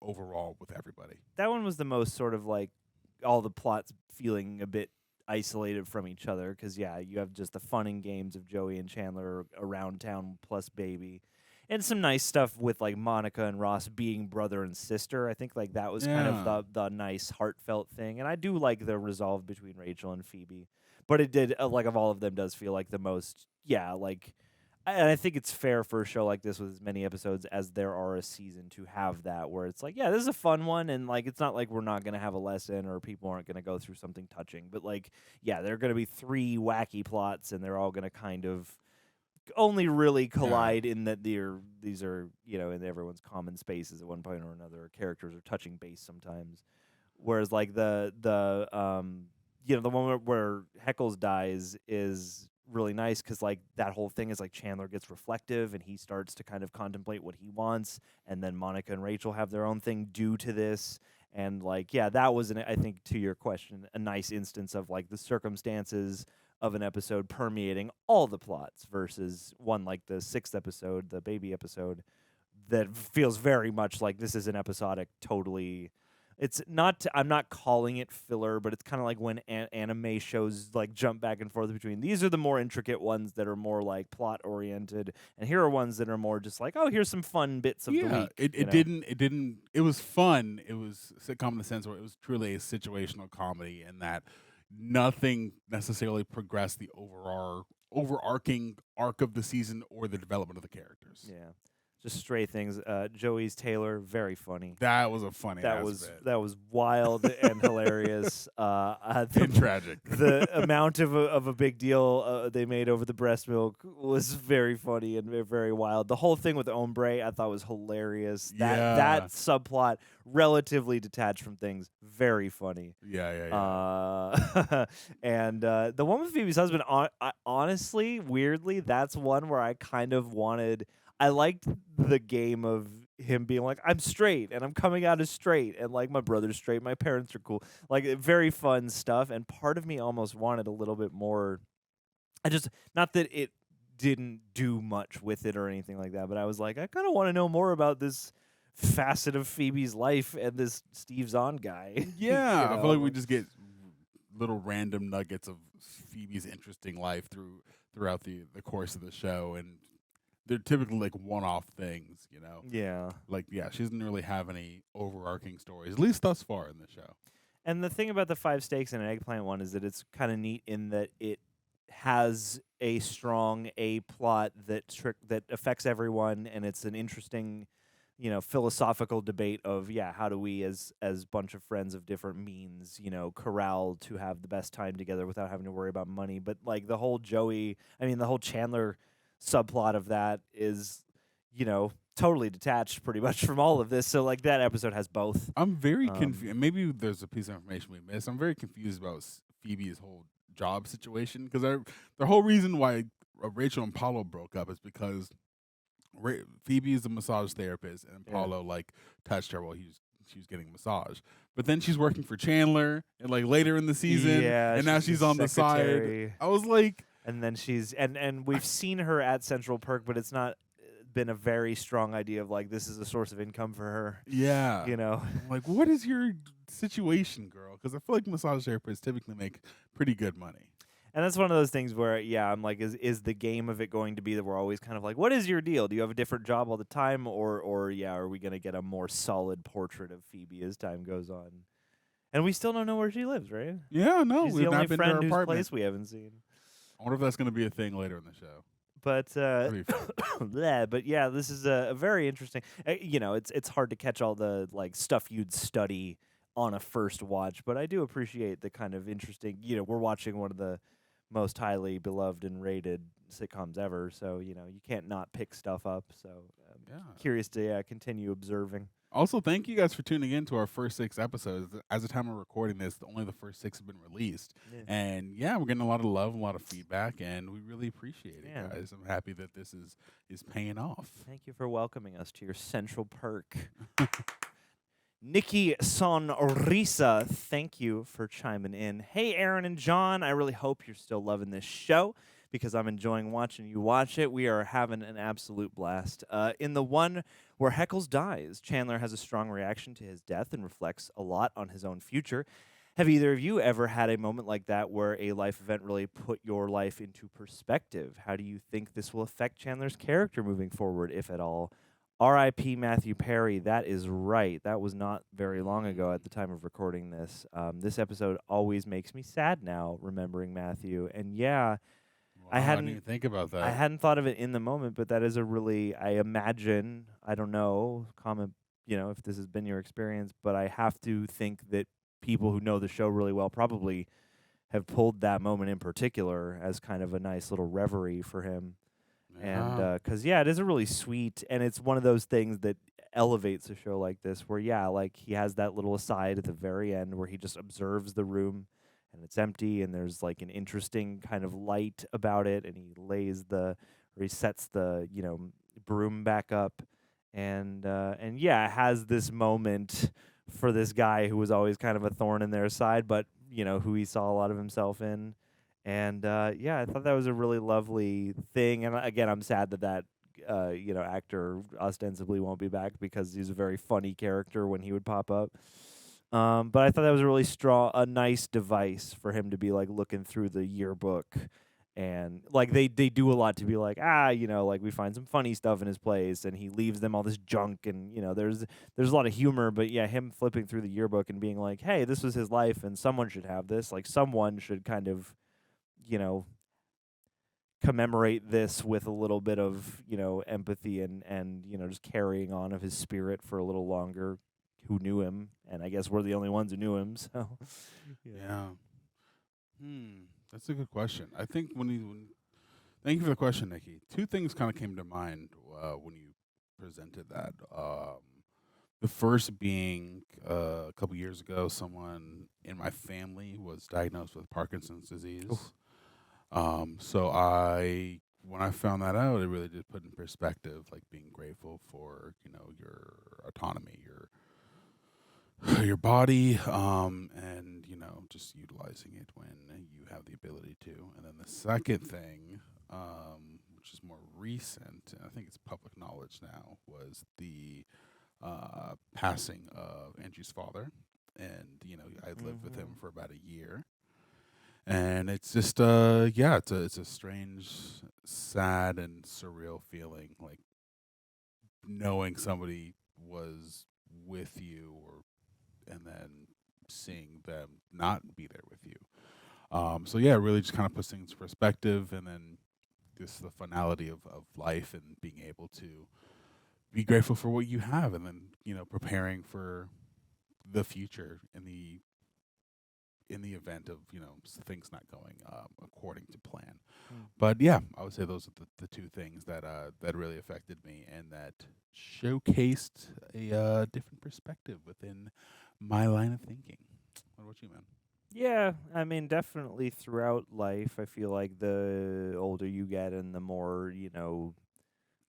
overall with everybody. That one was the most sort of like all the plots feeling a bit isolated from each other, because you have just the fun and games of Joey and Chandler around town plus baby, and some nice stuff with like Monica and Ross being brother and sister. I think like that was kind of the nice heartfelt thing, and I do like the resolve between Rachel and Phoebe, but it did like of all of them does feel like the most and I think it's fair for a show like this with as many episodes as there are a season to have that, where it's like, this is a fun one, and like it's not like we're not going to have a lesson or people aren't going to go through something touching, but like, there are going to be 3 wacky plots, and they're all going to kind of only really collide in that these are, in everyone's common spaces at one point or another. Characters are touching base sometimes. Whereas like the one where Heckles dies is really nice because like that whole thing is like Chandler gets reflective and he starts to kind of contemplate what he wants, and then Monica and Rachel have their own thing due to this. And like, yeah, that was, I think, to your question, a nice instance of like the circumstances of an episode permeating all the plots versus one like the 6th episode, the baby episode, that feels very much like this is an episodic, totally. It's not. I'm not calling it filler, but it's kind of like when anime shows like jump back and forth between. These are the more intricate ones that are more like plot oriented, and here are ones that are more just like, oh, here's some fun bits of the week. It didn't. It was fun. It was sitcom in the sense where it was truly a situational comedy, and that nothing necessarily progressed the overarching arc of the season or the development of the characters. Yeah. Just stray things. Joey's Taylor, very funny. That was a funny. That was wild and hilarious. And tragic. The amount of a big deal they made over the breast milk was very funny and very wild. The whole thing with Ombre I thought was hilarious. That subplot, relatively detached from things, very funny. Yeah. And the one with Phoebe's husband, honestly, weirdly, that's one where I kind of wanted. I liked the game of him being like, I'm straight and I'm coming out as straight and like my brother's straight, my parents are cool. Like very fun stuff. And part of me almost wanted a little bit more. Not that it didn't do much with it or anything like that, but I was like, I kind of want to know more about this facet of Phoebe's life and this Steve Zahn guy. Yeah. You know? I feel like we just get little random nuggets of Phoebe's interesting life throughout the course of the show, and they're typically like one-off things, you know? Yeah. Like, she doesn't really have any overarching stories, at least thus far in the show. And the thing about the 5 stakes and an eggplant one is that it's kind of neat in that it has a strong plot that affects everyone, and it's an interesting, philosophical debate of, how do we as bunch of friends of different means, corral to have the best time together without having to worry about money. But like the whole the whole Chandler subplot of that is, totally detached pretty much from all of this. So like that episode has both. I'm very confused. Maybe there's a piece of information we missed. I'm very confused about Phoebe's whole job situation, because the whole reason why Rachel and Paulo broke up is because Phoebe is a massage therapist and Paulo like touched her while she was getting a massage. But then she's working for Chandler and like later in the season, and now she's on the side. I was like. And then she's and we've seen her at Central Perk, but it's not been a very strong idea of like this is a source of income for her. Yeah, like what is your situation, girl? Because I feel like massage therapists typically make pretty good money. And that's one of those things where I'm like, is the game of it going to be that we're always kind of like, what is your deal? Do you have a different job all the time, or are we going to get a more solid portrait of Phoebe as time goes on? And we still don't know where she lives, right? Yeah, no, she's we've the only not been to friend her whose apartment. place we haven't seen. I wonder if that's going to be a thing later in the show. But this is a very interesting. It's hard to catch all the like stuff you'd study on a first watch, but I do appreciate the kind of interesting. We're watching one of the most highly beloved and rated sitcoms ever, so you can't not pick stuff up. So curious to continue observing. Also, thank you guys for tuning in to our first 6 episodes. As the time of recording this, only the first 6 have been released. Yeah. And we're getting a lot of love, a lot of feedback, and we really appreciate it, guys. I'm happy that this is paying off. Thank you for welcoming us to your Central Perk. Nikki Sonrisa, thank you for chiming in. Hey, Aaron and John, I really hope you're still loving this show, because I'm enjoying watching you watch it. We are having an absolute blast. In the one where Heckles dies, Chandler has a strong reaction to his death and reflects a lot on his own future. Have either of you ever had a moment like that where a life event really put your life into perspective? How do you think this will affect Chandler's character moving forward, if at all? R.I.P. Matthew Perry, that is right. That was not very long ago at the time of recording this. This episode always makes me sad now, remembering Matthew. And I hadn't even think about that. I hadn't thought of it in the moment, but that is a really, I imagine, I don't know, comment, if this has been your experience, but I have to think that people who know the show really well probably have pulled that moment in particular as kind of a nice little reverie for him. And because it is a really sweet, and it's one of those things that elevates a show like this where like he has that little aside at the very end where he just observes the room and it's empty, and there's like an interesting kind of light about it, and he sets the broom back up, and yeah, it has this moment for this guy who was always kind of a thorn in their side, but who he saw a lot of himself in. And yeah, I thought that was a really lovely thing. And again, I'm sad that actor ostensibly won't be back, because he's a very funny character when he would pop up. But I thought that was a really a nice device for him to be like looking through the yearbook, and like they do a lot to be like, like we find some funny stuff in his place, and he leaves them all this junk, and there's a lot of humor. But yeah, him flipping through the yearbook and being like, hey, this was his life, and someone should have this. Like someone should kind of commemorate this with a little bit of empathy and just carrying on of his spirit for a little longer. Who knew him? And I guess we're the only ones who knew him. So yeah. That's a good question. I think thank you for the question, Nikki. Two things kind of came to mind when you presented that. The first being a couple years ago, someone in my family was diagnosed with Parkinson's disease. So when I found that out, it really did put in perspective, like being grateful for your autonomy, your body, and just utilizing it when you have the ability to. And then the second thing, which is more recent, and I think it's public knowledge now, was the passing of Angie's father. And I lived with him for about a year, and it's just it's a strange, sad, and surreal feeling, like knowing somebody was with you, and then seeing them not be there with you. So yeah, it really just kind of puts things in perspective, and then just the finality of life, and being able to be grateful for what you have, and then preparing for the future in the event of things not going according to plan. But yeah, I would say those are the two things that really affected me, and that showcased a different perspective within my line of thinking. What about you, man? Yeah, I mean, definitely throughout life, I feel like the older you get and the more,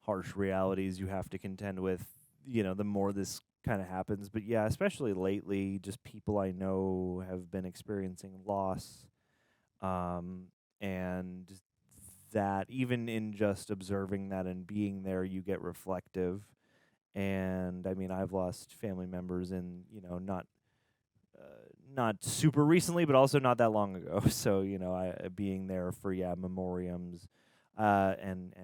harsh realities you have to contend with, the more this kind of happens. But yeah, especially lately, just people I know have been experiencing loss. And that even in just observing that and being there, you get reflective. And I mean, I've lost family members in, not super recently, but also not that long ago. So, I being there for memoriams, and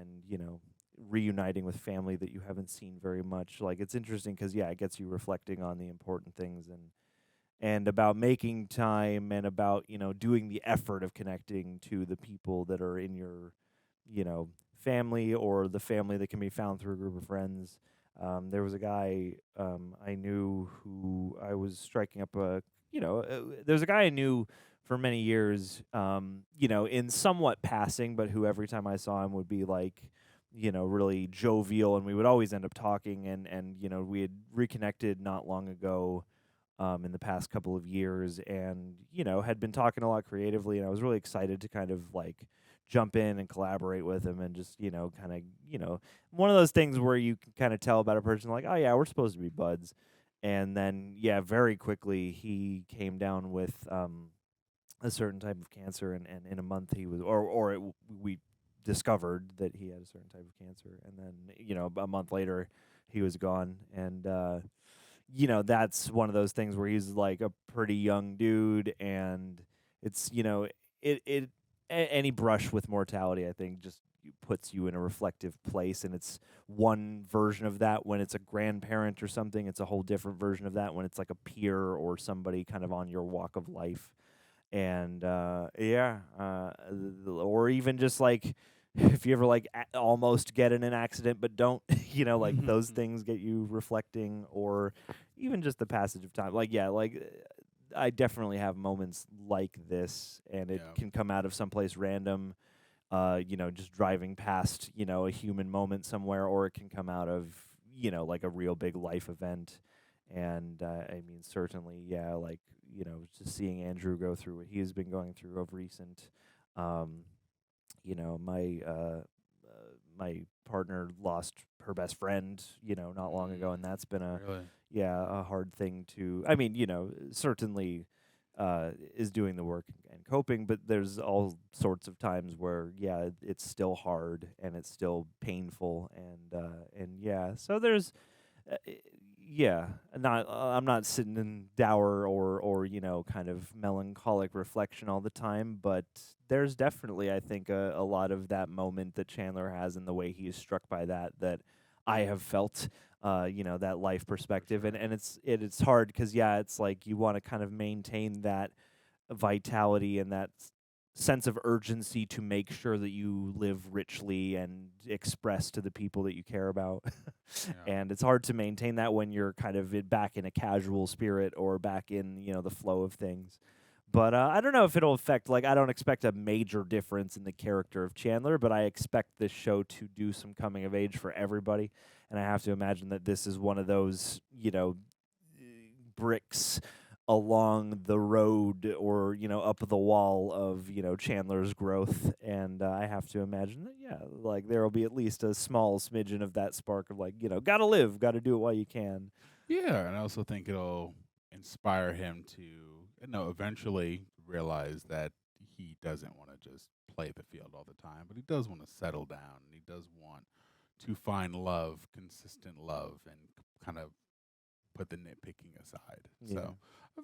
reuniting with family that you haven't seen very much. Like, it's interesting because it gets you reflecting on the important things, and about making time, and about doing the effort of connecting to the people that are in your family, or the family that can be found through a group of friends. There was a guy I knew who I was striking up there's a guy I knew for many years, in somewhat passing, but who every time I saw him would be like, really jovial, and we would always end up talking, and we had reconnected not long ago, in the past couple of years, and, had been talking a lot creatively, and I was really excited to kind of like jump in and collaborate with him, and just, kind of, one of those things where you can kind of tell about a person, like, oh yeah, we're supposed to be buds. And then, very quickly he came down with a certain type of cancer, and in a month he was, we discovered that he had a certain type of cancer, and then, a month later he was gone. And, that's one of those things where he's like a pretty young dude, and it's, any brush with mortality, I think, just puts you in a reflective place, and it's one version of that when it's a grandparent or something. It's a whole different version of that when it's like a peer or somebody kind of on your walk of life. And or even just like if you ever like almost get in an accident but don't, like those things get you reflecting, or even just the passage of time. I definitely have moments like this, and it can come out of someplace random, just driving past, a human moment somewhere, or it can come out of, like a real big life event. And I mean, certainly, just seeing Andrew go through what he has been going through of recent. My partner lost her best friend, not long ago, and that's been a hard thing to. I mean, certainly is doing the work and coping, but there's all sorts of times where it's still hard and it's still painful, and so there's. I'm not sitting in dour or kind of melancholic reflection all the time, but there's definitely, I think, a lot of that moment that Chandler has and the way he is struck by that I have felt, that life perspective, and it's hard because it's like you want to kind of maintain that vitality and that sense of urgency to make sure that you live richly and express to the people that you care about. And it's hard to maintain that when you're kind of back in a casual spirit or back in, the flow of things. But I don't know if it'll affect, I don't expect a major difference in the character of Chandler, but I expect this show to do some coming of age for everybody. And I have to imagine that this is one of those, bricks along the road or, up the wall of, Chandler's growth. And I have to imagine that, there will be at least a small smidgen of that spark of gotta live, gotta do it while you can. Yeah, and I also think it'll inspire him to, eventually realize that he doesn't want to just play the field all the time, but he does want to settle down, and he does want to find love, consistent love, and kind of put the nitpicking aside. So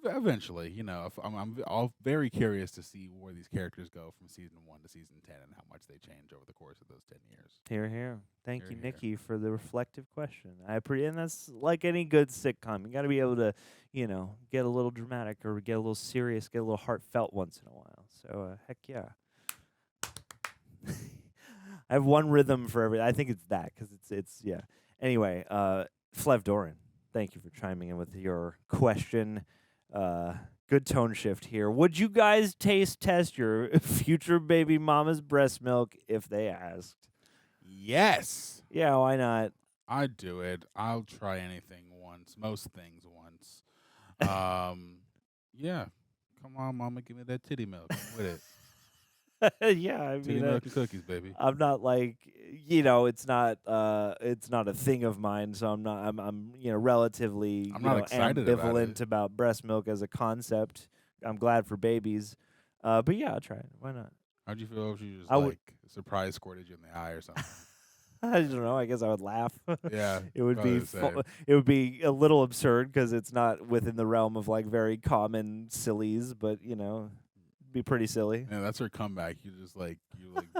eventually, if I'm all very curious to see where these characters go from season 1 to season 10 and how much they change over the course of those 10 years. Hear, hear. Thank you, Nikki, for the reflective question. And that's like any good sitcom. You got to be able to, get a little dramatic or get a little serious, get a little heartfelt once in a while. So, heck yeah. I have one rhythm for every. I think it's that because it's. Anyway, Flev Doran, thank you for chiming in with your question. Good tone shift here. Would you guys taste test your future baby mama's breast milk if they asked? Yes. Yeah, why not? I'd do it. I'll try anything once, most things once. Yeah. Come on, mama, give me that titty milk. I'm with it. Yeah, I Titty mean, milk and cookies, baby. I'm not it's not a thing of mine, so I'm relatively I'm not excited ambivalent about breast milk as a concept. I'm glad for babies, but yeah, I'll try it. Why not? How'd you feel if she just surprise squirted you in the eye or something? I don't know. I guess I would laugh. Yeah, it would be it would be a little absurd because it's not within the realm of very common sillies, but be pretty silly. Yeah, that's her comeback. You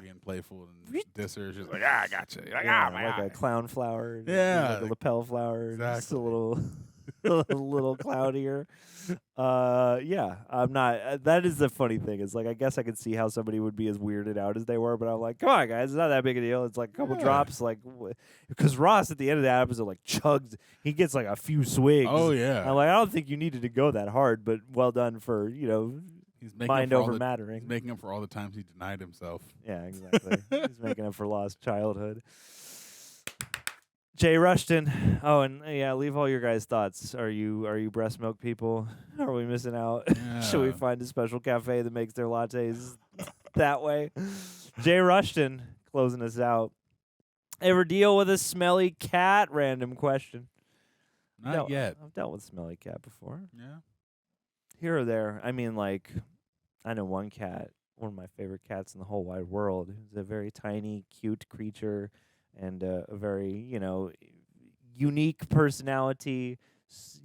being playful and diss her. She's like, I got you. You're like, a clown flower. Yeah, a lapel flower. Exactly. Just a little cloudier. I'm not. That is the funny thing. It's I guess I could see how somebody would be as weirded out as they were, but I'm like, come on, guys, it's not that big a deal. It's a couple drops, because Ross at the end of that episode chugged. He gets a few swigs. Oh yeah. I'm I don't think you needed to go that hard, but well done for He's making mind over mattering. He's making up for all the times he denied himself. Yeah, exactly. He's making up for lost childhood. Jay Rushton. Oh, and leave all your guys' thoughts. Are you breast milk people? Are we missing out? Yeah. Should we find a special cafe that makes their lattes that way? Jay Rushton closing us out. Ever deal with a smelly cat? Random question. Not yet. I've dealt with a smelly cat before. Yeah. Here or there. I mean, I know one cat, one of my favorite cats in the whole wide world. It's a very tiny, cute creature and a very, unique personality,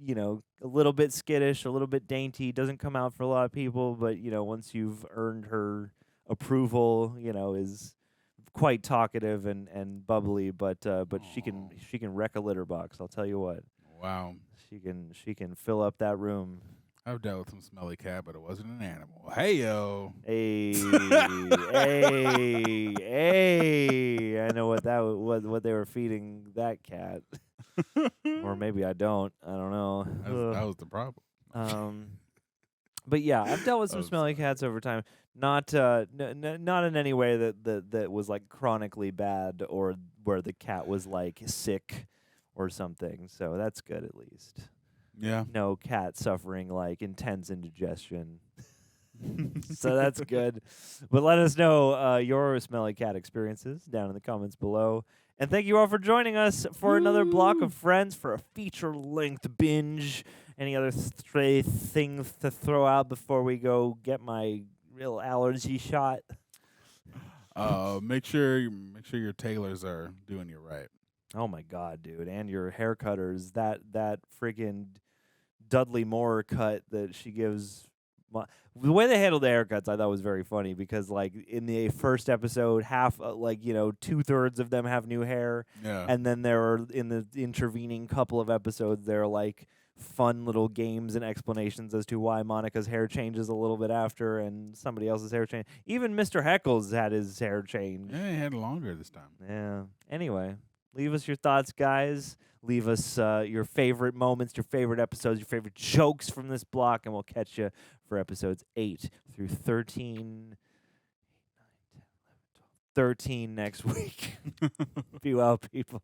a little bit skittish, a little bit dainty, doesn't come out for a lot of people, but, once you've earned her approval, is quite talkative and bubbly, but she can wreck a litter box, I'll tell you what. Wow. She can fill up that room. I've dealt with some smelly cat, but it wasn't an animal. Hey, yo. Hey, hey. I know what they were feeding that cat. Or maybe I don't. I don't know. That was the problem. But yeah, I've dealt with some smelly cats over time. Not not in any way that was chronically bad or where the cat was sick or something. So that's good at least. Yeah. No cat suffering like intense indigestion. So that's good. But let us know your smelly cat experiences down in the comments below. And thank you all for joining us for another block of Friends for a feature-length binge. Any other stray things to throw out before we go get my real allergy shot? Make sure your tailors are doing you right. Oh my God, dude! And your hair cutters, that freaking Dudley Moore cut that she gives. The way they handled the haircuts, I thought was very funny because, like, in the first episode, half, 2/3 of them have new hair, and then there are in the intervening couple of episodes, there are like fun little games and explanations as to why Monica's hair changes a little bit after, and somebody else's hair change. Even Mr. Heckles had his hair changed. Yeah, he had longer this time. Yeah. Anyway, leave us your thoughts, guys. Leave us your favorite moments, your favorite episodes, your favorite jokes from this block, and we'll catch you for episodes 8 through 13. 13 next week. Be well, people.